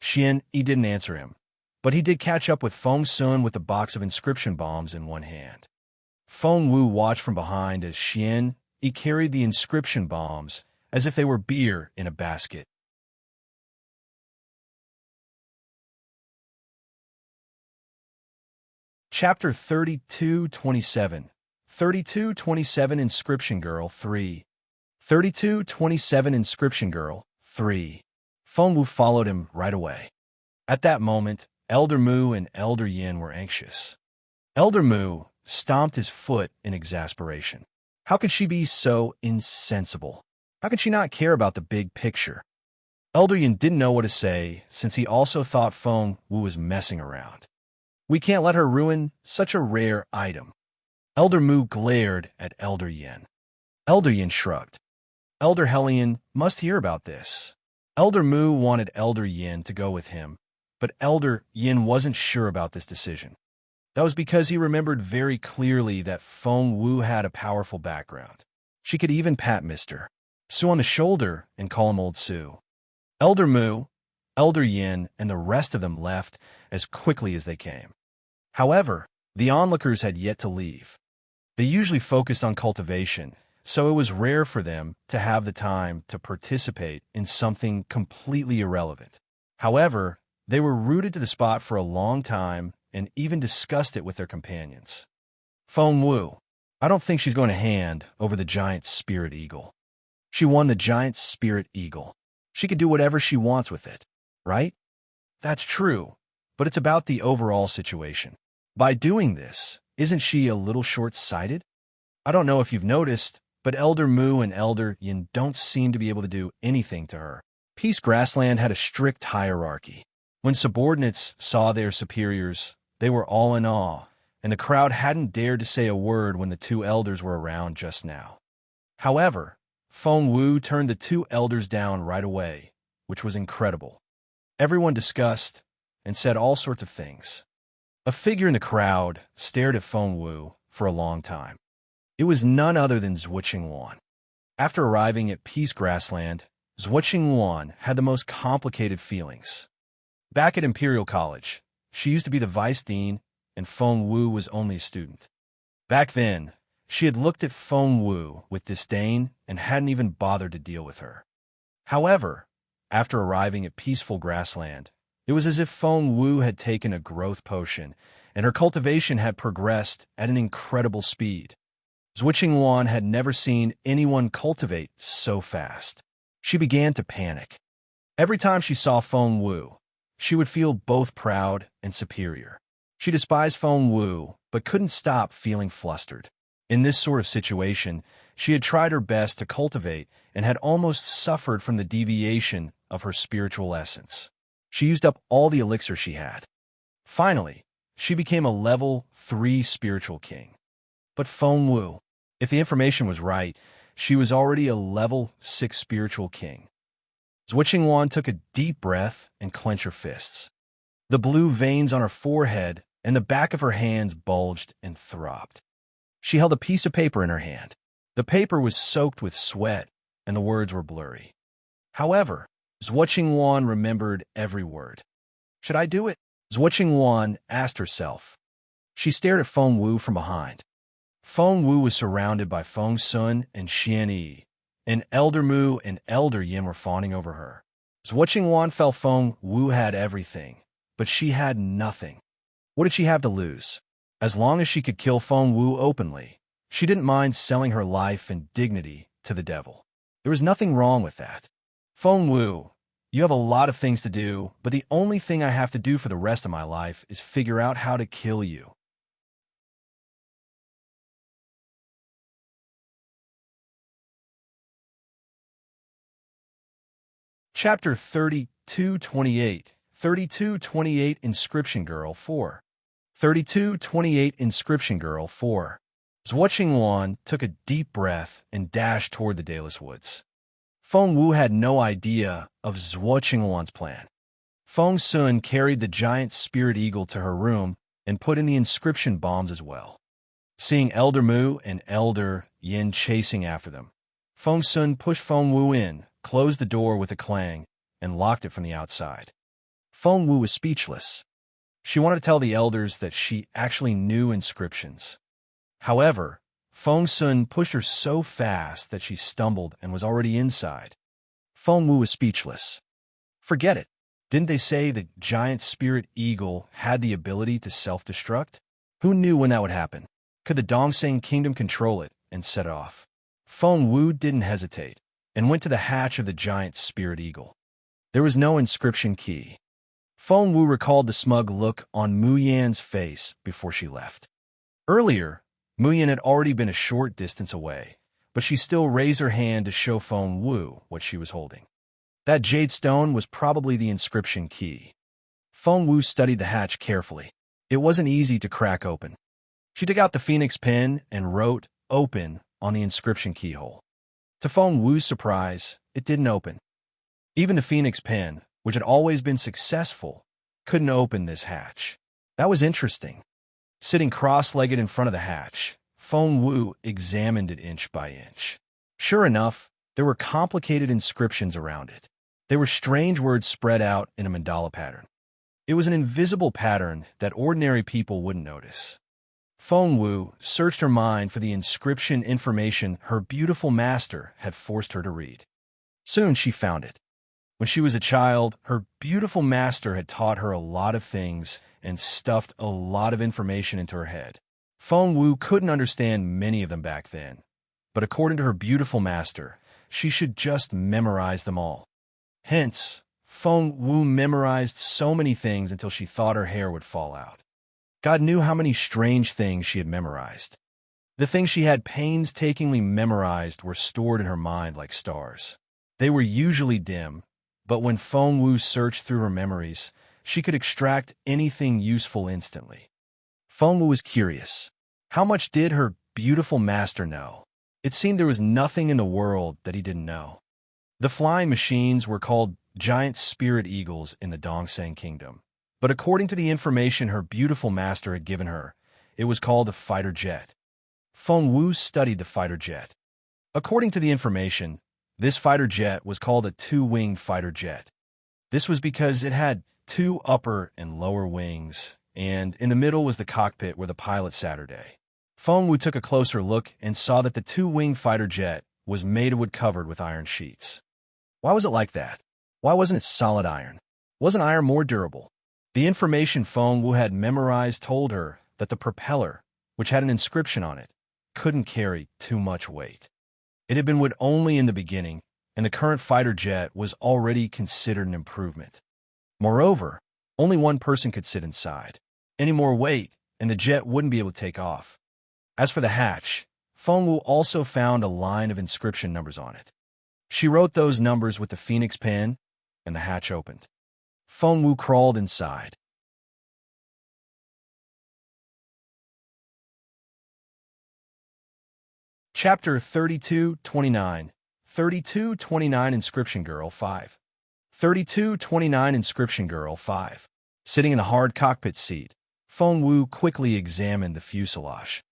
Xian Yi didn't answer him, but he did catch up with Feng Sun with a box of inscription bombs in one hand. Feng Wu watched from behind as Xian Yi carried the inscription bombs as if they were beer in a basket. Chapter 3227. 3227 Inscription Girl 3. 3227 Inscription Girl 3. Feng Wu followed him right away. At that moment, Elder Mu and Elder Yin were anxious. Elder Mu stomped his foot in exasperation. How could she be so insensible? How could she not care about the big picture? Elder Yin didn't know what to say, since he also thought Feng Wu was messing around. We can't let her ruin such a rare item. Elder Mu glared at Elder Yin. Elder Yin shrugged. Elder Hellion must hear about this. Elder Mu wanted Elder Yin to go with him, but Elder Yin wasn't sure about this decision. That was because he remembered very clearly that Feng Wu had a powerful background. She could even pat Mr. Su on the shoulder and call him Old Su. Elder Mu, Elder Yin, and the rest of them left as quickly as they came. However, the onlookers had yet to leave. They usually focused on cultivation, so it was rare for them to have the time to participate in something completely irrelevant. However, they were rooted to the spot for a long time and even discussed it with their companions. Feng Wu, I don't think she's going to hand over the giant spirit eagle. She won the giant spirit eagle. She could do whatever she wants with it, right? That's true, but it's about the overall situation. By doing this, isn't she a little short-sighted? I don't know if you've noticed, But Elder Mu and Elder Yin don't seem to be able to do anything to her. Peace Grassland had a strict hierarchy. When subordinates saw their superiors, they were all in awe, and the crowd hadn't dared to say a word when the two elders were around just now. However, Feng Wu turned the two elders down right away, which was incredible. Everyone discussed and said all sorts of things. A figure in the crowd stared at Feng Wu for a long time. It was none other than Zhuo Qingwan. After arriving at Peace Grassland, Zhuo Qingwan had the most complicated feelings. Back at Imperial College, she used to be the vice dean, and Feng Wu was only a student. Back then, she had looked at Feng Wu with disdain and hadn't even bothered to deal with her. However, after arriving at Peaceful Grassland, it was as if Feng Wu had taken a growth potion, and her cultivation had progressed at an incredible speed. Zhuo Qingwan had never seen anyone cultivate so fast. She began to panic. Every time she saw Feng Wu, she would feel both proud and superior. She despised Feng Wu, but couldn't stop feeling flustered. In this sort of situation, she had tried her best to cultivate and had almost suffered from the deviation of her spiritual essence. She used up all the elixir she had. Finally, she became a level 3 spiritual king. But Feng Wu, if the information was right, she was already a level 6 spiritual king. Zhuo Qingwan took a deep breath and clenched her fists. The blue veins on her forehead and the back of her hands bulged and throbbed. She held a piece of paper in her hand. The paper was soaked with sweat, and the words were blurry. However, Zhuo Qingwan remembered every word. Should I do it? Zhuo Qingwan asked herself. She stared at Feng Wu from behind. Feng Wu was surrounded by Feng Sun and Xian Yi, and Elder Mu and Elder Yin were fawning over her. Zhuo Qingwan felt Feng Wu had everything, but she had nothing. What did she have to lose? As long as she could kill Feng Wu openly, she didn't mind selling her life and dignity to the devil. There was nothing wrong with that. Feng Wu, you have a lot of things to do, but the only thing I have to do for the rest of my life is figure out how to kill you. Chapter 3228, 3228 Inscription Girl 4. 3228 Inscription Girl 4. Zhuo Qingwan took a deep breath and dashed toward the Dalus Woods. Feng Wu had no idea of Zhuo Qingwan's plan. Feng Sun carried the giant spirit eagle to her room and put in the inscription bombs as well. Seeing Elder Mu and Elder Yin chasing after them, Feng Sun pushed Feng Wu in, closed the door with a clang, and locked it from the outside. Feng Wu was speechless. She wanted to tell the elders that she actually knew inscriptions. However, Feng Sun pushed her so fast that she stumbled and was already inside. Feng Wu was speechless. Forget it. Didn't they say the giant spirit eagle had the ability to self-destruct? Who knew when that would happen? Could the Dongseng kingdom control it and set it off? Feng Wu didn't hesitate and went to the hatch of the giant spirit eagle. There was no inscription key. Feng Wu recalled the smug look on Mu Yan's face before she left. Earlier, Mu Yan had already been a short distance away, but she still raised her hand to show Feng Wu what she was holding. That jade stone was probably the inscription key. Feng Wu studied the hatch carefully. It wasn't easy to crack open. She took out the phoenix pen and wrote "open" on the inscription keyhole. To Feng Wu's surprise, it didn't open. Even the phoenix pen, which had always been successful, couldn't open this hatch. That was interesting. Sitting cross-legged in front of the hatch, Feng Wu examined it inch by inch. Sure enough, there were complicated inscriptions around it. They were strange words spread out in a mandala pattern. It was an invisible pattern that ordinary people wouldn't notice. Feng Wu searched her mind for the inscription information her beautiful master had forced her to read. Soon she found it. When she was a child, her beautiful master had taught her a lot of things and stuffed a lot of information into her head. Feng Wu couldn't understand many of them back then, but according to her beautiful master, she should just memorize them all. Hence, Feng Wu memorized so many things until she thought her hair would fall out. God knew how many strange things she had memorized. The things she had painstakingly memorized were stored in her mind like stars. They were usually dim, but when Feng Wu searched through her memories, she could extract anything useful instantly. Feng Wu was curious. How much did her beautiful master know? It seemed there was nothing in the world that he didn't know. The flying machines were called giant spirit eagles in the Dongseng Kingdom. But according to the information her beautiful master had given her, it was called a fighter jet. Feng Wu studied the fighter jet. According to the information, this fighter jet was called a two-winged fighter jet. This was because it had two upper and lower wings, and in the middle was the cockpit where the pilot sat her day. Feng Wu took a closer look and saw that the two-winged fighter jet was made of wood covered with iron sheets. Why was it like that? Why wasn't it solid iron? Wasn't iron more durable? The information Feng Wu had memorized told her that the propeller, which had an inscription on it, couldn't carry too much weight. It had been wood only in the beginning, and the current fighter jet was already considered an improvement. Moreover, only one person could sit inside. Any more weight, and the jet wouldn't be able to take off. As for the hatch, Feng Wu also found a line of inscription numbers on it. She wrote those numbers with the phoenix pen, and the hatch opened. Feng Wu crawled inside. Chapter 3229. 3229 Inscription Girl 5. 3229 Inscription Girl 5. Sitting in a hard cockpit seat, Feng Wu quickly examined the fuselage.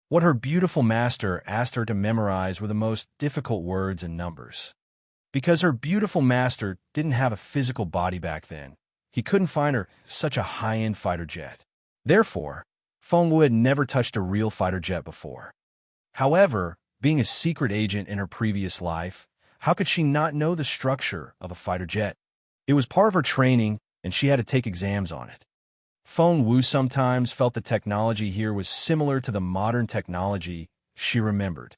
What her beautiful master asked her to memorize were the most difficult words and numbers. Because her beautiful master didn't have a physical body back then, he couldn't find her such a high-end fighter jet. Therefore, Feng Wu had never touched a real fighter jet before. However, being a secret agent in her previous life, how could she not know the structure of a fighter jet? It was part of her training, and she had to take exams on it. Feng Wu sometimes felt the technology here was similar to the modern technology she remembered.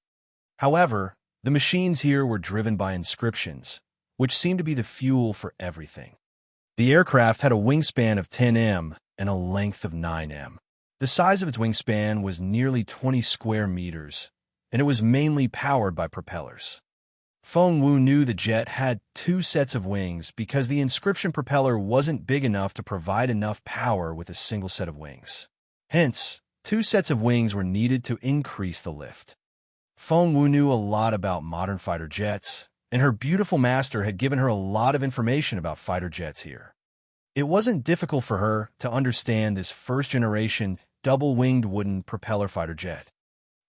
However, the machines here were driven by inscriptions, which seemed to be the fuel for everything. The aircraft had a wingspan of 10 m and a length of 9 m. The size of its wingspan was nearly 20 square meters, and it was mainly powered by propellers. Feng Wu knew the jet had two sets of wings because the inscription propeller wasn't big enough to provide enough power with a single set of wings. Hence, two sets of wings were needed to increase the lift. Feng Wu knew a lot about modern fighter jets, and her beautiful master had given her a lot of information about fighter jets here. It wasn't difficult for her to understand this first-generation, double-winged wooden propeller fighter jet.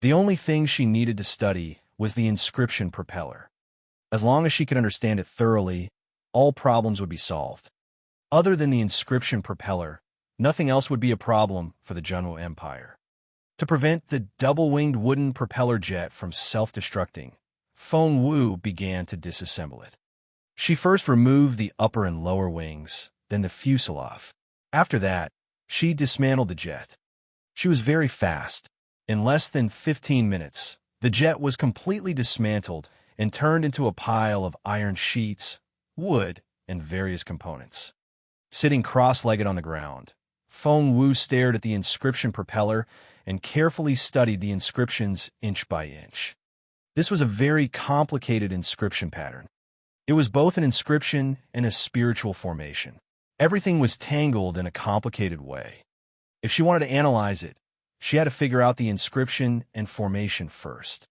The only thing she needed to study was the inscription propeller. As long as she could understand it thoroughly, all problems would be solved. Other than the inscription propeller, nothing else would be a problem for the Junwu Empire. To prevent the double-winged wooden propeller jet from self-destructing, Feng Wu began to disassemble it. She first removed the upper and lower wings, then the fuselage. After that, she dismantled the jet. She was very fast. In less than 15 minutes, the jet was completely dismantled and turned into a pile of iron sheets, wood, and various components. Sitting cross-legged on the ground, Feng Wu stared at the inscription propeller and carefully studied the inscriptions inch by inch. This was a very complicated inscription pattern. It was both an inscription and a spiritual formation. Everything was tangled in a complicated way. If she wanted to analyze it, she had to figure out the inscription and formation first.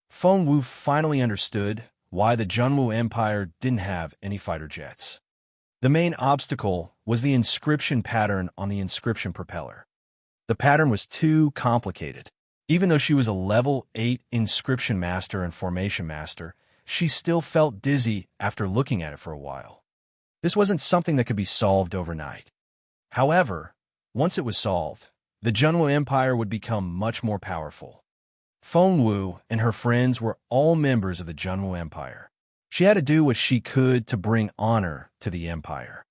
Feng Wu finally understood why the Junwu Empire didn't have any fighter jets. The main obstacle was the inscription pattern on the inscription propeller. The pattern was too complicated. Even though she was a level 8 inscription master and formation master, she still felt dizzy after looking at it for a while. This wasn't something that could be solved overnight. However, once it was solved, the Junwu Empire would become much more powerful. Feng Wu and her friends were all members of the Junwu Empire. She had to do what she could to bring honor to the empire.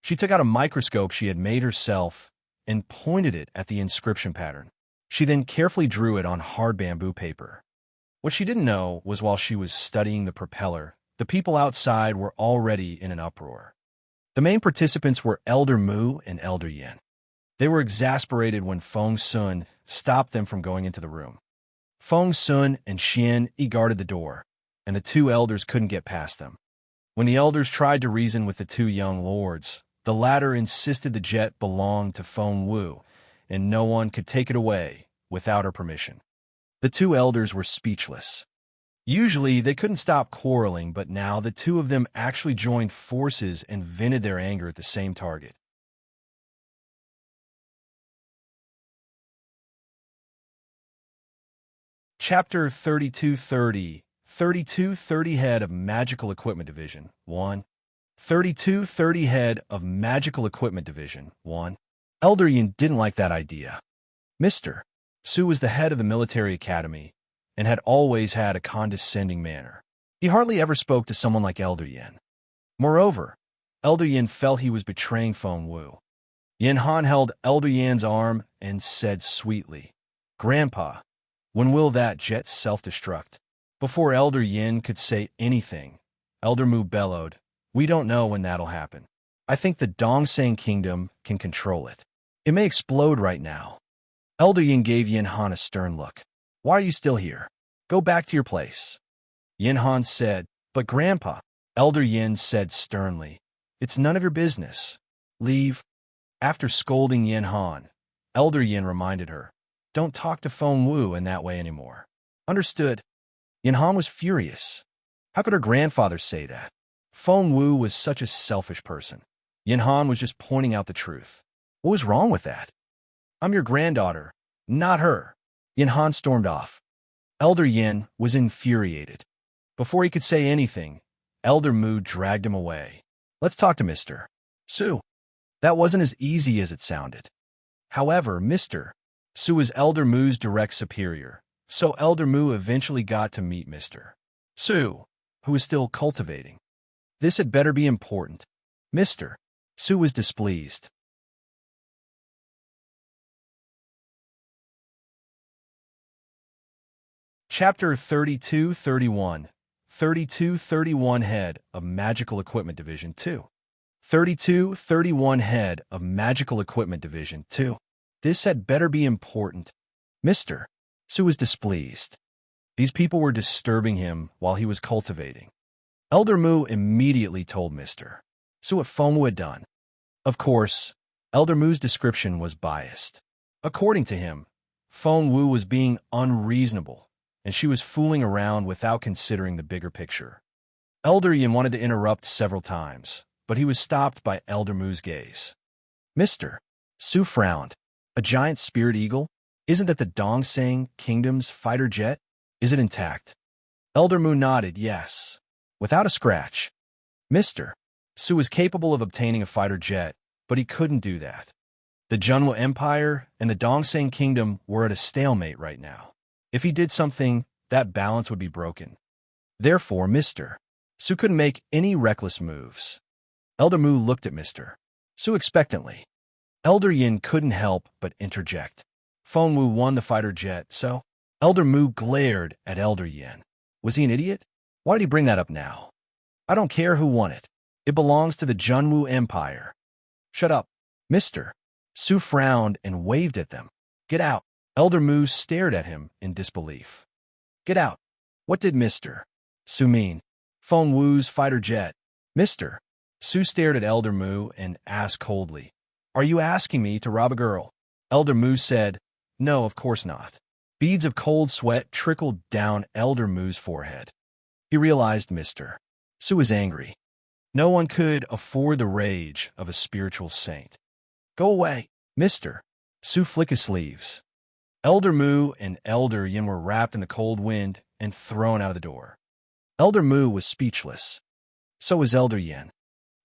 She took out a microscope she had made herself and pointed it at the inscription pattern. She then carefully drew it on hard bamboo paper. What she didn't know was while she was studying the propeller, the people outside were already in an uproar. The main participants were Elder Mu and Elder Yin. They were exasperated when Feng Sun stopped them from going into the room. Feng Sun and Xian Yi guarded the door, and the two elders couldn't get past them. When the elders tried to reason with the two young lords, the latter insisted the jet belonged to Feng Wu, and no one could take it away without her permission. The two elders were speechless. Usually, they couldn't stop quarreling, but now the two of them actually joined forces and vented their anger at the same target. Chapter 3230, 3230 Head of Magical Equipment Division 1. 3230 Head of Magical Equipment Division 1. Elder Yin didn't like that idea. Mr. Su was the head of the military academy and had always had a condescending manner. He hardly ever spoke to someone like Elder Yin. Moreover, Elder Yin felt he was betraying Feng Wu. Yin Han held Elder Yin's arm and said sweetly, "Grandpa, when will that jet self-destruct?" Before Elder Yin could say anything, Elder Mu bellowed, "We don't know when that'll happen. I think the Dongsang Kingdom can control it. It may explode right now." Elder Yin gave Yin Han a stern look. "Why are you still here? Go back to your place." Yin Han said, "But Grandpa," Elder Yin said sternly, "it's none of your business. Leave." After scolding Yin Han, Elder Yin reminded her, "Don't talk to Feng Wu in that way anymore." Understood. Yin Han was furious. How could her grandfather say that? Feng Wu was such a selfish person. Yin Han was just pointing out the truth. What was wrong with that? "I'm your granddaughter, not her." Yin Han stormed off. Elder Yin was infuriated. Before he could say anything, Elder Mu dragged him away. "Let's talk to Mr. Su." That wasn't as easy as it sounded. However, Mr. Su was Elder Mu's direct superior, so Elder Mu eventually got to meet Mr. Su, who was still cultivating. This had better be important. Mr. Su was displeased. Chapter 3231, 3231 Head of Magical Equipment Division 2. 3231 Head of Magical Equipment Division 2. This had better be important. Mr. Su was displeased. These people were disturbing him while he was cultivating. Elder Mu immediately told Mr. Su what Feng Wu had done. Of course, Elder Mu's description was biased. According to him, Feng Wu was being unreasonable, and she was fooling around without considering the bigger picture. Elder Yin wanted to interrupt several times, but he was stopped by Elder Mu's gaze. Mr. Su frowned. "A giant spirit eagle? Isn't that the Dongsang Kingdom's fighter jet? Is it intact?" Elder Mu nodded yes, without a scratch. Mr. Su was capable of obtaining a fighter jet, but he couldn't do that. The Junwu Empire and the Dongsang Kingdom were at a stalemate right now. If he did something, that balance would be broken. Therefore, Mr. Su couldn't make any reckless moves. Elder Mu looked at Mr. Su expectantly. Elder Yin couldn't help but interject. Feng Wu won the fighter jet, so? Elder Mu glared at Elder Yin. Was he an idiot? Why did he bring that up now? "I don't care who won it. It belongs to the Junwu Empire." "Shut up." Mr. Su frowned and waved at them. "Get out." Elder Mu stared at him in disbelief. "Get out. What did Mr. Su mean?" "Feng Wu's fighter jet." Mr. Su stared at Elder Mu and asked coldly, "Are you asking me to rob a girl?" Elder Mu said, "No, of course not." Beads of cold sweat trickled down Elder Mu's forehead. He realized Mr. Su was angry. No one could afford the rage of a spiritual saint. "Go away." Mr. Su flicked his sleeves. Elder Mu and Elder Yin were wrapped in the cold wind and thrown out of the door. Elder Mu was speechless. So was Elder Yin.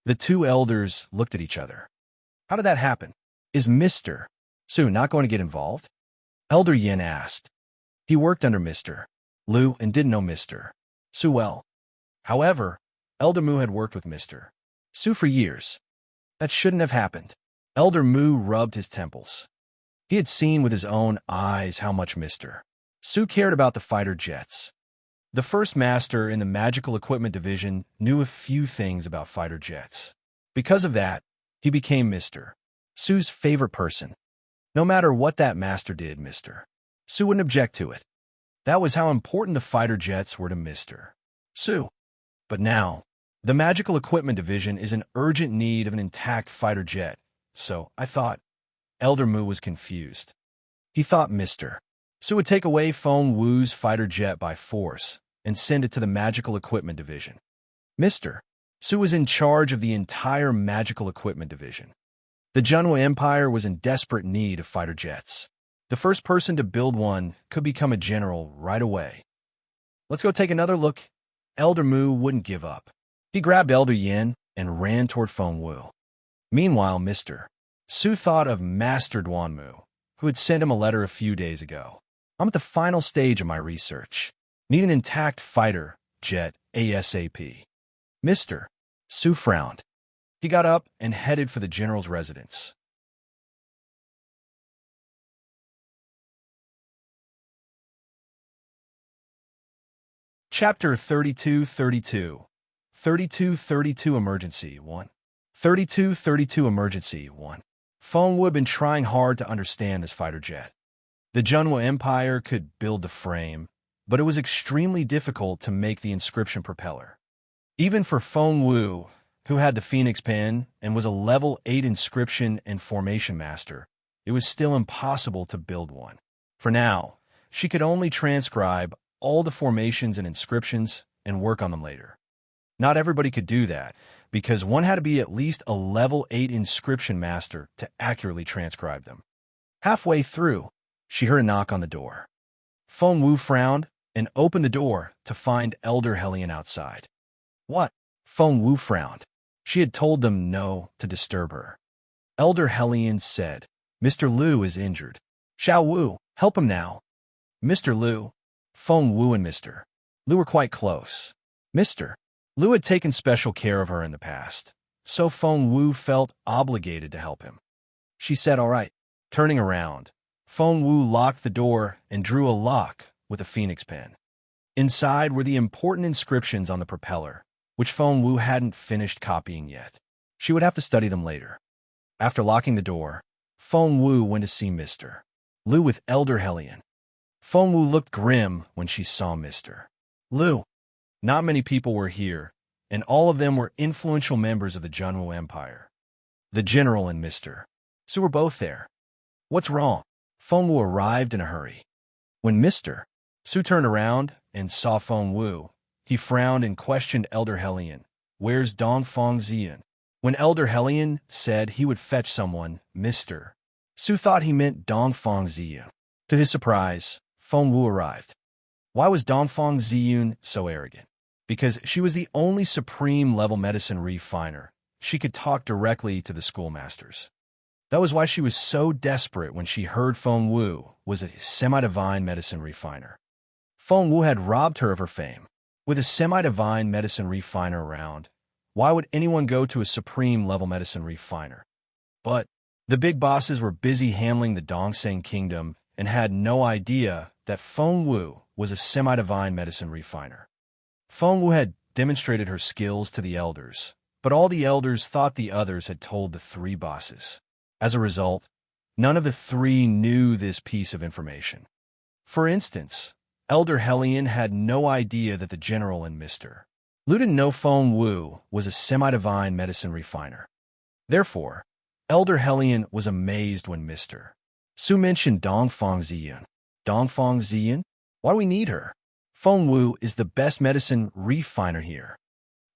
The two elders looked at each other. How did that happen? Is Mr. Su not going to get involved? Elder Yin asked. He worked under Mr. Liu and didn't know Mr. Su well. However, Elder Mu had worked with Mr. Su for years. That shouldn't have happened. Elder Mu rubbed his temples. He had seen with his own eyes how much Mr. Su cared about the fighter jets. The first master in the Magical Equipment Division knew a few things about fighter jets. Because of that, he became Mr. Su's favorite person. No matter what that master did, Mr. Su wouldn't object to it. That was how important the fighter jets were to Mr. Su. But now, the Magical Equipment Division is in urgent need of an intact fighter jet, so I thought Elder Mu was confused. He thought Mr. Su would take away Feng Wu's fighter jet by force and send it to the Magical Equipment Division. Mr. Su was in charge of the entire Magical Equipment Division. The Junwo Empire was in desperate need of fighter jets. The first person to build one could become a general right away. Let's go take another look. Elder Mu wouldn't give up. He grabbed Elder Yin and ran toward Feng Wu. Meanwhile, Mr. Su thought of Master Duanmu, who had sent him a letter a few days ago. I'm at the final stage of my research. Need an intact fighter jet ASAP. Mr. Su frowned. He got up and headed for the general's residence. Chapter 3232 3232 Emergency 1 3232 Emergency 1 Feng Wu had been trying hard to understand this fighter jet. The Junwo Empire could build the frame, but it was extremely difficult to make the inscription propeller. Even for Feng Wu, who had the Phoenix Pen and was a level 8 inscription and formation master, it was still impossible to build one. For now, she could only transcribe all the formations and inscriptions and work on them later. Not everybody could do that, because one had to be at least a level 8 inscription master to accurately transcribe them. Halfway through, she heard a knock on the door. Feng Wu frowned and opened the door to find Elder Hellion outside. What? Feng Wu frowned. She had told them no to disturb her. Elder Hellion said, Mr. Liu is injured. Xiao Wu, help him now. Mr. Liu, Feng Wu and Mr. Liu were quite close. Mr. Liu had taken special care of her in the past, so Feng Wu felt obligated to help him. She said, all right. Turning around, Feng Wu locked the door and drew a lock with a Phoenix Pen. Inside were the important inscriptions on the propeller, which Feng Wu hadn't finished copying yet. She would have to study them later. After locking the door, Feng Wu went to see Mr. Liu with Elder Hellion. Feng Wu looked grim when she saw Mr. Liu. Not many people were here, and all of them were influential members of the Junwo Empire. The general and Mr. Su were both there. What's wrong? Feng Wu arrived in a hurry. When Mr. Su turned around and saw Feng Wu, he frowned and questioned Elder Hellion. Where's Dongfang Ziyan? When Elder Hellion said he would fetch someone, Mr. Su thought he meant Dongfang Ziyan. To his surprise, Feng Wu arrived. Why was Dongfang Ziyun so arrogant? Because she was the only supreme-level medicine refiner. She could talk directly to the schoolmasters. That was why she was so desperate when she heard Feng Wu was a semi-divine medicine refiner. Feng Wu had robbed her of her fame. With a semi-divine medicine refiner around, why would anyone go to a supreme-level medicine refiner? But the big bosses were busy handling the Dongseng Kingdom and had no idea that Feng Wu was a semi-divine medicine refiner. Feng Wu had demonstrated her skills to the elders, but all the elders thought the others had told the three bosses. As a result, none of the three knew this piece of information. For instance, Elder Hellion had no idea that the general and Mr. Liu didn't know Feng Wu was a semi-divine medicine refiner. Therefore, Elder Hellion was amazed when Mr. Su mentioned Dongfang Ziyan. Dongfang Ziyan? Why do we need her? Feng Wu is the best medicine refiner here.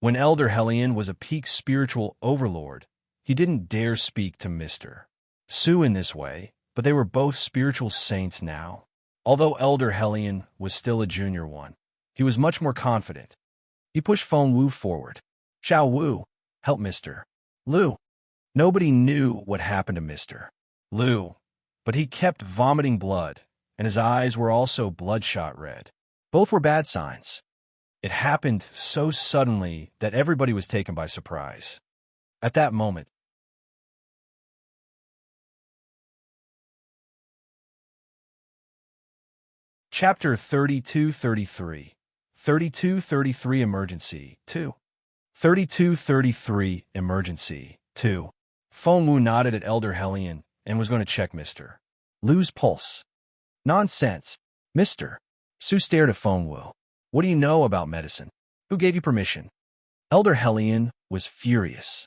When Elder Hellion was a peak spiritual overlord, he didn't dare speak to Mr. Su in this way, but they were both spiritual saints now. Although Elder Hellion was still a junior one, he was much more confident. He pushed Feng Wu forward. Xiao Wu, help Mr. Liu. Nobody knew what happened to Mr. Liu, but he kept vomiting blood, and his eyes were also bloodshot red. Both were bad signs. It happened so suddenly that everybody was taken by surprise. At that moment, Chapter 3233 3233 Emergency 2 3233 Emergency 2 Feng Wu nodded at Elder Hellion and was going to check Mr. Liu's pulse. Nonsense. Mr. Sue stared at Feng Wu. What do you know about medicine? Who gave you permission? Elder Helion was furious.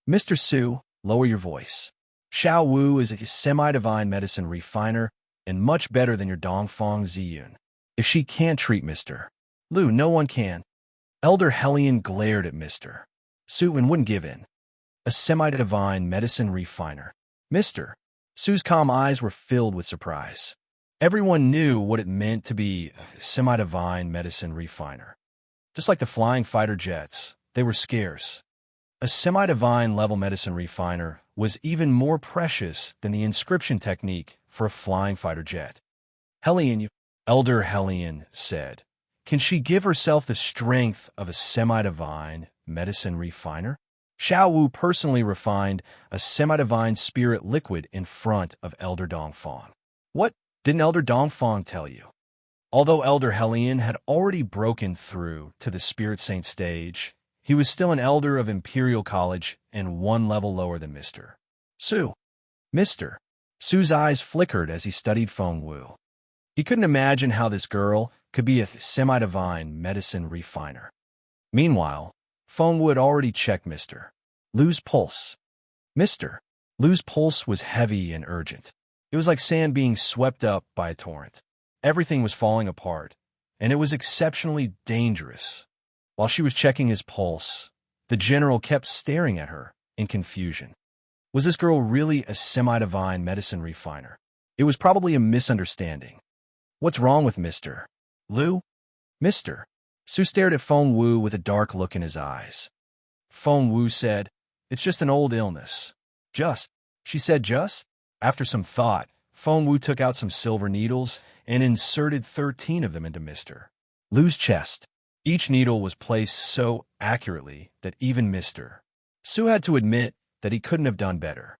Mr. Sue, lower your voice. Xiao Wu is a semi-divine medicine refiner and much better than your Dongfang Ziyun. If she can't treat Mr. Lu, no one can. Elder Helion glared at Mr. Sue and wouldn't give in. A semi-divine medicine refiner. Mr. Sue's calm eyes were filled with surprise. Everyone knew what it meant to be a semi-divine medicine refiner. Just like the flying fighter jets, they were scarce. A semi-divine level medicine refiner was even more precious than the inscription technique for a flying fighter jet. Helion, Elder Helion said, can she give herself the strength of a semi-divine medicine refiner? Xiao Wu personally refined a semi-divine spirit liquid in front of Elder Dongfang. What didn't Elder Dongfang tell you? Although Elder Helion had already broken through to the Spirit Saint stage, he was still an elder of Imperial College and one level lower than Mr. Sue. Mr. Sue's eyes flickered as he studied Feng Wu. He couldn't imagine how this girl could be a semi-divine medicine refiner. Meanwhile, Feng Wu had already checked Mr. Lu's pulse. Mr. Lu's pulse was heavy and urgent. It was like sand being swept up by a torrent. Everything was falling apart, and it was exceptionally dangerous. While she was checking his pulse, the general kept staring at her in confusion. Was this girl really a semi-divine medicine refiner? It was probably a misunderstanding. What's wrong with Mr. Lu? Mr. Sue stared at Feng Wu with a dark look in his eyes. Feng Wu said, it's just an old illness. Just? She said just? After some thought, Feng Wu took out some silver needles and inserted 13 of them into Mr. Lu's chest. Each needle was placed so accurately that even Mr. Sue had to admit that he couldn't have done better.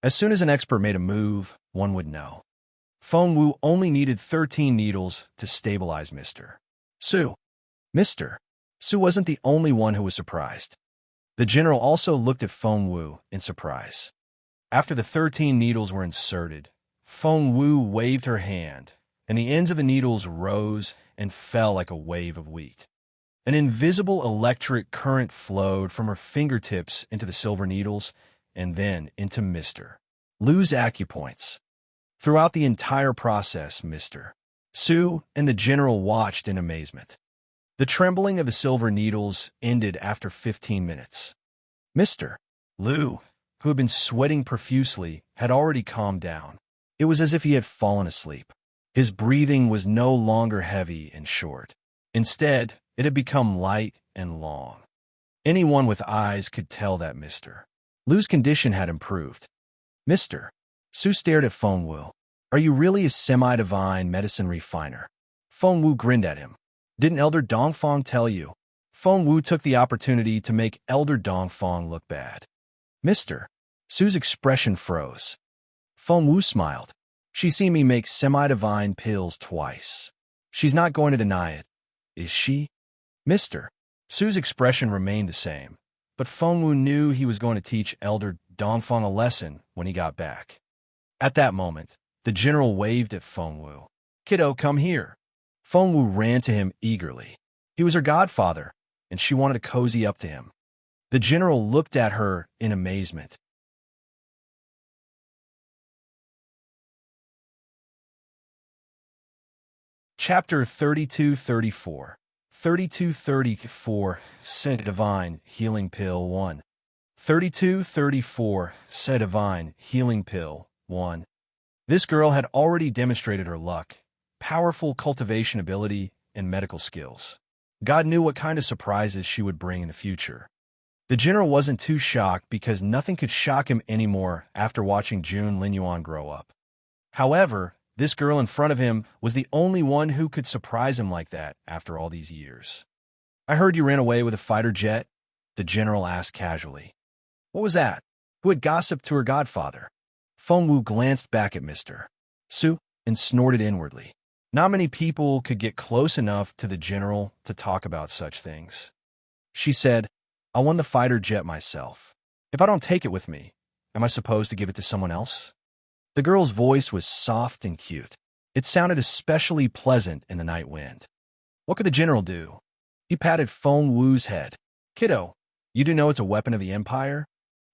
As soon as an expert made a move, one would know. Feng Wu only needed 13 needles to stabilize Mr. Sue. Mr. Sue wasn't the only one who was surprised. The general also looked at Feng Wu in surprise. After the 13 needles were inserted, Feng Wu waved her hand, and the ends of the needles rose and fell like a wave of wheat. An invisible electric current flowed from her fingertips into the silver needles and then into Mr. Lu's acupoints. Throughout the entire process, Mr. Sue and the general watched in amazement. The trembling of the silver needles ended after 15 minutes. Mr. Lu, who had been sweating profusely, had already calmed down. It was as if he had fallen asleep. His breathing was no longer heavy and short. Instead, it had become light and long. Anyone with eyes could tell that Mr. Lu's condition had improved. Mr. Sue stared at Feng Wu. Are you really a semi-divine medicine refiner? Feng Wu grinned at him. Didn't Elder Dongfang tell you? Feng Wu took the opportunity to make Elder Dongfang look bad. Mr. Sue's expression froze. Feng Wu smiled. She's seen me make semi-divine pills twice. She's not going to deny it, is she? Mr. Sue's expression remained the same, but Feng Wu knew he was going to teach Elder Dongfang a lesson when he got back. At that moment, the general waved at Feng Wu. Kiddo, come here. Feng Wu ran to him eagerly. He was her godfather, and she wanted to cozy up to him. The general looked at her in amazement. Chapter 32-34 32-34 Said Divine Healing Pill 1 32-34 Said Divine Healing Pill 1 This girl had already demonstrated her luck, powerful cultivation ability, and medical skills. God knew what kind of surprises she would bring in the future. The general wasn't too shocked because nothing could shock him anymore after watching Jun Linyuan grow up. However, this girl in front of him was the only one who could surprise him like that after all these years. I heard you ran away with a fighter jet, the general asked casually. What was that? Who had gossiped to her godfather? Feng Wu glanced back at Mr. Sue and snorted inwardly. Not many people could get close enough to the general to talk about such things. She said, I won the fighter jet myself. If I don't take it with me, am I supposed to give it to someone else? The girl's voice was soft and cute. It sounded especially pleasant in the night wind. What could the general do? He patted Feng Wu's head. Kiddo, you do know it's a weapon of the Empire?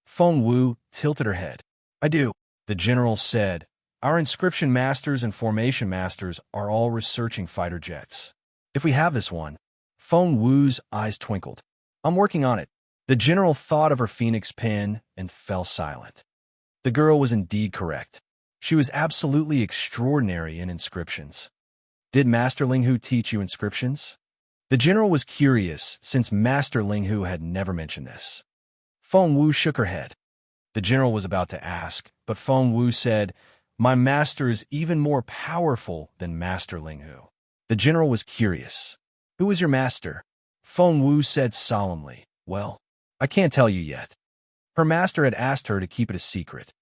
Feng Wu tilted her head. I do, the general said. Our inscription masters and formation masters are all researching fighter jets. If we have this one, Feng Wu's eyes twinkled. I'm working on it. The general thought of her phoenix pin and fell silent. The girl was indeed correct. She was absolutely extraordinary in inscriptions. Did Master Linghu teach you inscriptions? The general was curious, since Master Linghu had never mentioned this. Feng Wu shook her head. The general was about to ask, but Feng Wu said, My master is even more powerful than Master Linghu. The general was curious. Who is your master? Feng Wu said solemnly, Well, I can't tell you yet. Her master had asked her to keep it a secret.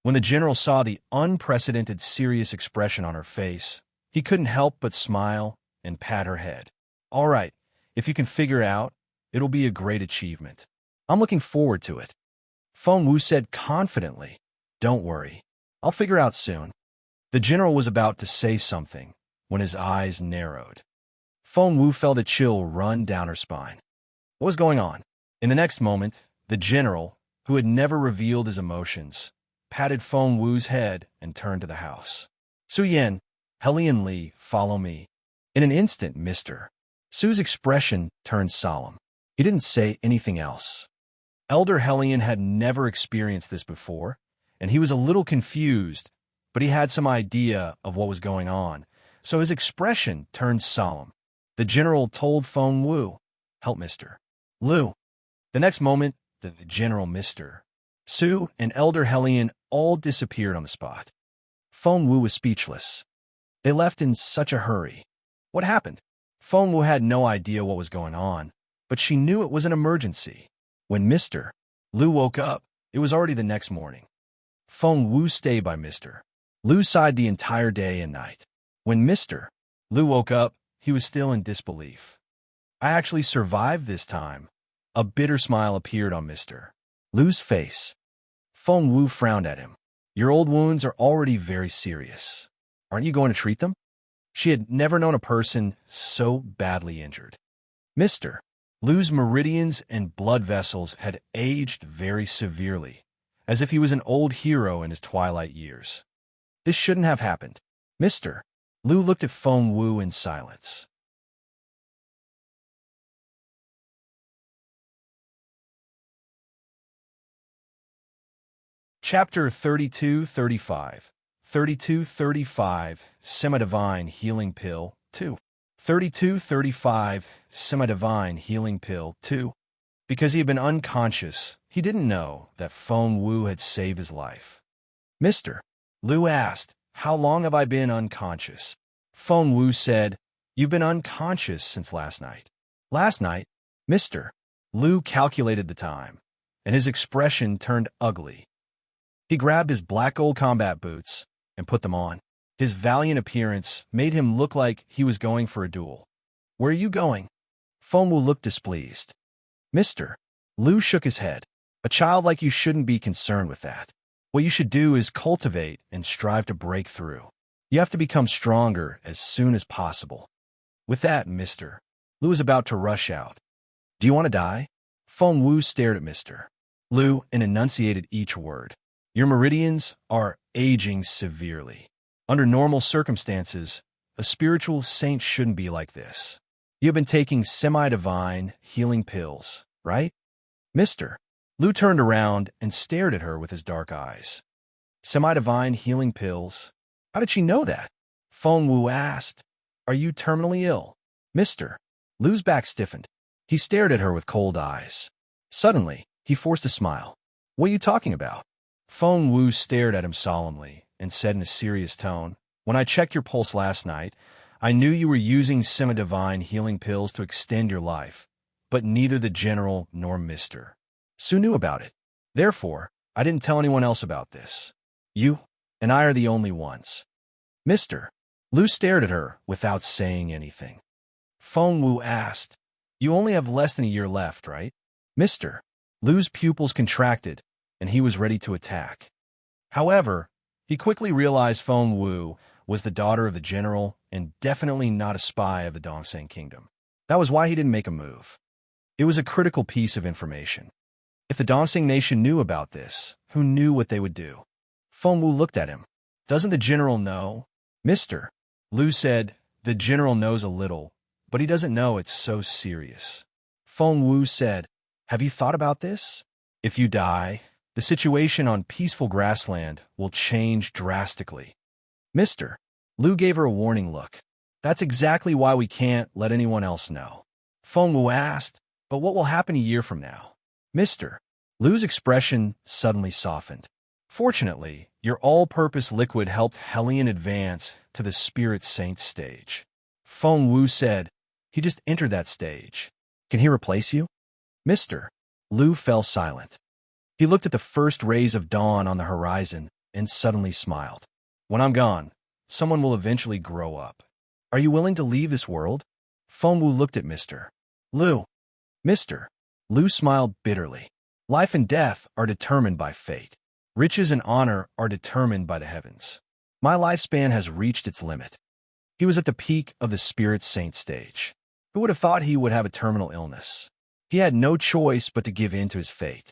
When the general saw the unprecedented serious expression on her face, he couldn't help but smile and pat her head. All right, if you can figure it out, it'll be a great achievement. I'm looking forward to it. Feng Wu said confidently, Don't worry, I'll figure out soon. The general was about to say something when his eyes narrowed. Feng Wu felt a chill run down her spine. What was going on? In the next moment, the general, who had never revealed his emotions, patted Feng Wu's head and turned to the house. Su Yan, Helian Li, follow me. In an instant, Mr. Su's expression turned solemn. He didn't say anything else. Elder Helian had never experienced this before, and he was a little confused, but he had some idea of what was going on, so his expression turned solemn. The general told Feng Wu, Help Mr. Lu. The next moment, the general, Mr. Su, and Elder Helian all disappeared on the spot. Feng Wu was speechless. They left in such a hurry. What happened? Feng Wu had no idea what was going on, but she knew it was an emergency. When Mr. Lu woke up, it was already the next morning. Feng Wu stayed by Mr. Lu's side the entire day and night. When Mr. Lu woke up, he was still in disbelief. I actually survived this time. A bitter smile appeared on Mr. Lu's face. Feng Wu frowned at him. Your old wounds are already very serious. Aren't you going to treat them? She had never known a person so badly injured. Mr. Lu's meridians and blood vessels had aged very severely, as if he was an old hero in his twilight years. This shouldn't have happened. Mr. Lu looked at Feng Wu in silence. Chapter 32-35 32-35 Semi-Divine Healing Pill 2 32-35 Semi-Divine Healing Pill 2 Because he had been unconscious, he didn't know that Feng Wu had saved his life. Mr. Lu asked, How long have I been unconscious? Feng Wu said, You've been unconscious since last night. Last night, Mr. Lu calculated the time, and his expression turned ugly. He grabbed his black gold combat boots and put them on. His valiant appearance made him look like he was going for a duel. Where are you going? Feng Wu looked displeased. Mr. Lu shook his head. A child like you shouldn't be concerned with that. What you should do is cultivate and strive to break through. You have to become stronger as soon as possible. With that, Mr. Lu was about to rush out. Do you want to die? Feng Wu stared at Mr. Lu and enunciated each word. Your meridians are aging severely. Under normal circumstances, a spiritual saint shouldn't be like this. You have been taking semi-divine healing pills, right? Mr. Lu turned around and stared at her with his dark eyes. Semi-divine healing pills? How did she know that? Feng Wu asked. Are you terminally ill? Mr. Lu's back stiffened. He stared at her with cold eyes. Suddenly, he forced a smile. What are you talking about? Feng Wu stared at him solemnly and said in a serious tone, When I checked your pulse last night, I knew you were using semi-divine healing pills to extend your life, but neither the general nor Mr. Su knew about it. Therefore, I didn't tell anyone else about this. You and I are the only ones. Mr. Lu stared at her without saying anything. Feng Wu asked, You only have less than a year left, right? Mr. Lu's pupils contracted, and he was ready to attack. However, he quickly realized Feng Wu was the daughter of the general and definitely not a spy of the Dongsang Kingdom. That was why he didn't make a move. It was a critical piece of information. If the Dongsang nation knew about this, who knew what they would do? Feng Wu looked at him. Doesn't the general know? Mister, Lu said, the general knows a little, but he doesn't know it's so serious. Feng Wu said, have you thought about this? If you die, the situation on peaceful grassland will change drastically. Mister, Lu gave her a warning look. That's exactly why we can't let anyone else know. Feng Wu asked, but what will happen a year from now? Mister, Lu's expression suddenly softened. Fortunately, your all-purpose liquid helped Hellion advance to the Spirit Saint stage. Feng Wu said, he just entered that stage. Can he replace you? Mister, Lu fell silent. He looked at the first rays of dawn on the horizon and suddenly smiled. When I'm gone, someone will eventually grow up. Are you willing to leave this world? Feng Wu looked at Mister. Lu. Mister. Lu smiled bitterly. Life and death are determined by fate. Riches and honor are determined by the heavens. My lifespan has reached its limit. He was at the peak of the Spirit Saint stage. Who would have thought he would have a terminal illness? He had no choice but to give in to his fate.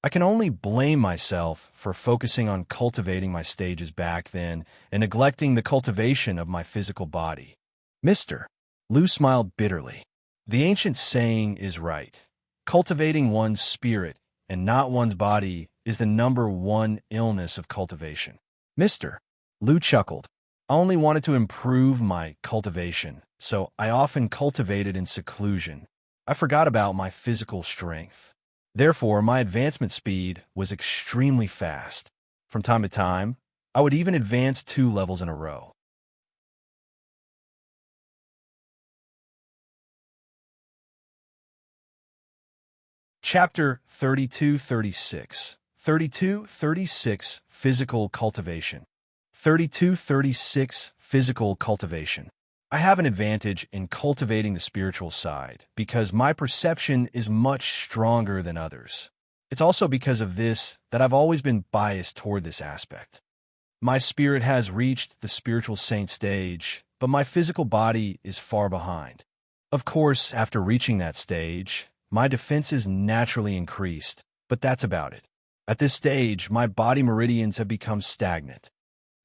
I can only blame myself for focusing on cultivating my stages back then and neglecting the cultivation of my physical body. Mister, Lu smiled bitterly. The ancient saying is right. Cultivating one's spirit and not one's body is the #1 illness of cultivation. Mister, Lu chuckled. I only wanted to improve my cultivation, so I often cultivated in seclusion. I forgot about my physical strength. Therefore, my advancement speed was extremely fast. From time to time, I would even advance 2 levels in a row. Chapter 32-36. 32-36 Physical Cultivation. 32-36 Physical Cultivation. I have an advantage in cultivating the spiritual side because my perception is much stronger than others. It's also because of this that I've always been biased toward this aspect. My spirit has reached the spiritual saint stage, but my physical body is far behind. Of course, after reaching that stage, my defenses naturally increased, but that's about it. At this stage, my body meridians have become stagnant.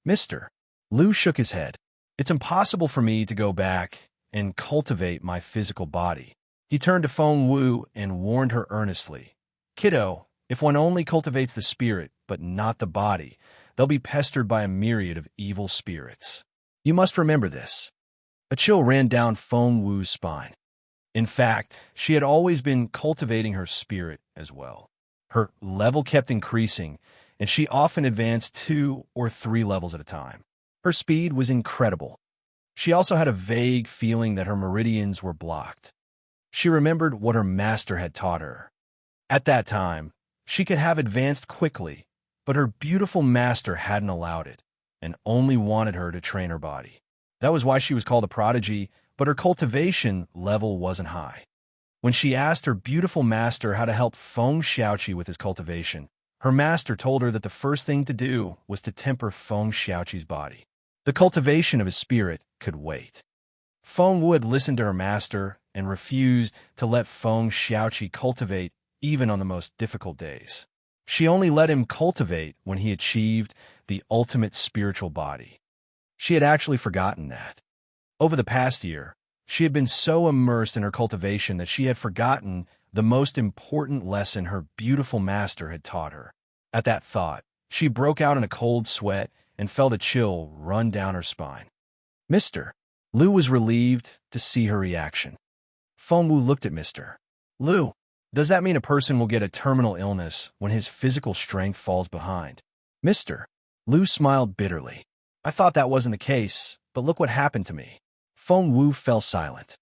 Mister, Lu shook his head. It's impossible for me to go back and cultivate my physical body. He turned to Feng Wu and warned her earnestly. Kiddo, if one only cultivates the spirit, but not the body, they'll be pestered by a myriad of evil spirits. You must remember this. A chill ran down Feng Wu's spine. In fact, she had always been cultivating her spirit as well. Her level kept increasing, and she often advanced 2 or 3 levels at a time. Her speed was incredible. She also had a vague feeling that her meridians were blocked. She remembered what her master had taught her. At that time, she could have advanced quickly, but her beautiful master hadn't allowed it, and only wanted her to train her body. That was why she was called a prodigy, but her cultivation level wasn't high. When she asked her beautiful master how to help Feng Xiaoqi with his cultivation, her master told her that the first thing to do was to temper Feng Xiaoqi's body. The cultivation of his spirit could wait. Feng Wu had listened to her master and refused to let Feng Xiaoqi cultivate even on the most difficult days. She only let him cultivate when he achieved the ultimate spiritual body. She had actually forgotten that. Over the past year, she had been so immersed in her cultivation that she had forgotten the most important lesson her beautiful master had taught her. At that thought, she broke out in a cold sweat and felt a chill run down her spine. Mister, Lu was relieved to see her reaction. Feng Wu looked at Mister. Lu, does that mean a person will get a terminal illness when his physical strength falls behind? Mister, Lu smiled bitterly. I thought that wasn't the case, but look what happened to me. Feng Wu fell silent.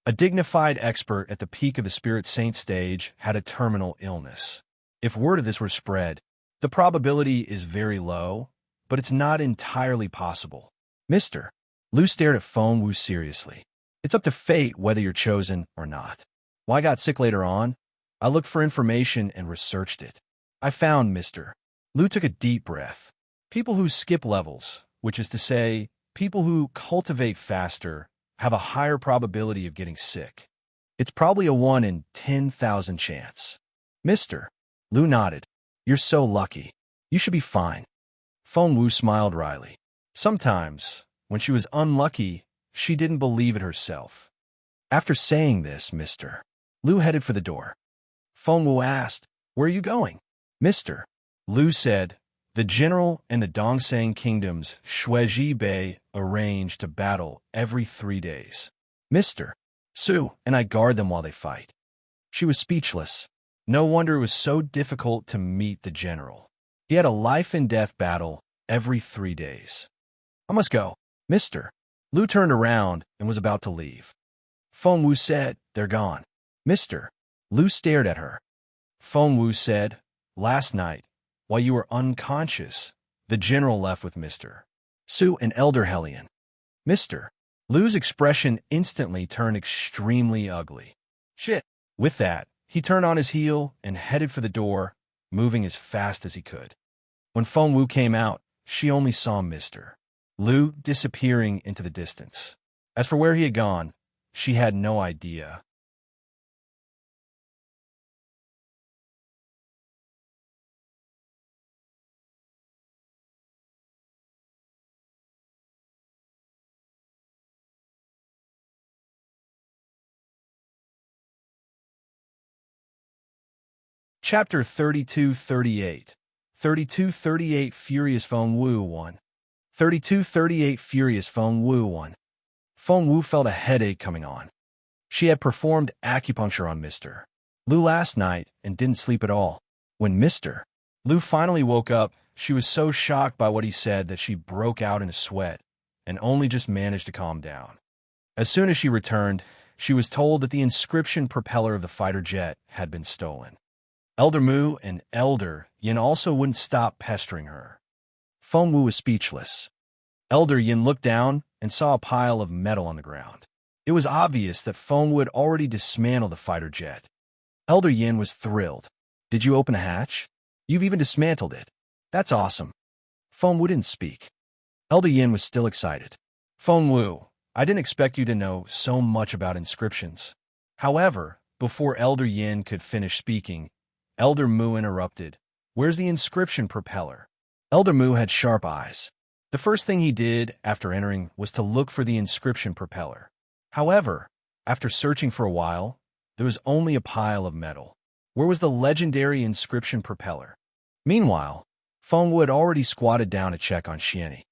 A dignified expert at the peak of the Spirit Saint stage had a terminal illness. If word of this were spread, the probability is very low, but it's not entirely possible. Mister, Lu stared at Feng Wu seriously. It's up to fate whether you're chosen or not. When I got sick later on, I looked for information and researched it. I found Mister. Lu took a deep breath. People who skip levels, which is to say, people who cultivate faster have a higher probability of getting sick. It's probably a 1 in 10,000 chance. Mister. Lu nodded. You're so lucky. You should be fine. Feng Wu smiled wryly. Sometimes, when she was unlucky, she didn't believe it herself. After saying this, Mister. Lu headed for the door. Feng Wu asked, Where are you going? Mister. Lu said, The general and the Dongsang kingdoms, Shuiji Bei, arrange to battle every 3 days. Mister. Su and I guard them while they fight. She was speechless. No wonder it was so difficult to meet the general. He had a life-and-death battle every 3 days. I must go, Mister. Lu turned around and was about to leave. Feng Wu said, They're gone. Mister. Lu stared at her. Feng Wu said, Last night, while you were unconscious, the general left with Mr. Su and Elder Hellion. Mr. Lu's expression instantly turned extremely ugly. Shit. With that, he turned on his heel and headed for the door, moving as fast as he could. When Feng Wu came out, she only saw Mr. Lu disappearing into the distance. As for where he had gone, she had no idea. Chapter 32-38 32-38 Furious Feng Wu 1 32-38 Furious Feng Wu 1 Feng Wu felt a headache coming on. She had performed acupuncture on Mr. Lu last night and didn't sleep at all. When Mr. Lu finally woke up, she was so shocked by what he said that she broke out in a sweat and only just managed to calm down. As soon as she returned, she was told that the inscription propeller of the fighter jet had been stolen. Elder Mu and Elder Yin also wouldn't stop pestering her. Feng Wu was speechless. Elder Yin looked down and saw a pile of metal on the ground. It was obvious that Feng Wu had already dismantled the fighter jet. Elder Yin was thrilled. Did you open the hatch? You've even dismantled it. That's awesome. Feng Wu didn't speak. Elder Yin was still excited. Feng Wu, I didn't expect you to know so much about inscriptions. However, before Elder Yin could finish speaking, Elder Mu interrupted. Where's the inscription propeller? Elder Mu had sharp eyes. The first thing he did after entering was to look for the inscription propeller. However, after searching for a while, there was only a pile of metal. Where was the legendary inscription propeller? Meanwhile, Feng Wu had already squatted down to check on Xianyi.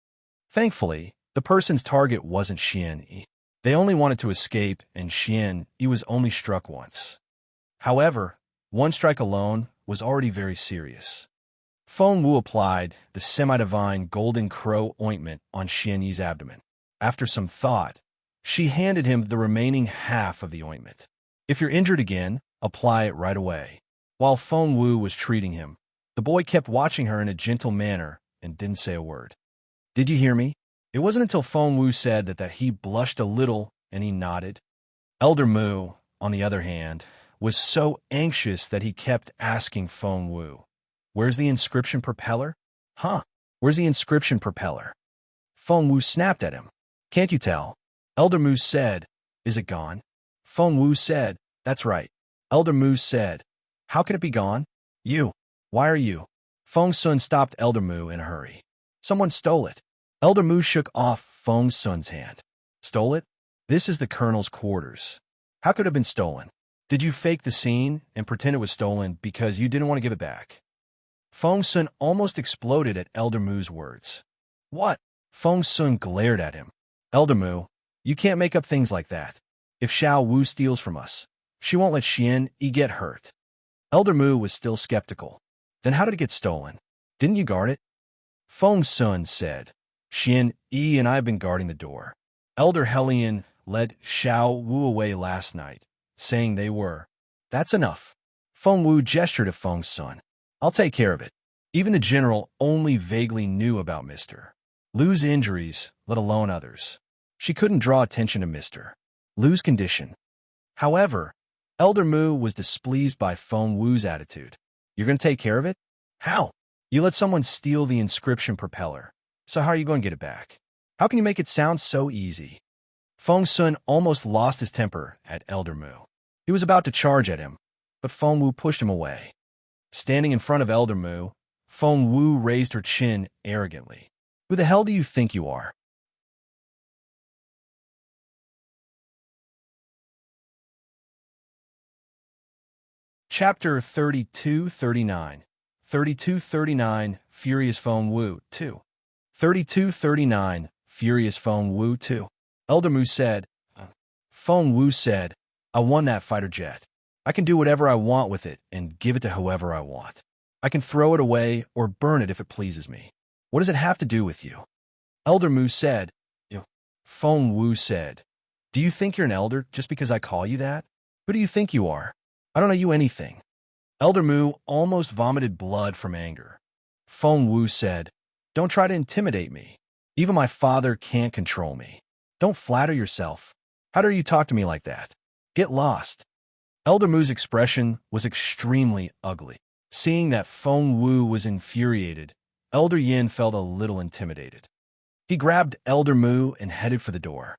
Thankfully, the person's target wasn't Xianyi. They only wanted to escape, and Xianyi was only struck once. However, one strike alone was already very serious. Feng Wu applied the semi-divine golden crow ointment on Xianyi's abdomen. After some thought, she handed him the remaining half of the ointment. If you're injured again, apply it right away. While Feng Wu was treating him, the boy kept watching her in a gentle manner and didn't say a word. Did you hear me? It wasn't until Feng Wu said that he blushed a little and he nodded. Elder Mu, on the other hand, was so anxious that he kept asking Feng Wu, Where's the inscription propeller? Huh? Where's the inscription propeller? Feng Wu snapped at him. Can't you tell? Elder Mu said, Is it gone? Feng Wu said, That's right. Elder Mu said, How can it be gone? You. Why are you? Feng Sun stopped Elder Mu in a hurry. Someone stole it. Elder Mu shook off Feng Sun's hand. Stole it? This is the colonel's quarters. How could it have been stolen? Did you fake the scene and pretend it was stolen because you didn't want to give it back? Feng Sun almost exploded at Elder Mu's words. What? Feng Sun glared at him. Elder Mu, you can't make up things like that. If Xiao Wu steals from us, she won't let Xianyi get hurt. Elder Mu was still skeptical. Then how did it get stolen? Didn't you guard it? Feng Sun said, Xianyi and I have been guarding the door. Elder Hellion led Xiao Wu away last night, saying they were. That's enough. Feng Wu gestured at Feng Sun. I'll take care of it. Even the general only vaguely knew about Mr. Lu's injuries, let alone others. She couldn't draw attention to Mr. Lu's condition. However, Elder Mu was displeased by Feng Wu's attitude. You're going to take care of it? How? You let someone steal the inscription propeller. So how are you going to get it back? How can you make it sound so easy? Feng Sun almost lost his temper at Elder Mu. He was about to charge at him, but Feng Wu pushed him away. Standing in front of Elder Mu, Feng Wu raised her chin arrogantly. Who the hell do you think you are? Chapter 3239. 3239, Furious Feng Wu 2. 3239, Furious Feng Wu 2. Elder Mu said, Feng Wu said, I won that fighter jet. I can do whatever I want with it and give it to whoever I want. I can throw it away or burn it if it pleases me. What does it have to do with you? Elder Mu said, Feng Wu said, do you think you're an elder just because I call you that? Who do you think you are? I don't know you anything. Elder Mu almost vomited blood from anger. Feng Wu said, don't try to intimidate me. Even my father can't control me. Don't flatter yourself. How dare you talk to me like that? Get lost. Elder Mu's expression was extremely ugly. Seeing that Feng Wu was infuriated, Elder Yin felt a little intimidated. He grabbed Elder Mu and headed for the door.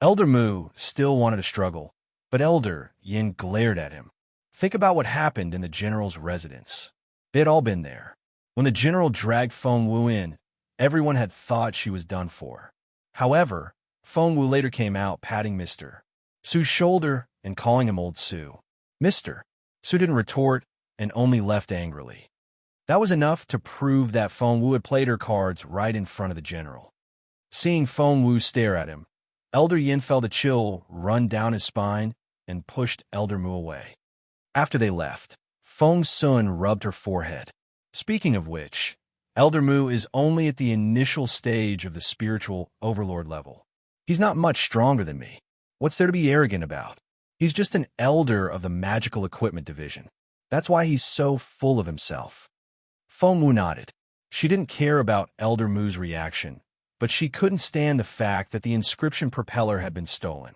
Elder Mu still wanted to struggle, but Elder Yin glared at him. Think about what happened in the general's residence. They had all been there. When the general dragged Feng Wu in, everyone had thought she was done for. However, Feng Wu later came out patting Mr. Su's shoulder and calling him Old Su. Mr. Su didn't retort and only left angrily. That was enough to prove that Feng Wu had played her cards right in front of the general. Seeing Feng Wu stare at him, Elder Yin felt a chill run down his spine and pushed Elder Mu away. After they left, Feng Sun rubbed her forehead. Speaking of which, Elder Mu is only at the initial stage of the spiritual overlord level. He's not much stronger than me. What's there to be arrogant about? He's just an elder of the magical equipment division. That's why he's so full of himself. Feng Wu nodded. She didn't care about Elder Mu's reaction, but she couldn't stand the fact that the inscription propeller had been stolen.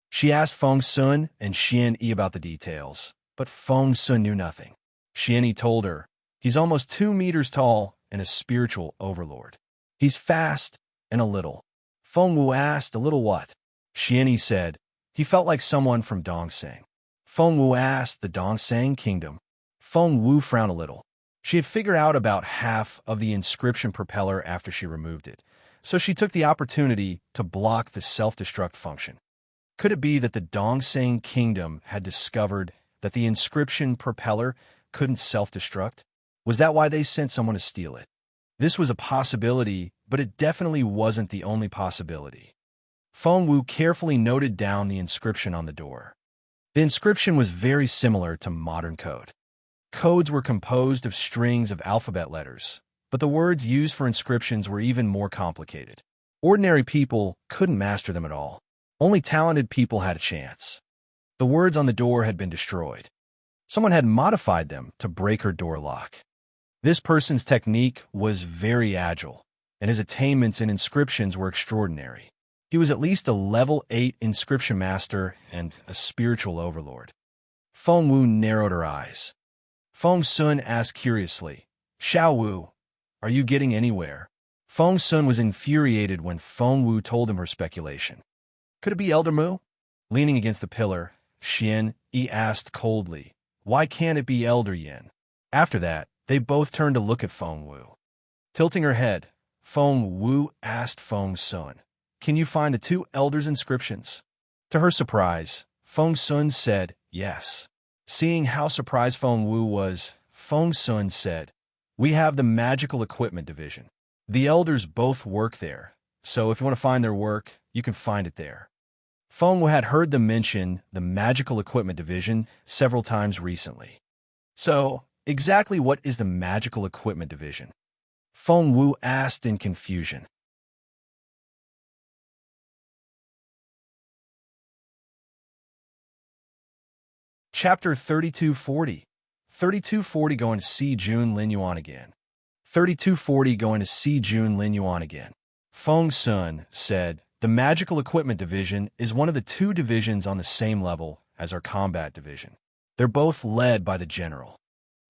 She asked Feng Sun and Xian Yi about the details, but Feng Sun knew nothing. Xian Yi told her, he's almost 2 meters tall and a spiritual overlord. He's fast and a little. Feng Wu asked, a little what? Xian Yi said, he felt like someone from Dongseng. Feng Wu asked, the Dongseng kingdom. Feng Wu frowned a little. She had figured out about half of the inscription propeller after she removed it, so she took the opportunity to block the self-destruct function. Could it be that the Dongseng kingdom had discovered that the inscription propeller couldn't self-destruct? Was that why they sent someone to steal it? This was a possibility, but it definitely wasn't the only possibility. Feng Wu carefully noted down the inscription on the door. The inscription was very similar to modern code. Codes were composed of strings of alphabet letters, but the words used for inscriptions were even more complicated. Ordinary people couldn't master them at all. Only talented people had a chance. The words on the door had been destroyed. Someone had modified them to break her door lock. This person's technique was very agile, and his attainments in inscriptions were extraordinary. He was at least a level 8 inscription master and a spiritual overlord. Feng Wu narrowed her eyes. Feng Sun asked curiously, Xiao Wu, are you getting anywhere? Feng Sun was infuriated when Feng Wu told him her speculation. Could it be Elder Mu? Leaning against the pillar, Xian Yi asked coldly, why can't it be Elder Yin? After that, they both turned to look at Feng Wu. Tilting her head, Feng Wu asked Feng Sun, can you find the 2 elders' inscriptions? To her surprise, Feng Sun said yes. Seeing how surprised Feng Wu was, Feng Sun said, we have the magical equipment division. The elders both work there, so if you want to find their work, you can find it there. Feng Wu had heard them mention the magical equipment division several times recently. So, exactly what is the magical equipment division? Feng Wu asked in confusion. Chapter 3240. 3240 going to see Jun Lin Yuan again. 3240 going to see Jun Lin Yuan again. Feng Sun said, the magical equipment division is one of the 2 divisions on the same level as our combat division. They're both led by the general.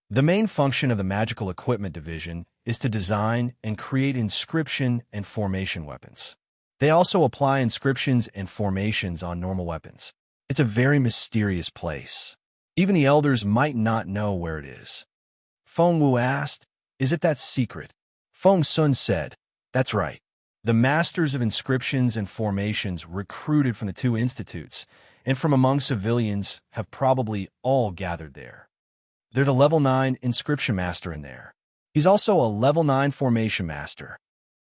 The main function of the magical equipment division is to design and create inscription and formation weapons. They also apply inscriptions and formations on normal weapons. It's a very mysterious place. Even the elders might not know where it is. Feng Wu asked, "Is it that secret?" Feng Sun said, "That's right. The masters of inscriptions and formations recruited from the two institutes and from among civilians have probably all gathered there. They're the level 9 inscription master in there. He's also a level 9 formation master."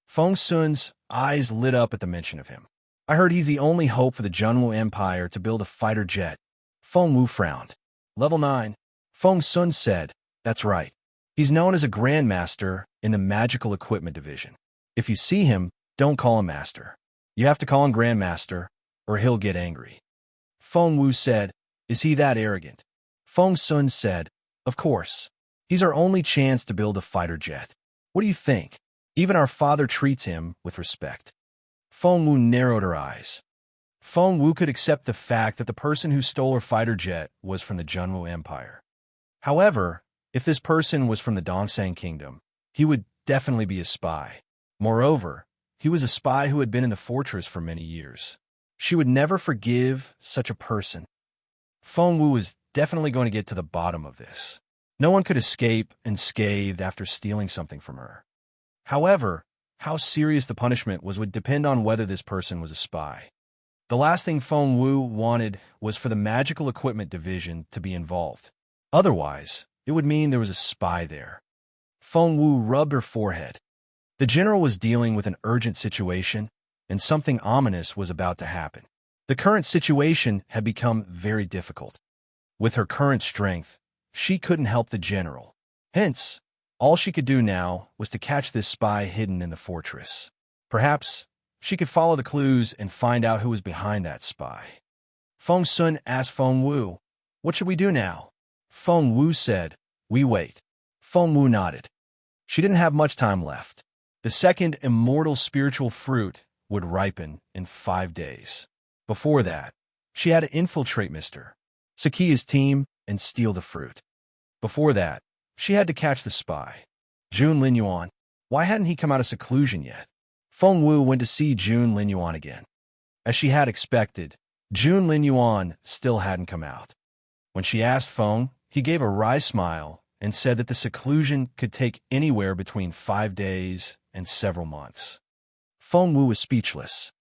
Feng Sun's eyes lit up at the mention of him. "I heard he's the only hope for the Junwu Empire to build a fighter jet." Feng Wu frowned. "Level 9. Feng Sun said, "That's right. He's known as a Grandmaster in the Magical Equipment Division. If you see him, don't call him Master. You have to call him Grandmaster, or he'll get angry." Feng Wu said, "Is he that arrogant?" Feng Sun said, "Of course. He's our only chance to build a fighter jet. What do you think? Even our father treats him with respect." Feng Wu narrowed her eyes. Feng Wu could accept the fact that the person who stole her fighter jet was from the Junwu Empire. However, if this person was from the Dongsang Kingdom, he would definitely be a spy. Moreover, he was a spy who had been in the fortress for many years. She would never forgive such a person. Feng Wu was definitely going to get to the bottom of this. No one could escape unscathed after stealing something from her. However, how serious the punishment was would depend on whether this person was a spy. The last thing Feng Wu wanted was for the Magical Equipment Division to be involved. Otherwise, it would mean there was a spy there. Feng Wu rubbed her forehead. The general was dealing with an urgent situation, and something ominous was about to happen. The current situation had become very difficult. With her current strength, she couldn't help the general. Hence, all she could do now was to catch this spy hidden in the fortress. Perhaps she could follow the clues and find out who was behind that spy. Feng Sun asked Feng Wu, "What should we do now?" Feng Wu said, "We wait." Feng Wu nodded. She didn't have much time left. The second immortal spiritual fruit would ripen in 5 days. Before that, she had to infiltrate Mr. Sakiya's team and steal the fruit. Before that, she had to catch the spy. Jun Linyuan. Why hadn't he come out of seclusion yet? Feng Wu went to see Jun Linyuan again. As she had expected, Jun Linyuan still hadn't come out. When she asked Feng, he gave a wry smile and said that the seclusion could take anywhere between 5 days and several months. Feng Wu was speechless.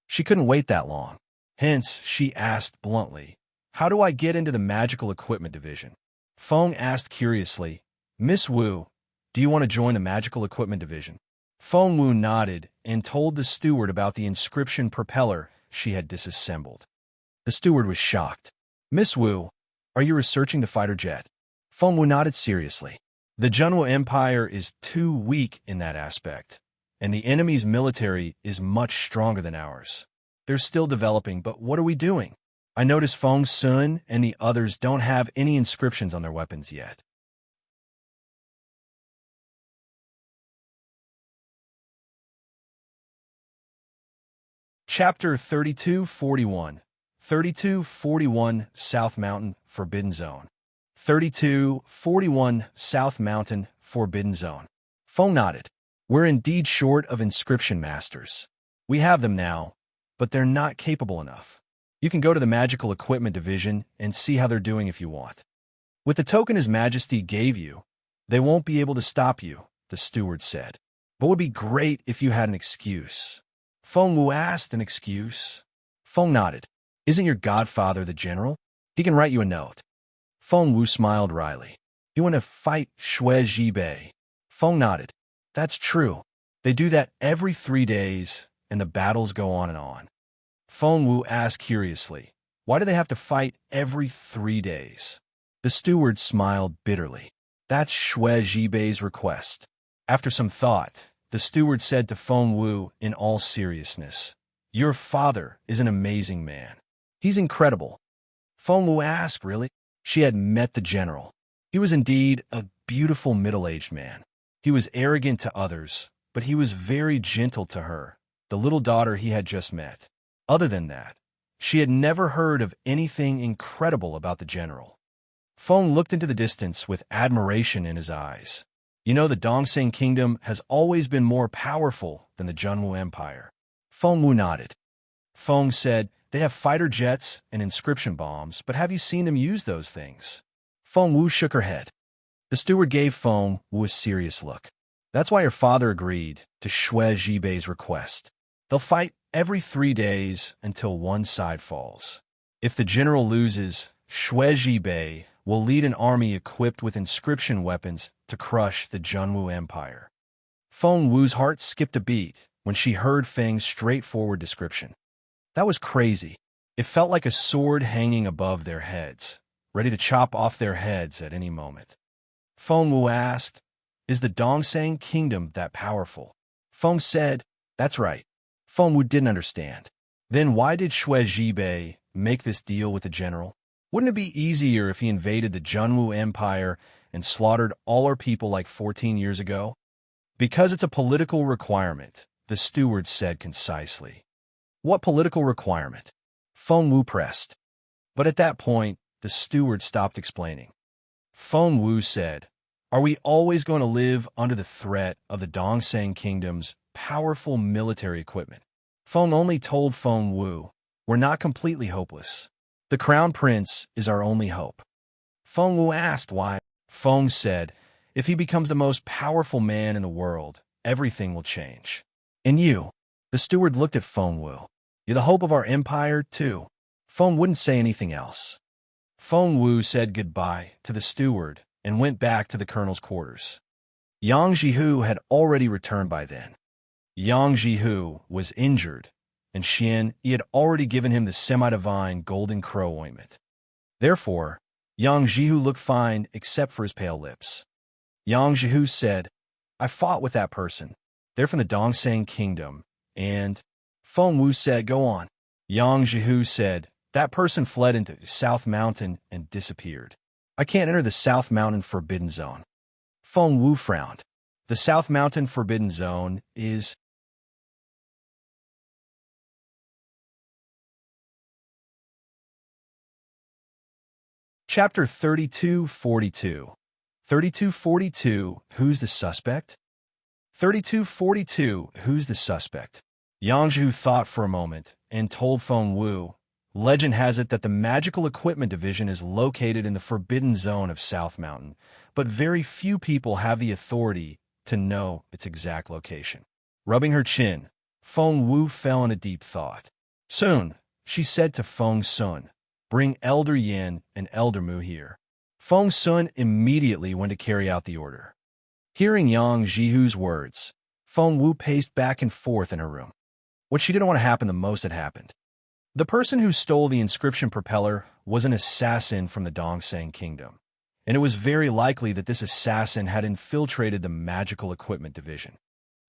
She couldn't wait that long. Hence, she asked bluntly, "How do I get into the Magical Equipment Division?" Feng asked curiously, "Miss Wu, do you want to join the Magical Equipment Division?" Feng Wu nodded and told the steward about the inscription propeller she had disassembled. The steward was shocked. "Miss Wu, are you researching the fighter jet?" Feng Wu nodded seriously. "The Junwu Empire is too weak in that aspect, and the enemy's military is much stronger than ours. They're still developing, but what are we doing? I notice Feng Sun and the others don't have any inscriptions on their weapons yet." Chapter 3241. 3241 South Mountain Forbidden Zone. 3241 South Mountain Forbidden Zone. Feng nodded. "We're indeed short of inscription masters. We have them now, but they're not capable enough. You can go to the Magical Equipment Division and see how they're doing if you want. With the token His Majesty gave you, they won't be able to stop you," the steward said. "But it would be great if you had an excuse." Feng Wu asked, "An excuse?" Feng nodded. "Isn't your godfather the general? He can write you a note." Feng Wu smiled wryly. "You want to fight Shui Jibei?" Feng nodded. "That's true. They do that every 3 days, and the battles go on and on." Feng Wu asked curiously, "Why do they have to fight every 3 days?" The steward smiled bitterly. "That's Shui Jibei's request." After some thought, the steward said to Feng Wu in all seriousness, "Your father is an amazing man. He's incredible." Feng Wu asked, "Really?" She had met the general. He was indeed a beautiful middle-aged man. He was arrogant to others, but he was very gentle to her, the little daughter he had just met. Other than that, she had never heard of anything incredible about the general. Feng looked into the distance with admiration in his eyes. "You know, the Dongsang Kingdom has always been more powerful than the Junwu Empire." Feng Wu nodded. Feng said, they have fighter jets and inscription bombs, but have you seen them use those things? Feng Wu shook her head. The steward gave Feng Wu a serious look. That's why your father agreed to Xue Zhibei's request. They'll fight every 3 days until one side falls. If the general loses, Xue Zhibei will lead an army equipped with inscription weapons to crush the Zhenwu Empire. Feng Wu's heart skipped a beat when she heard Feng's straightforward description. That was crazy. It felt like a sword hanging above their heads, ready to chop off their heads at any moment. Feng Wu asked, is the Dongsang kingdom that powerful? Feng said, that's right. Feng Wu didn't understand. Then why did Xue Zhibei make this deal with the general? Wouldn't it be easier if he invaded the Zhenwu Empire and slaughtered all our people like 14 years ago? Because it's a political requirement, the steward said concisely. What political requirement? Feng Wu pressed. But at that point, the steward stopped explaining. Feng Wu said, are we always going to live under the threat of the Dongsang Kingdom's powerful military equipment? Feng only told Feng Wu, we're not completely hopeless. The Crown Prince is our only hope. Feng Wu asked why. Feng said, if he becomes the most powerful man in the world, everything will change. And you? The steward looked at Feng Wu. You're the hope of our empire, too. Feng wouldn't say anything else. Feng Wu said goodbye to the steward and went back to the colonel's quarters. Yang Jihu had already returned by then. Yang Jihu was injured, and Xian Yi had already given him the semi-divine golden crow ointment. Therefore, Yang Jihu looked fine except for his pale lips. Yang Jihu said, I fought with that person. They're from the Dongsang Kingdom, and Feng Wu said, go on. Yang Jihu said, that person fled into South Mountain and disappeared. I can't enter the South Mountain Forbidden Zone. Feng Wu frowned. The South Mountain Forbidden Zone is... Chapter 3242. 3242, Who's the Suspect? 3242, Who's the Suspect? Yang Zhu thought for a moment and told Feng Wu, legend has it that the Magical Equipment Division is located in the Forbidden Zone of South Mountain, but very few people have the authority to know its exact location. Rubbing her chin, Feng Wu fell in a deep thought. Soon, she said to Feng Sun, bring Elder Yin and Elder Mu here. Feng Sun immediately went to carry out the order. Hearing Yang Jihu's words, Feng Wu paced back and forth in her room. What she didn't want to happen the most had happened. The person who stole the inscription propeller was an assassin from the Dongsang Kingdom, and it was very likely that this assassin had infiltrated the Magical Equipment Division.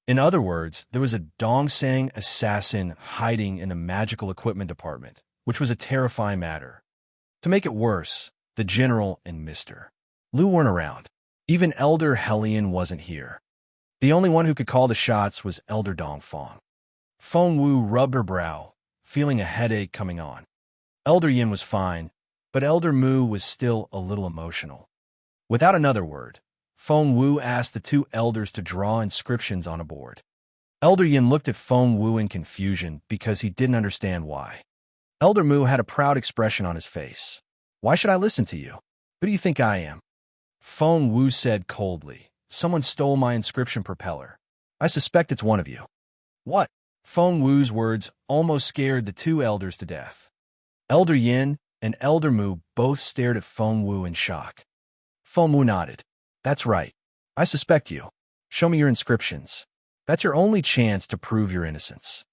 In other words, there was a Dongsang assassin hiding in the Magical Equipment Department, which was a terrifying matter. To make it worse, the General and Mr. Liu weren't around. Even Elder Hellion wasn't here. The only one who could call the shots was Elder Dongfang. Feng Wu rubbed her brow, feeling a headache coming on. Elder Yin was fine, but Elder Mu was still a little emotional. Without another word, Feng Wu asked the two elders to draw inscriptions on a board. Elder Yin looked at Feng Wu in confusion because he didn't understand why. Elder Mu had a proud expression on his face. Why should I listen to you? Who do you think I am? Feng Wu said coldly, someone stole my inscription propeller. I suspect it's one of you. What? Feng Wu's words almost scared the two elders to death. Elder Yin and Elder Mu both stared at Feng Wu in shock. Feng Wu nodded. That's right. I suspect you. Show me your inscriptions. That's your only chance to prove your innocence.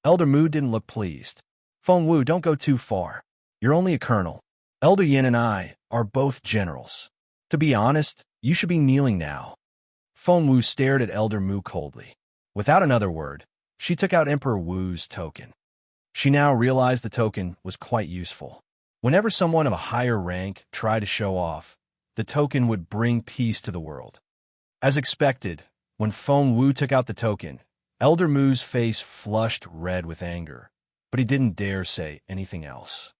Elder Mu didn't look pleased. Feng Wu, don't go too far. You're only a colonel. Elder Yin and I are both generals. To be honest, you should be kneeling now. Feng Wu stared at Elder Mu coldly. Without another word, she took out Emperor Wu's token. She now realized the token was quite useful. Whenever someone of a higher rank tried to show off, the token would bring peace to the world. As expected, when Feng Wu took out the token, Elder Mu's face flushed red with anger, but he didn't dare say anything else.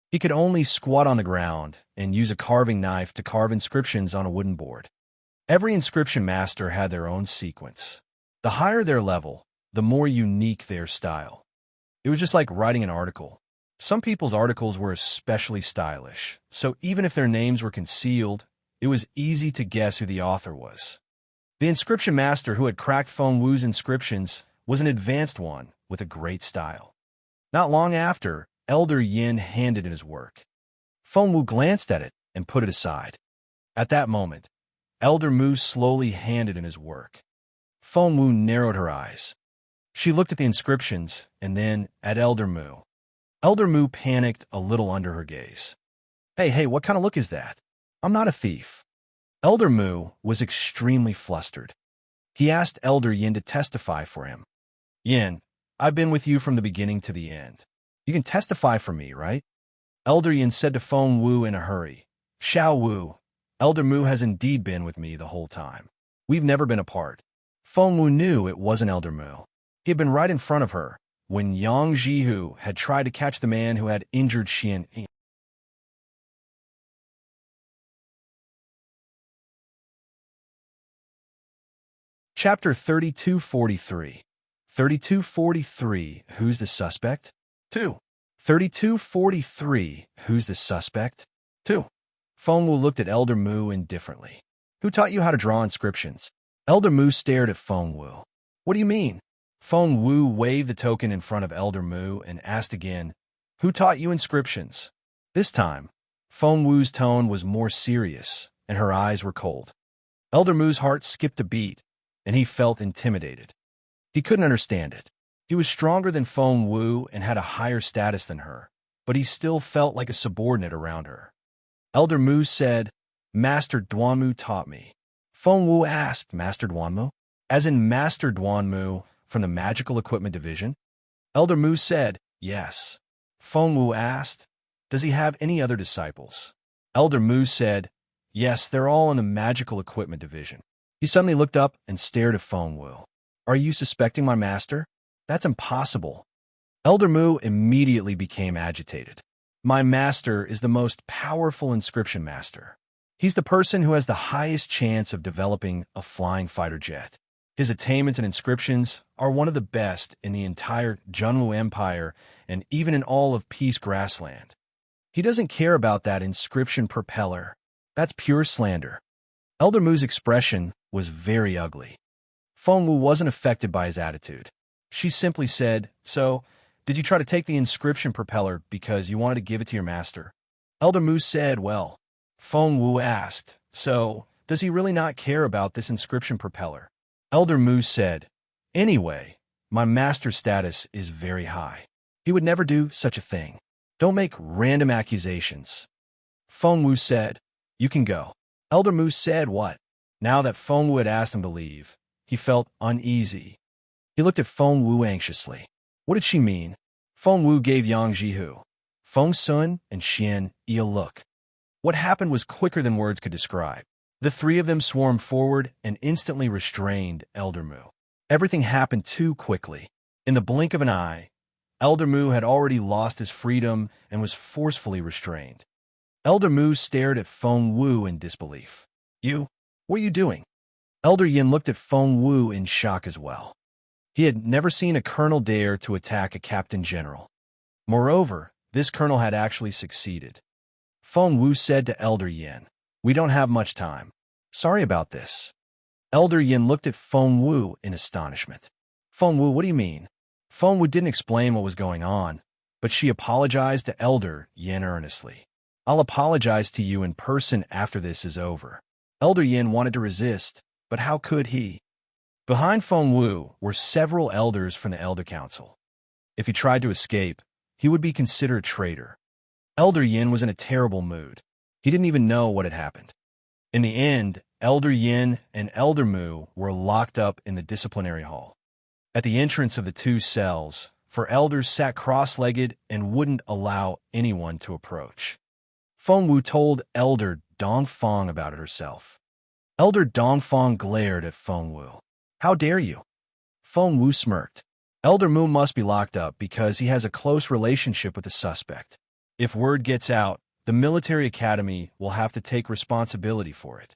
He could only squat on the ground and use a carving knife to carve inscriptions on a wooden board. Every inscription master had their own sequence. The higher their level, the more unique their style. It was just like writing an article. Some people's articles were especially stylish, so even if their names were concealed, it was easy to guess who the author was. The inscription master who had cracked Feng Wu's inscriptions was an advanced one with a great style. Not long after, Elder Yin handed in his work. Feng Wu glanced at it and put it aside. At that moment, Elder Mu slowly handed in his work. Feng Wu narrowed her eyes. She looked at the inscriptions and then at Elder Mu. Elder Mu panicked a little under her gaze. Hey, what kind of look is that? I'm not a thief. Elder Mu was extremely flustered. He asked Elder Yin to testify for him. Yin, I've been with you from the beginning to the end. You can testify for me, right? Elder Yin said to Feng Wu in a hurry. Xiao Wu, Elder Mu has indeed been with me the whole time. We've never been apart. Feng Wu knew it wasn't Elder Mu. He had been right in front of her when Yang Jihu had tried to catch the man who had injured Xian. Chapter 3243. 3243. Who's the suspect? 2. 3243. Who's the suspect? 2. Feng Wu looked at Elder Mu indifferently. Who taught you how to draw inscriptions? Elder Mu stared at Feng Wu. What do you mean? Feng Wu waved the token in front of Elder Mu and asked again, Who taught you inscriptions? This time, Feng Wu's tone was more serious, and her eyes were cold. Elder Mu's heart skipped a beat, and he felt intimidated. He couldn't understand it. He was stronger than Feng Wu and had a higher status than her, but he still felt like a subordinate around her. Elder Mu said, Master Duanmu taught me. Feng Wu asked, Master Duanmu? As in Master Duanmu from the Magical Equipment Division? Elder Mu said, Yes. Feng Wu asked, Does he have any other disciples? Elder Mu said, Yes, they're all in the Magical Equipment Division. He suddenly looked up and stared at Feng Wu. Are you suspecting my master? That's impossible. Elder Mu immediately became agitated. My master is the most powerful inscription master. He's the person who has the highest chance of developing a flying fighter jet. His attainments and inscriptions are one of the best in the entire Junwu Empire and even in all of Peace Grassland. He doesn't care about that inscription propeller. That's pure slander. Elder Mu's expression was very ugly. Feng Wu wasn't affected by his attitude. She simply said, So, did you try to take the inscription propeller because you wanted to give it to your master? Elder Mu said, Well. Feng Wu asked, So, does he really not care about this inscription propeller? Elder Mu said, Anyway, my master's status is very high. He would never do such a thing. Don't make random accusations. Feng Wu said, You can go. Elder Mu said what? Now that Feng Wu had asked him to leave, he felt uneasy. He looked at Feng Wu anxiously. What did she mean? Feng Wu gave Yang Jihu, Feng Sun, and Xian Yi a look. What happened was quicker than words could describe. The three of them swarmed forward and instantly restrained Elder Mu. Everything happened too quickly. In the blink of an eye, Elder Mu had already lost his freedom and was forcefully restrained. Elder Mu stared at Feng Wu in disbelief. What are you doing? Elder Yin looked at Feng Wu in shock as well. He had never seen a colonel dare to attack a captain general. Moreover, this colonel had actually succeeded. Feng Wu said to Elder Yin, We don't have much time. Sorry about this. Elder Yin looked at Feng Wu in astonishment. Feng Wu, what do you mean? Feng Wu didn't explain what was going on, but she apologized to Elder Yin earnestly. I'll apologize to you in person after this is over. Elder Yin wanted to resist, but how could he? Behind Feng Wu were several elders from the Elder Council. If he tried to escape, he would be considered a traitor. Elder Yin was in a terrible mood. He didn't even know what had happened. In the end, Elder Yin and Elder Mu were locked up in the disciplinary hall. At the entrance of the two cells, for elders sat cross-legged and wouldn't allow anyone to approach. Feng Wu told Elder Dongfang about it herself. Elder Dongfang glared at Feng Wu. How dare you? Feng Wu smirked. Elder Mu must be locked up because he has a close relationship with the suspect. If word gets out, the military academy will have to take responsibility for it.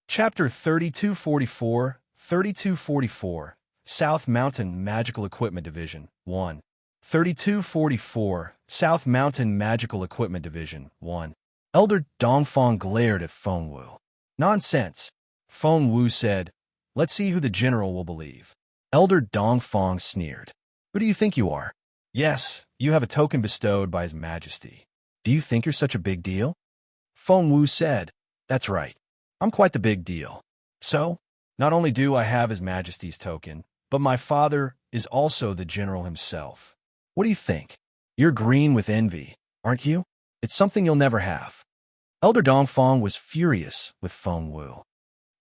Chapter 3244, 3244, South Mountain Magical Equipment Division, 1. 3244, South Mountain Magical Equipment Division, 1. Elder Dongfang glared at Feng Wu. Nonsense. Feng Wu said, let's see who the general will believe. Elder Dongfang sneered. Who do you think you are? Yes, you have a token bestowed by His Majesty. Do you think you're such a big deal? Feng Wu said, that's right. I'm quite the big deal. So, not only do I have His Majesty's token, but my father is also the general himself. What do you think? You're green with envy, aren't you? It's something you'll never have. Elder Dongfang was furious with Feng Wu.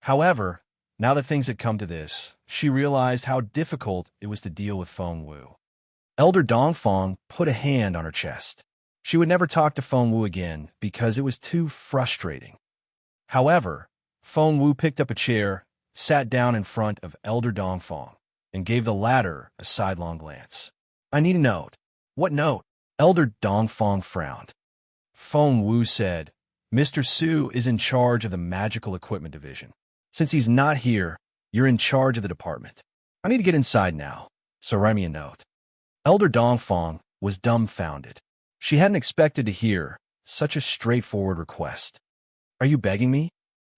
However, now that things had come to this, she realized how difficult it was to deal with Feng Wu. Elder Dongfang put a hand on her chest. She would never talk to Feng Wu again because it was too frustrating. However, Feng Wu picked up a chair, sat down in front of Elder Dongfang, and gave the latter a sidelong glance. I need a note. What note? Elder Dongfang frowned. Feng Wu said, Mr. Su is in charge of the Magical Equipment Division. Since he's not here, you're in charge of the department. I need to get inside now, so write me a note. Elder Dongfang was dumbfounded. She hadn't expected to hear such a straightforward request. Are you begging me?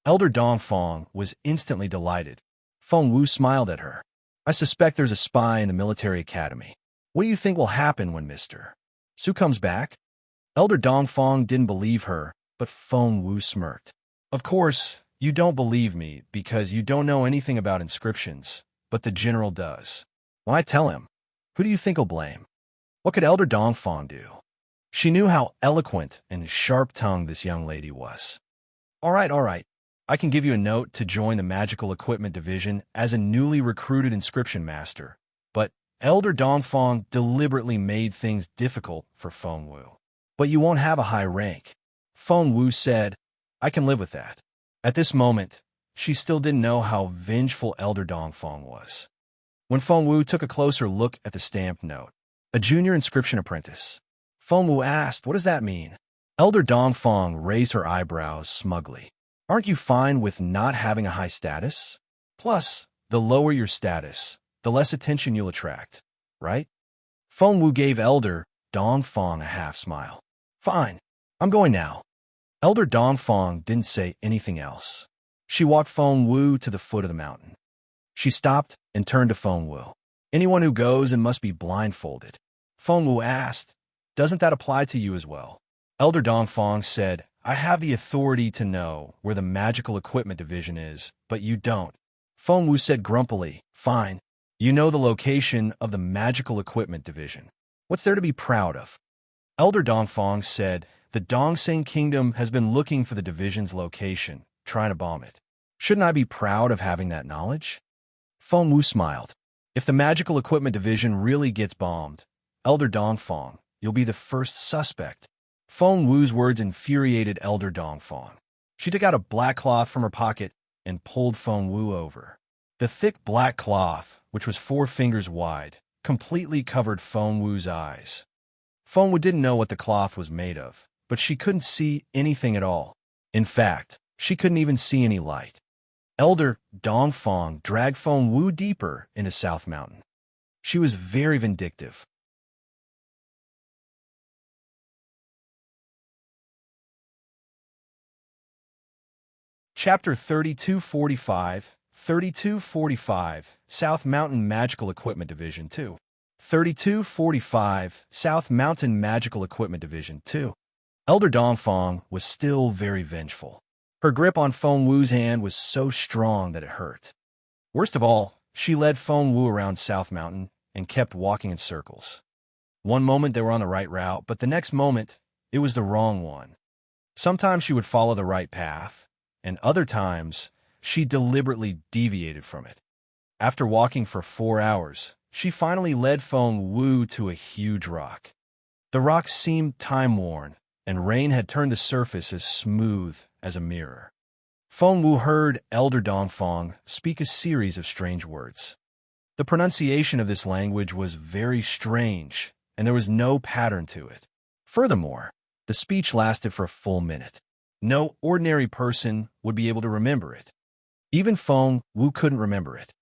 Elder Dongfang was instantly delighted. Feng Wu smiled at her. I suspect there's a spy in the military academy. What do you think will happen when Mr. Su comes back? Elder Dongfang didn't believe her, but Feng Wu smirked. Of course, you don't believe me because you don't know anything about inscriptions, but the general does. When I tell him, who do you think he'll blame? What could Elder Dongfang do? She knew how eloquent and sharp-tongued this young lady was. All right. I can give you a note to join the Magical Equipment Division as a newly recruited inscription master, but Elder Dongfang deliberately made things difficult for Feng Wu. But you won't have a high rank. Feng Wu said, I can live with that. At this moment, she still didn't know how vengeful Elder Dongfang was. When Feng Wu took a closer look at the stamped note, a junior inscription apprentice, Feng Wu asked, what does that mean? Elder Dongfang raised her eyebrows smugly. Aren't you fine with not having a high status? Plus, the lower your status, the less attention you'll attract, right? Feng Wu gave Elder Dongfang a half-smile. Fine, I'm going now. Elder Dongfang didn't say anything else. She walked Feng Wu to the foot of the mountain. She stopped and turned to Feng Wu. Anyone who goes and must be blindfolded. Feng Wu asked, doesn't that apply to you as well? Elder Dongfang said, I have the authority to know where the Magical Equipment Division is, but you don't. Feng Wu said grumpily, fine. You know the location of the Magical Equipment Division. What's there to be proud of? Elder Dongfang said, the Dongseng Kingdom has been looking for the division's location, trying to bomb it. Shouldn't I be proud of having that knowledge? Feng Wu smiled. If the Magical Equipment Division really gets bombed, Elder Dongfang, you'll be the first suspect. Feng Wu's words infuriated Elder Dongfang. She took out a black cloth from her pocket and pulled Feng Wu over. The thick black cloth, which was 4 fingers wide, completely covered Feng Wu's eyes. Feng Wu didn't know what the cloth was made of, but she couldn't see anything at all. In fact, she couldn't even see any light. Elder Dongfang dragged Feng Wu deeper into South Mountain. She was very vindictive. Chapter 3245, 3245, South Mountain Magical Equipment Division 2. 3245, South Mountain Magical Equipment Division 2. Elder Dongfang was still very vengeful. Her grip on Feng Wu's hand was so strong that it hurt. Worst of all, she led Feng Wu around South Mountain and kept walking in circles. One moment they were on the right route, but the next moment, it was the wrong one. Sometimes she would follow the right path, and other times, she deliberately deviated from it. After walking for 4 hours, she finally led Feng Wu to a huge rock. The rock seemed time-worn, and rain had turned the surface as smooth as a mirror. Feng Wu heard Elder Dongfang speak a series of strange words. The pronunciation of this language was very strange, and there was no pattern to it. Furthermore, the speech lasted for a full minute. No ordinary person would be able to remember it. Even Feng Wu couldn't remember it.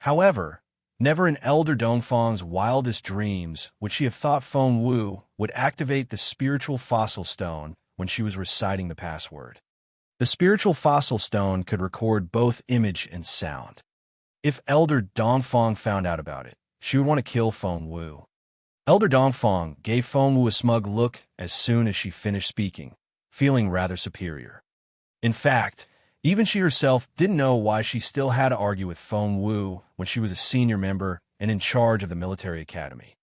However, never in Elder Dongfang's wildest dreams would she have thought Feng Wu would activate the spiritual fossil stone when she was reciting the password. The spiritual fossil stone could record both image and sound. If Elder Dongfang found out about it, she would want to kill Feng Wu. Elder Dongfang gave Feng Wu a smug look as soon as she finished speaking, feeling rather superior. In fact, even she herself didn't know why she still had to argue with Feng Wu when she was a senior member and in charge of the military academy.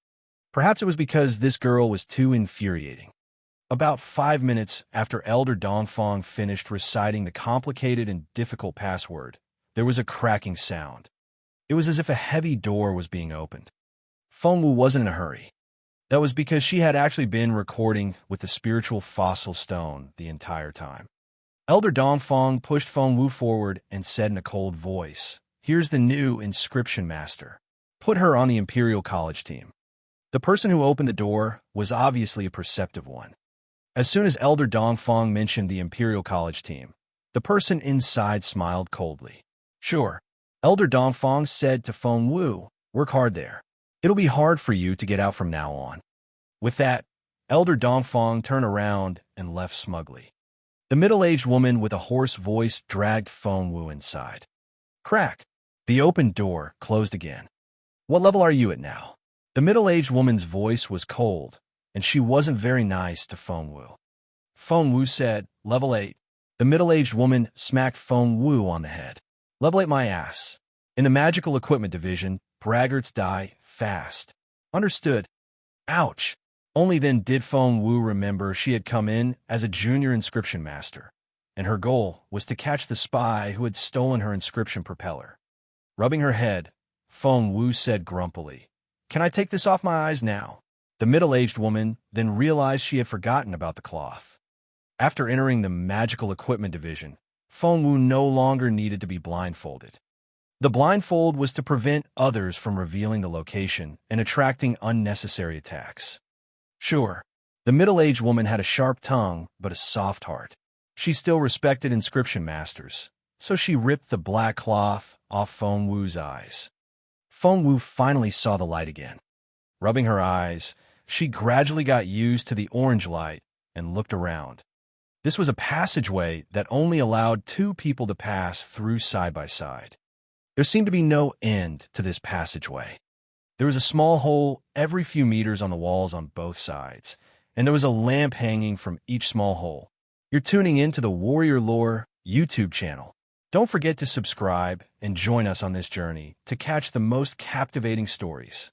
Perhaps it was because this girl was too infuriating. About 5 minutes after Elder Dongfang finished reciting the complicated and difficult password, there was a cracking sound. It was as if a heavy door was being opened. Feng Wu wasn't in a hurry. That was because she had actually been recording with the spiritual fossil stone the entire time. Elder Dongfang pushed Feng Wu forward and said in a cold voice, "Here's the new inscription master. Put her on the Imperial College team." The person who opened the door was obviously a perceptive one. As soon as Elder Dongfang mentioned the Imperial College team, the person inside smiled coldly. "Sure," Elder Dongfang said to Feng Wu, "work hard there. It'll be hard for you to get out from now on." With that, Elder Dongfang turned around and left smugly. The middle-aged woman with a hoarse voice dragged Feng Wu inside. Crack! The open door closed again. "What level are you at now?" The middle-aged woman's voice was cold, and she wasn't very nice to Feng Wu. Feng Wu said, "Level 8. The middle-aged woman smacked Feng Wu on the head. "Level 8 my ass. In the magical equipment division, braggarts die fast. Understood?" Ouch! Only then did Feng Wu remember she had come in as a junior inscription master, and her goal was to catch the spy who had stolen her inscription propeller. Rubbing her head, Feng Wu said grumpily, "Can I take this off my eyes now?" The middle-aged woman then realized she had forgotten about the cloth. After entering the magical equipment division, Feng Wu no longer needed to be blindfolded. The blindfold was to prevent others from revealing the location and attracting unnecessary attacks. Sure, the middle-aged woman had a sharp tongue but a soft heart. She still respected inscription masters, so she ripped the black cloth off Feng Wu's eyes. Feng Wu finally saw the light again. Rubbing her eyes, she gradually got used to the orange light and looked around. This was a passageway that only allowed 2 people to pass through side by side. There seemed to be no end to this passageway. There was a small hole every few meters on the walls on both sides, and there was a lamp hanging from each small hole. You're tuning in to the Warrior Lore YouTube channel. Don't forget to subscribe and join us on this journey to catch the most captivating stories.